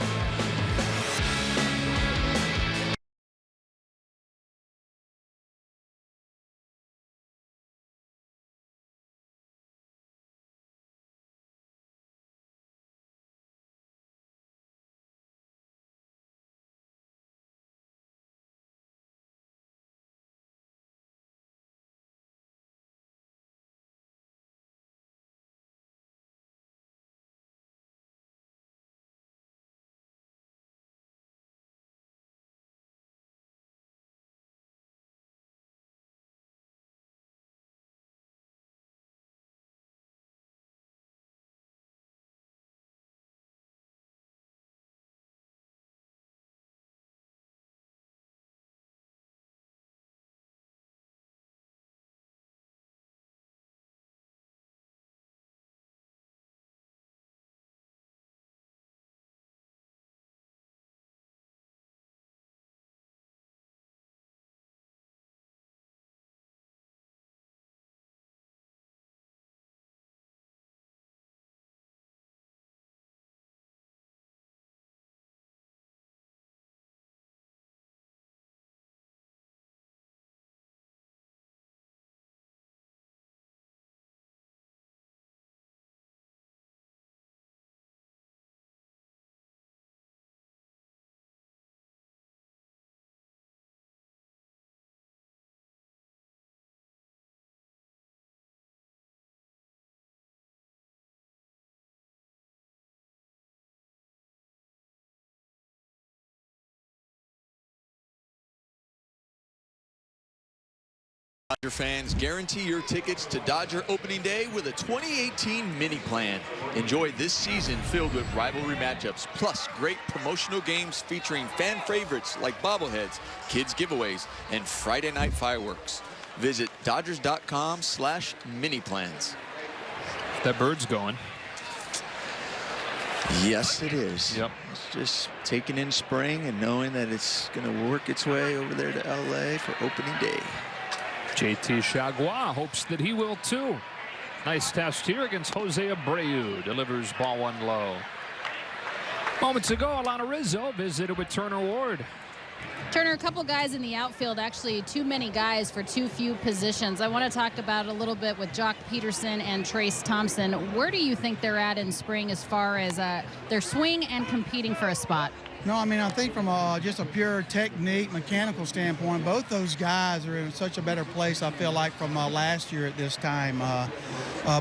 Dodger fans, guarantee your tickets to Dodger opening day with a 2018 mini plan. Enjoy this season filled with rivalry matchups, plus great promotional games featuring fan favorites like bobbleheads, kids giveaways, and Friday night fireworks. Visit Dodgers.com/mini-plans. That bird's going. Yes, it is. Yep. It's just taking in spring and knowing that it's going to work its way over there to LA for opening day. JT Chagua hopes that he will too. Nice test here against Jose Abreu. Delivers ball 1 low. Moments ago, Alana Rizzo visited with Turner Ward. Turner, a couple guys in the outfield, actually too many guys for too few positions. I want to talk about it a little bit with Jock Peterson and Trace Thompson. Where do you think they're at in spring as far as their swing and competing for a spot? No, I mean, I think from just a pure technique, mechanical standpoint, both those guys are in such a better place, I feel like, from last year at this time.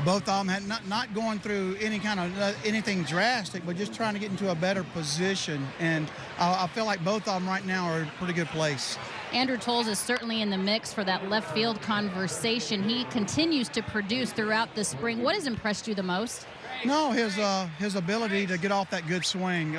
Both of them had not going through any kind of anything drastic, but just trying to get into a better position. And I feel like both of them right now are in a pretty good place. Andrew Toles is certainly in the mix for that left field conversation. He continues to produce throughout the spring. What has impressed you the most? No, his ability to get off that good swing.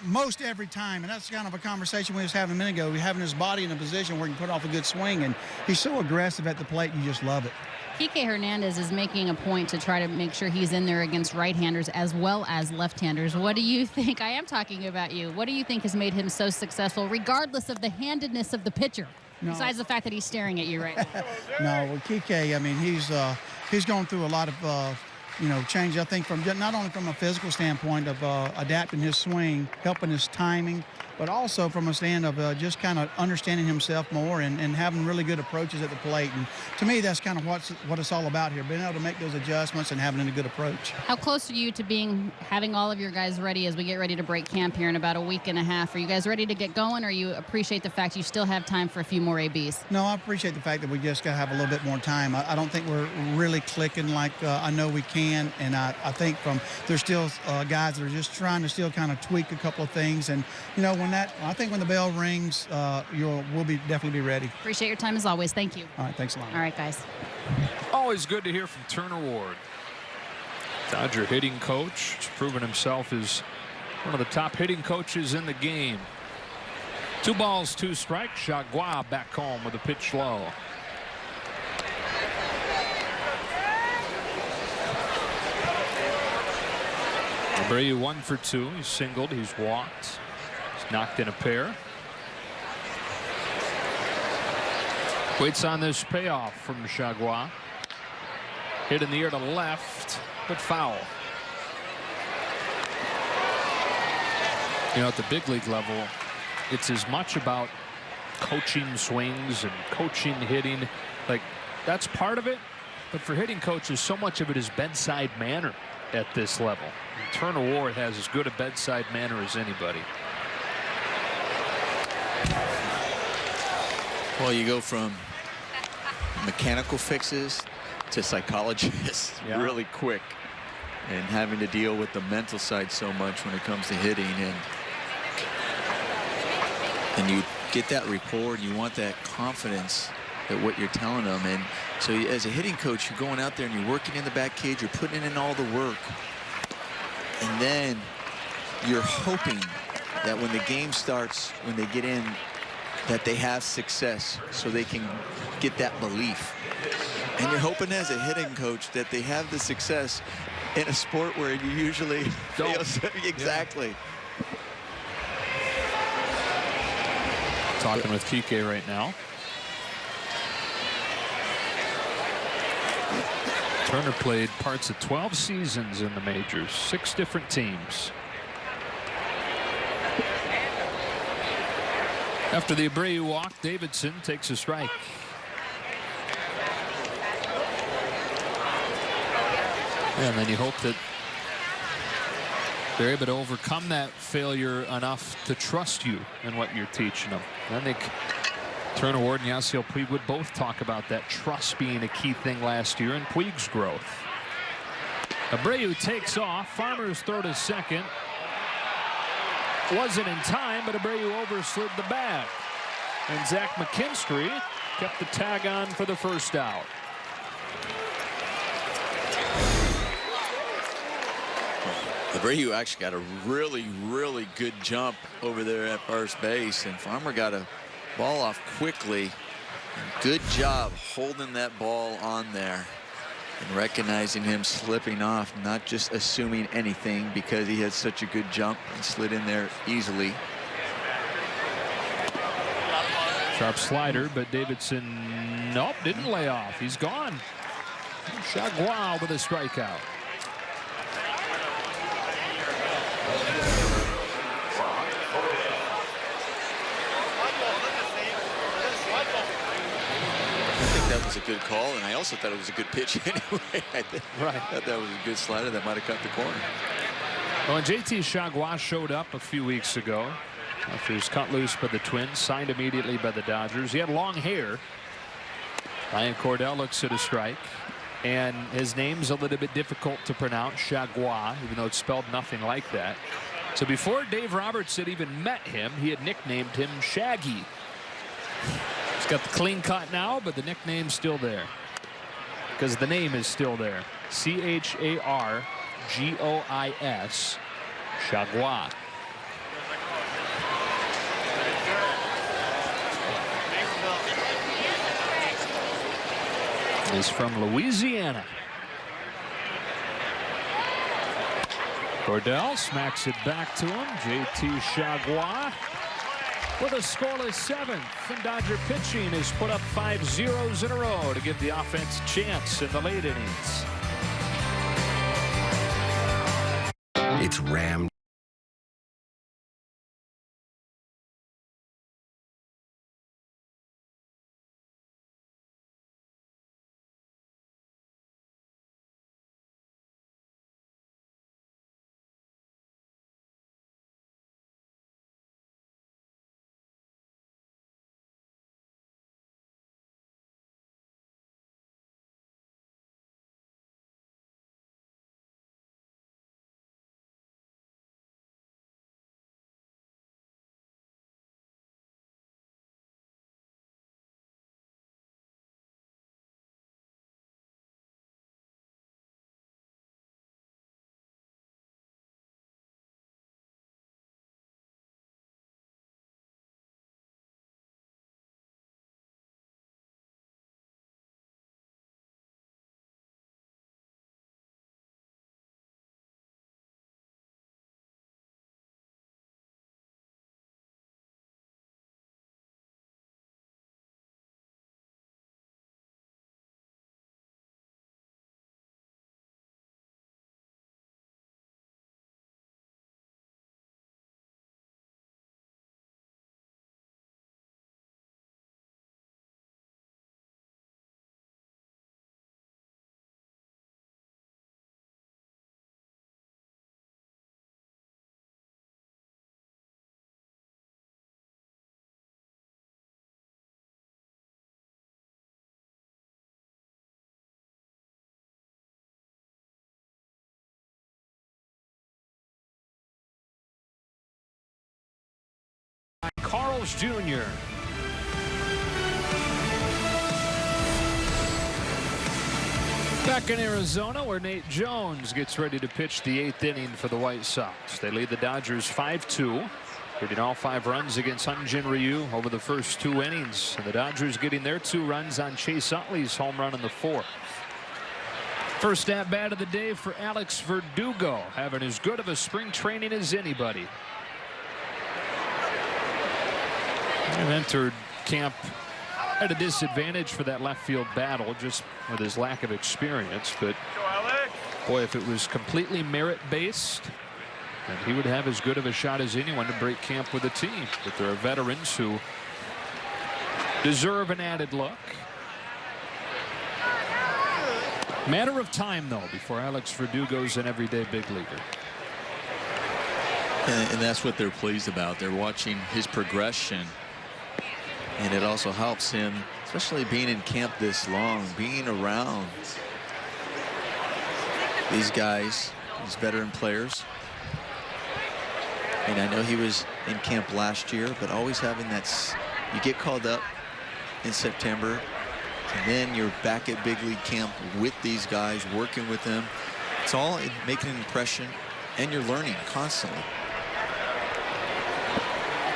Most every time, and that's kind of a conversation we was having a minute ago. We're having his body in a position where he can put off a good swing, and he's so aggressive at the plate, you just love it. Kike Hernandez is making a point to try to make sure he's in there against right-handers as well as left-handers. What do you think? I am talking about you. What do you think has made him so successful, regardless of the handedness of the pitcher? No. Besides the fact that he's staring at you right now. No, well, Kike, I mean, he's going through a lot of change, I think, from not only from a physical standpoint of adapting his swing, helping his timing, but also from a stand of just kind of understanding himself more and having really good approaches at the plate. And to me, that's kind of what it's all about here, being able to make those adjustments and having a good approach. How close are you to having all of your guys ready as we get ready to break camp here in about a week and a half? Are you guys ready to get going, or you appreciate the fact you still have time for a few more ABs? No, I appreciate the fact that we just got to have a little bit more time. I don't think we're really clicking like I know we can can. And I think there's still guys that are just trying to still kind of tweak a couple of things. And, you know, I think when the bell rings, we'll definitely be ready. Appreciate your time as always. Thank you. All right, thanks a lot. All right, guys. Always good to hear from Turner Ward. Dodger hitting coach. He's proven himself as one of the top hitting coaches in the game. 2 balls, 2 strikes. Chagua back home with a pitch low. Abreu 1 for 2. He's singled. He's walked. He's knocked in a pair. Waits on this payoff from Chagua. Hit in the air to left, but foul. You know, at the big league level, it's as much about coaching swings and coaching hitting. Like, that's part of it. But for hitting coaches, so much of it is bedside manner at this level. And Turner Ward has as good a bedside manner as anybody. Well, you go from mechanical fixes to psychologists really quick, and having to deal with the mental side so much when it comes to hitting, and you get that rapport, and you want that confidence at what you're telling them. And so as a hitting coach, you're going out there and you're working in the back cage, you're putting in all the work, and then you're hoping that when the game starts, when they get in, that they have success so they can get that belief. And you're hoping as a hitting coach that they have the success in a sport where you usually fail. Exactly. Talking with Kike right now. Turner played parts of 12 seasons in the majors, 6 different teams. After the Abreu walk, Davidson takes a strike. And then you hope that they're able to overcome that failure enough to trust you in what you're teaching them. I think Turner Ward and Yasiel Puig would both talk about that trust being a key thing last year in Puig's growth. Abreu takes off. Farmer's throw to second. Wasn't in time, but Abreu overslid the bag. And Zach McKinstry kept the tag on for the first out. Abreu actually got a really, really good jump over there at first base, and Farmer got a ball off quickly. Good job holding that ball on there and recognizing him slipping off, not just assuming anything because he had such a good jump and slid in there easily. Sharp slider, but Davidson, nope, didn't lay off. He's gone. Chagua with a strikeout. That was a good call, and I also thought it was a good pitch anyway. I thought that was a good slider that might have cut the corner. Well, when JT Chagua showed up a few weeks ago after he was cut loose by the Twins, signed immediately by the Dodgers. He had long hair. Ryan Cordell looks at a strike, and his name's a little bit difficult to pronounce, Chagua, even though it's spelled nothing like that. So before Dave Roberts had even met him, he had nicknamed him Shaggy. He's got the clean cut now, but the nickname's still there because the name is still there. C-H-A-R-G-O-I-S, Chagua. He's from Louisiana. Cordell smacks it back to him. JT Chagua with a scoreless 7th, and Dodger pitching has put up 5 zeros in a row to give the offense a chance in the late innings. It's Ram. Carls Jr. Back in Arizona, where Nate Jones gets ready to pitch the 8th inning for the White Sox. They lead the Dodgers 5-2, hitting all 5 runs against Hyun-Jin Ryu over the first 2 innings. And the Dodgers getting their 2 runs on Chase Utley's home run in the 4th. First at bat of the day for Alex Verdugo, having as good of a spring training as anybody. And entered camp at a disadvantage for that left field battle, just with his lack of experience. But boy, if it was completely merit based, then he would have as good of a shot as anyone to break camp with the team. But there are veterans who deserve an added look. Matter of time, though, before Alex Verdugo's an everyday big leaguer. And that's what they're pleased about. They're watching his progression. And it also helps him, especially being in camp this long, being around these guys, these veteran players. And I know he was in camp last year, but always having that, you get called up in September, and then you're back at big league camp with these guys, working with them. It's all making an impression, and you're learning constantly.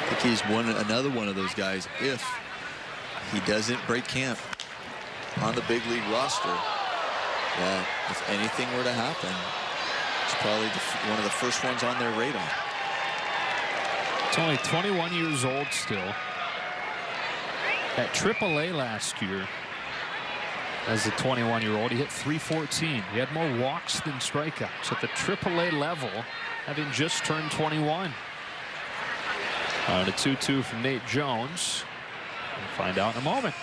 I think he's another one of those guys. If he doesn't break camp on the big league roster, that if anything were to happen, it's probably one of the first ones on their radar. It's only 21 years old still. At AAA last year, as a 21-year-old, he hit .314. He had more walks than strikeouts at the AAA level, having just turned 21. A 2-2 from Nate Jones. We'll find out in a moment.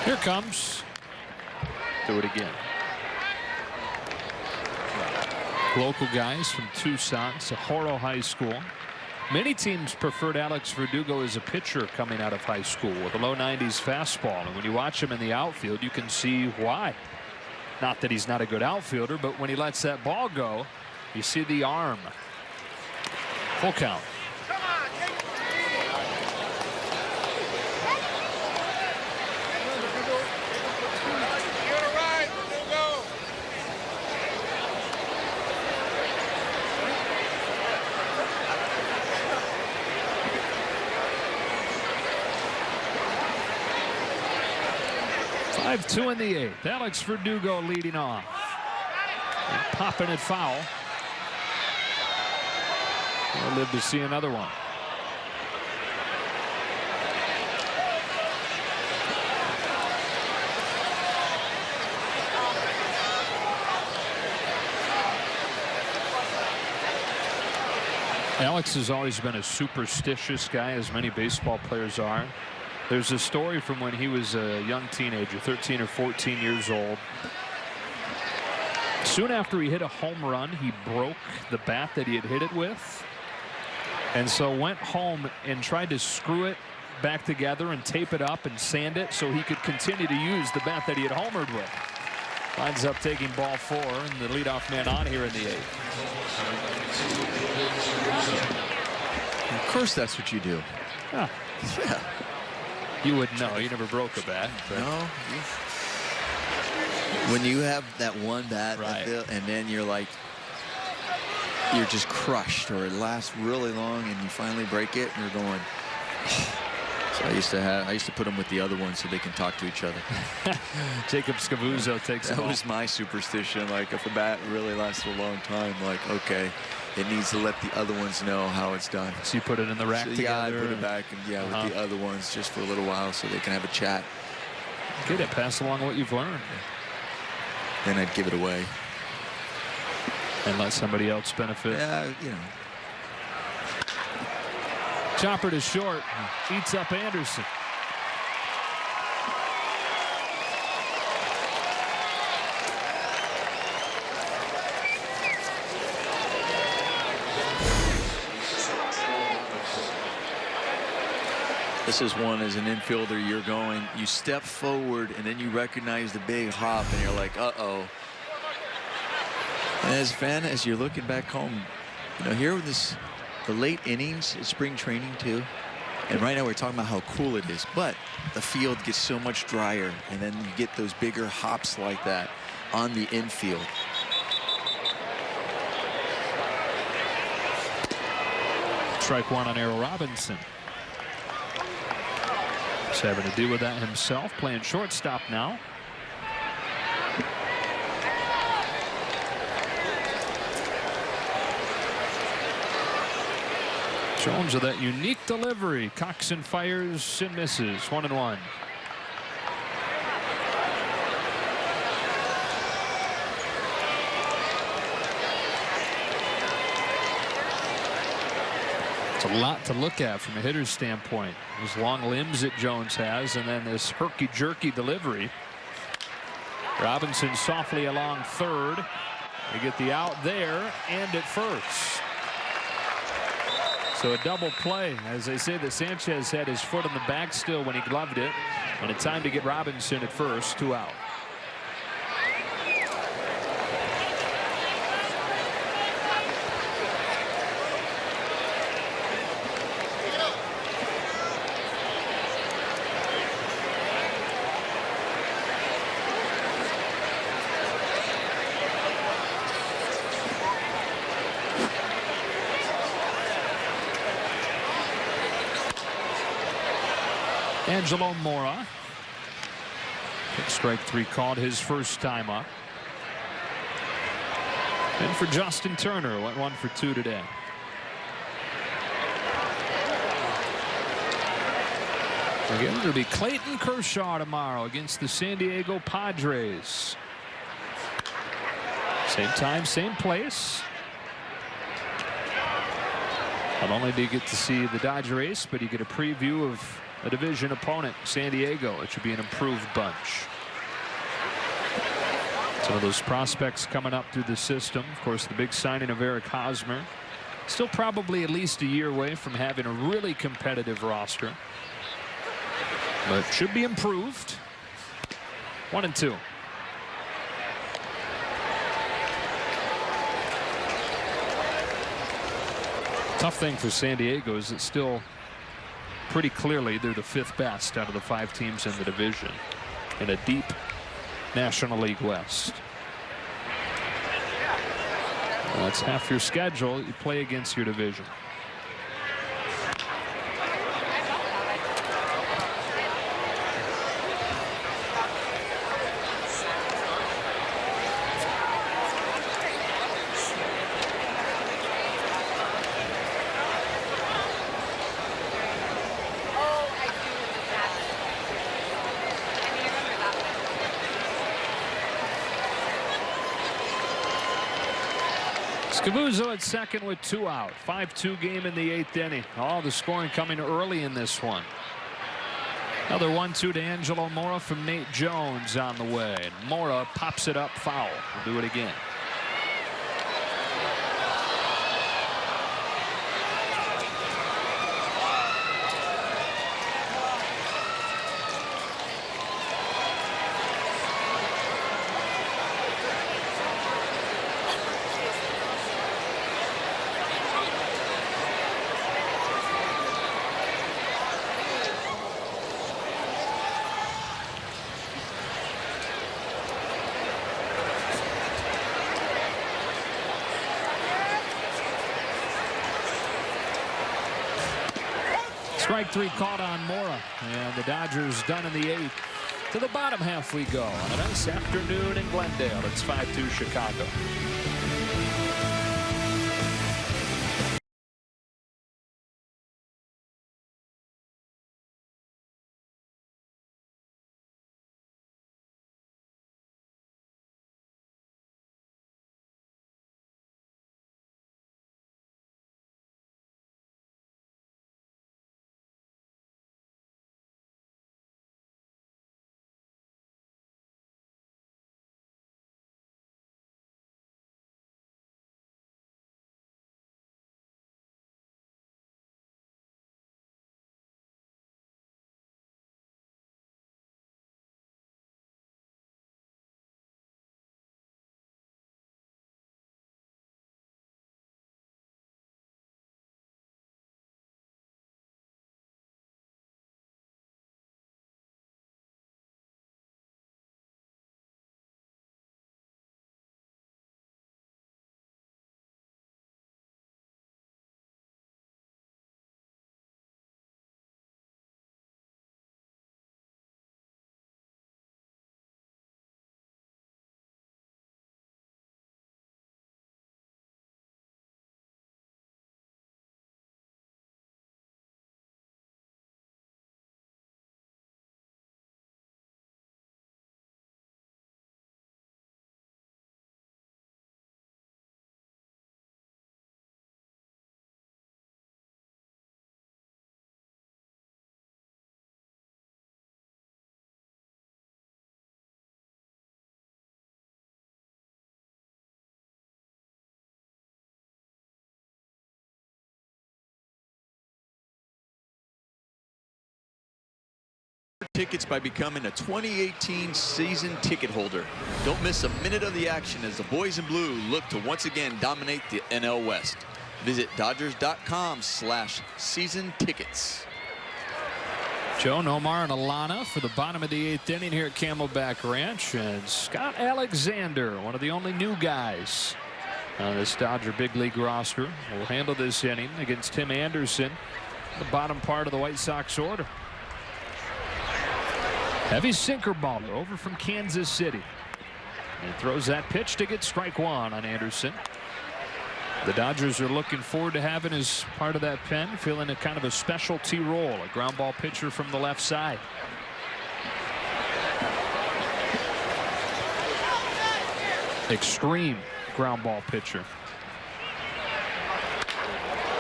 Here comes. Do it again. Local guys from Tucson, Socorro High School. Many teams preferred Alex Verdugo as a pitcher coming out of high school with a low 90s fastball. And when you watch him in the outfield, you can see why. Not that he's not a good outfielder, but when he lets that ball go, you see the arm. Full count. Two in the 8th. Alex Verdugo leading off. And popping it foul. We'll live to see another one. Alex has always been a superstitious guy, as many baseball players are. There's a story from when he was a young teenager, 13 or 14 years old. Soon after he hit a home run, he broke the bat that he had hit it with. And so went home and tried to screw it back together and tape it up and sand it so he could continue to use the bat that he had homered with. Winds up taking ball 4 and the leadoff man on here in the 8th. Of course that's what you do. Yeah. Yeah. You wouldn't know. You never broke a bat. But. No. When you have that one bat, right, and then you're like, you're just crushed, or it lasts really long, and you finally break it, and you're going. So I used to put them with the other ones so they can talk to each other. Jacob Scavuzzo takes it. That was my superstition. Like, if a bat really lasts a long time, like, okay, it needs to let the other ones know how it's done. So you put it in the rack together? Yeah, I put it back, and with the other ones just for a little while so they can have a chat. Good, pass along what you've learned. Then I'd give it away. And let somebody else benefit. Yeah, you know. Chopper to short, eats up Anderson. This is one, as an infielder, you step forward and then you recognize the big hop and you're like, uh-oh, And as a fan, as you're looking back home, you know, here with the late innings is spring training too. And right now we're talking about how cool it is, but the field gets so much drier, and then you get those bigger hops like that on the infield. Strike one on Errol Robinson. He's having to deal with that himself, playing shortstop now. Jones with that unique delivery. Coxon fires and misses. 1-1. It's a lot to look at from a hitter's standpoint. Those long limbs that Jones has, and then this herky-jerky delivery. Robinson softly along third. They get the out there and at first. So a double play. As they say, that Sanchez had his foot on the bag still when he gloved it. And it's time to get Robinson at first, 2 out. Angelo Mora. Strike 3 called his first time up. And for Justin Turner, went 1 for 2 today. Again, it'll be Clayton Kershaw tomorrow against the San Diego Padres. Same time, same place. Not only do you get to see the Dodger ace, but you get a preview of a division opponent, San Diego. It should be an improved bunch. Some of those prospects coming up through the system. Of course, the big signing of Eric Hosmer. Still probably at least a year away from having a really competitive roster. But should be improved. 1-2. Tough thing for San Diego is it's still pretty clearly they're the 5th best out of the 5 teams in the division in a deep National League West. That's half your schedule. You play against your division. Scavuzzo at second with 2 out. 5-2 game in the 8th inning. All the scoring coming early in this one. Another 1-2 to Angelo Mora from Nate Jones on the way. And Mora pops it up foul. We'll do it again. Strike 3 caught on Mora, and the Dodgers done in the 8th. To the bottom half we go on a nice afternoon in Glendale. It's 5-2 Chicago. tickets by becoming a 2018 season ticket holder. Don't miss a minute of the action as the boys in blue look to once again dominate the NL West. Visit Dodgers.com/season tickets. Joe, Nomar, and Alana for the bottom of the 8th inning here at Camelback Ranch. And Scott Alexander, one of the only new guys on this Dodger big league roster, will handle this inning against Tim Anderson, the bottom part of the White Sox order. Heavy sinker baller over from Kansas City. And throws that pitch to get strike one on Anderson. The Dodgers are looking forward to having as part of that pen, filling a kind of a specialty role, a ground ball pitcher from the left side. Extreme ground ball pitcher.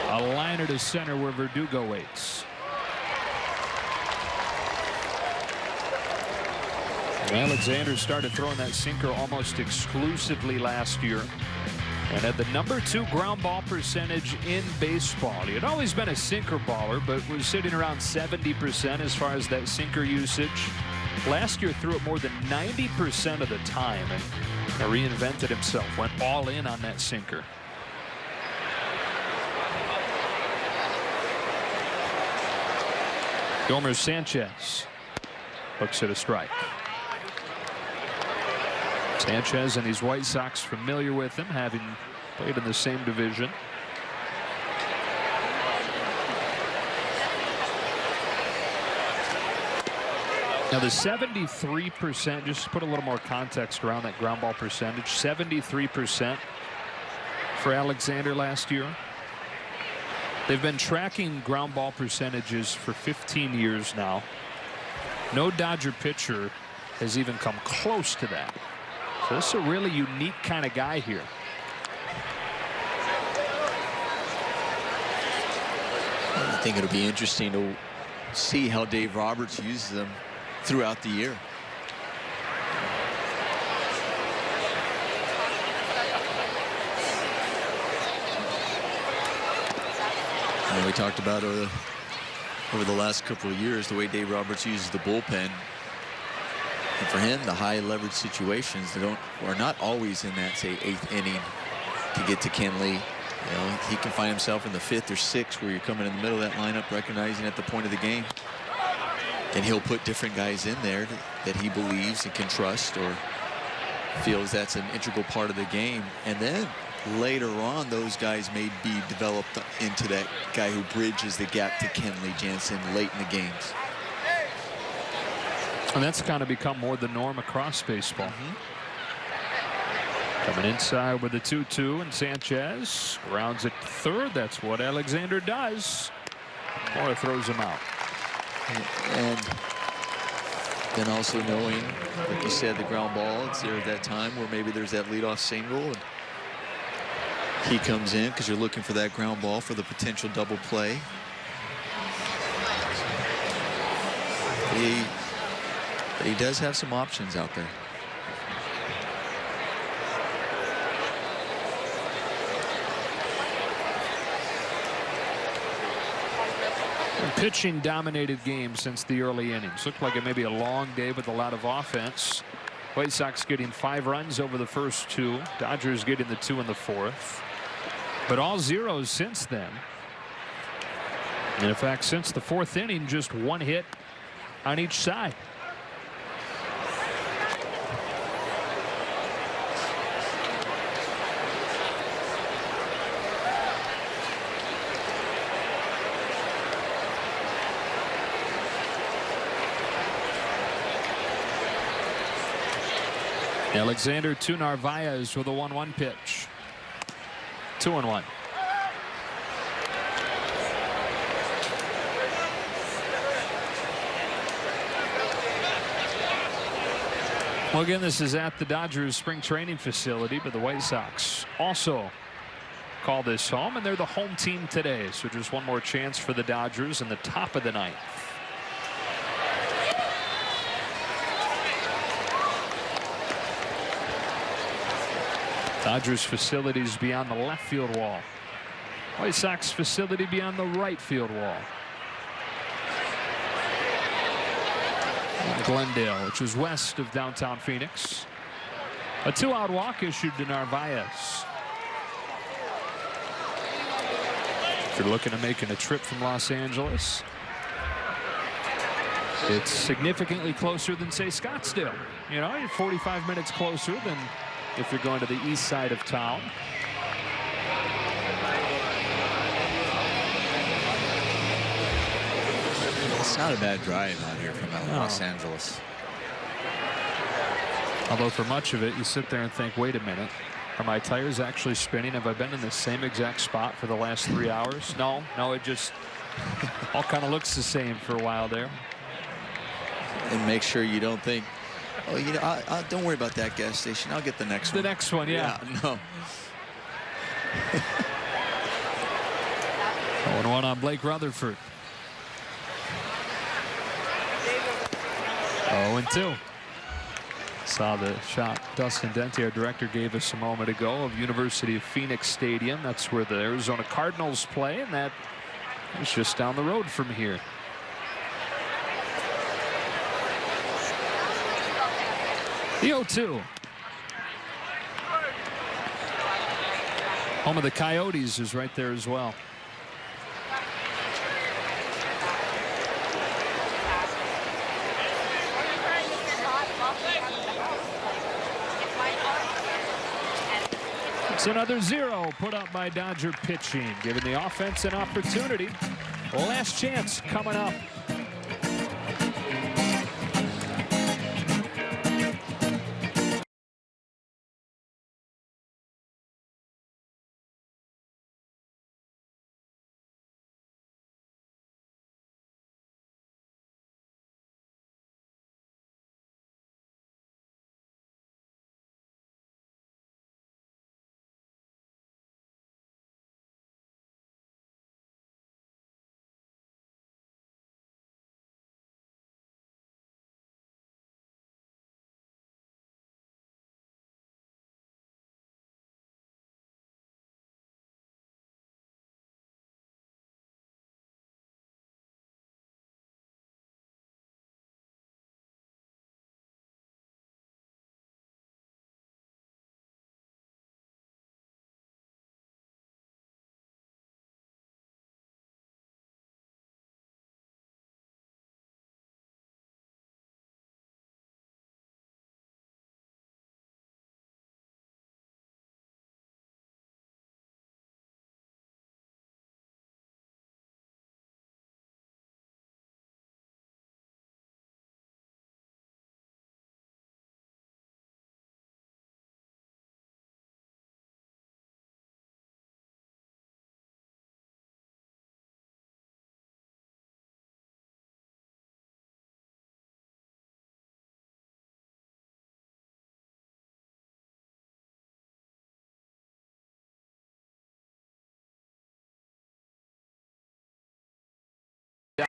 A liner to center where Verdugo waits. Alexander started throwing that sinker almost exclusively last year and had the #2 ground ball percentage in baseball. He had always been a sinker baller, but was sitting around 70% as far as that sinker usage. Last year threw it more than 90% of the time and reinvented himself, went all in on that sinker. Gomer Sanchez looks at a strike. Sanchez and these White Sox familiar with him, having played in the same division. Now the 73%, just to put a little more context around that ground ball percentage, 73% for Alexander last year. They've been tracking ground ball percentages for 15 years now. No Dodger pitcher has even come close to that. So this is a really unique kind of guy here. I think it'll be interesting to see how Dave Roberts uses them throughout the year. And we talked about over the last couple of years the way Dave Roberts uses the bullpen. And for him, the high leverage situations are not always in that, say, 8th inning to get to Kenley. You know, he can find himself in the 5th or 6th where you're coming in the middle of that lineup, recognizing at the point of the game. And he'll put different guys in there that he believes and can trust or feels that's an integral part of the game. And then later on, those guys may be developed into that guy who bridges the gap to Kenley Jansen late in the games. And that's kind of become more the norm across baseball. Coming inside with the 2-2, and Sanchez rounds it third. That's what Alexander does. Or throws him out. And then also knowing, like you said, the ground ball, it's there at that time where maybe there's that leadoff single. And he comes in because you're looking for that ground ball for the potential double play. But he does have some options out there. Pitching dominated game since the early innings. Looked like it may be a long day with a lot of offense. White Sox getting 5 runs over the first 2. Dodgers getting the 2 in the 4th. But all zeros since then. And in fact, since the 4th inning, just 1 hit on each side. Alexander to Narvaez with a 1-1 pitch. 2-1. Well, again, this is at the Dodgers spring training facility, but the White Sox also call this home, and they're the home team today. So just one more chance for the Dodgers in the top of the 9th. Dodgers facilities beyond the left field wall. White Sox facility beyond the right field wall. Glendale, which is west of downtown Phoenix. A 2-out walk issued to Narvaez. If you're looking at making a trip from Los Angeles, it's significantly closer than, say, Scottsdale. You know, you're 45 minutes closer than if you're going to the east side of town. It's not a bad drive out here from Los Angeles. Although for much of it, you sit there and think, wait a minute, are my tires actually spinning? Have I been in the same exact spot for the last 3 hours? No, it just all kind of looks the same for a while there. And make sure you don't think, oh, you know, don't worry about that gas station. I'll get the next one. The next one, yeah. No. 0-1 on Blake Rutherford. 0-2. Saw the shot Dustin Dente, our director, gave us a moment ago of University of Phoenix Stadium. That's where the Arizona Cardinals play, and that is just down the road from here. The 0-2. Home of the Coyotes is right there as well. It's another 0 put up by Dodger pitching, giving the offense an opportunity. Last chance coming up.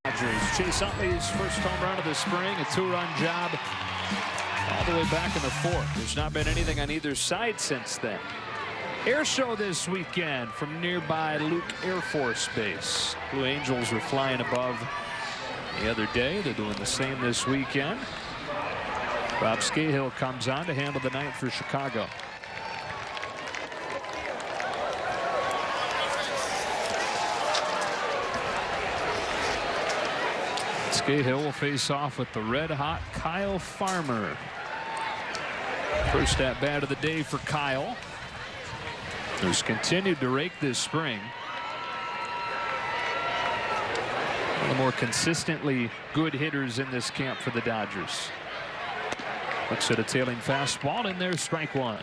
Dodgers. Chase Utley's first home run of the spring, a 2-run job all the way back in the 4th. There's not been anything on either side since then. Air show this weekend from nearby Luke Air Force Base. Blue Angels were flying above the other day. They're doing the same this weekend. Bob Scahill comes on to handle the ninth for Chicago. Scahill will face off with the red-hot Kyle Farmer. First at bat of the day for Kyle, who's continued to rake this spring. One of the more consistently good hitters in this camp for the Dodgers. Looks at a tailing fastball, and there's strike 1.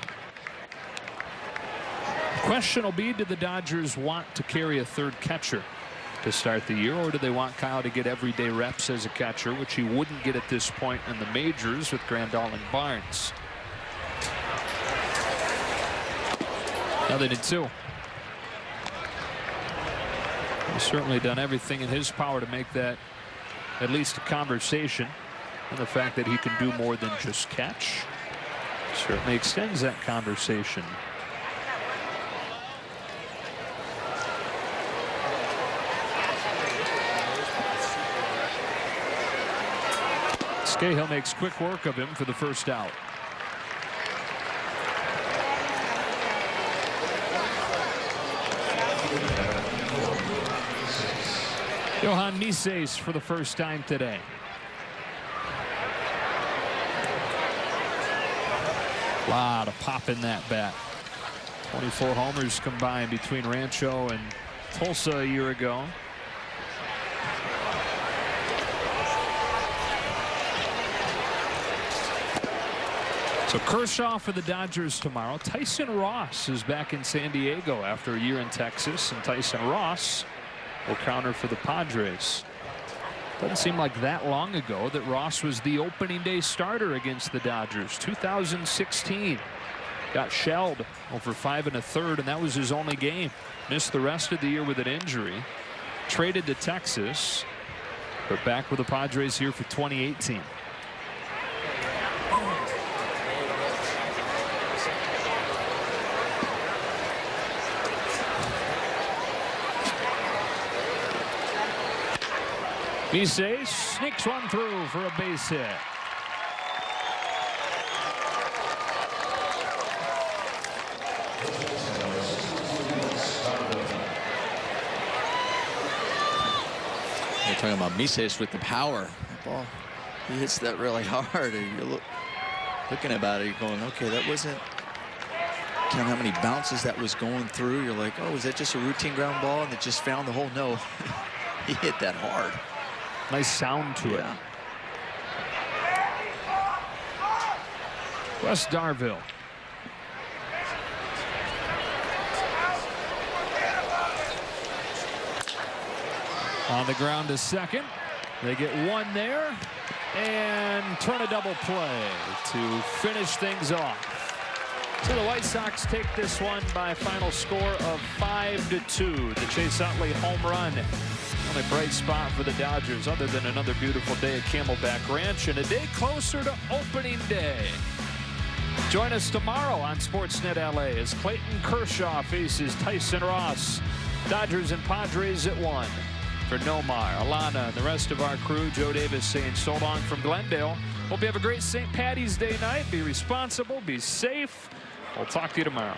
The question will be, do the Dodgers want to carry a third catcher to start the year, or do they want Kyle to get everyday reps as a catcher, which he wouldn't get at this point in the majors with Grandal and Barnes? Now they did 2. He's certainly done everything in his power to make that at least a conversation, and the fact that he can do more than just catch certainly extends that conversation. Cahill makes quick work of him for the first out. Johan Mises for the first time today. A lot of pop in that bat. 24 homers combined between Rancho and Tulsa a year ago. So Kershaw for the Dodgers tomorrow. Tyson Ross is back in San Diego after a year in Texas, and Tyson Ross will counter for the Padres. Doesn't seem like that long ago that Ross was the opening day starter against the Dodgers. 2016. Got shelled over 5 1/3, and that was his only game. Missed the rest of the year with an injury. Traded to Texas, but back with the Padres here for 2018. Mises sneaks one through for a base hit. You're talking about Mises with the power. The ball, he hits that really hard. And you're looking about it, you're going, okay, that wasn't. Count how many bounces that was going through. You're like, oh, is that just a routine ground ball? And it just found the hole. No, he hit that hard. Nice sound to it. Wes Darville. On the ground to second. They get one there and turn a double play to finish things off. So the White Sox take this one by a final score of 5-2. The Chase Utley home run. Only bright spot for the Dodgers other than another beautiful day at Camelback Ranch and a day closer to opening day. Join us tomorrow on Sportsnet LA as Clayton Kershaw faces Tyson Ross. Dodgers and Padres at 1. For Nomar, Alana, and the rest of our crew, Joe Davis saying so long from Glendale. Hope you have a great St. Patty's Day night. Be responsible, be safe. We'll talk to you tomorrow.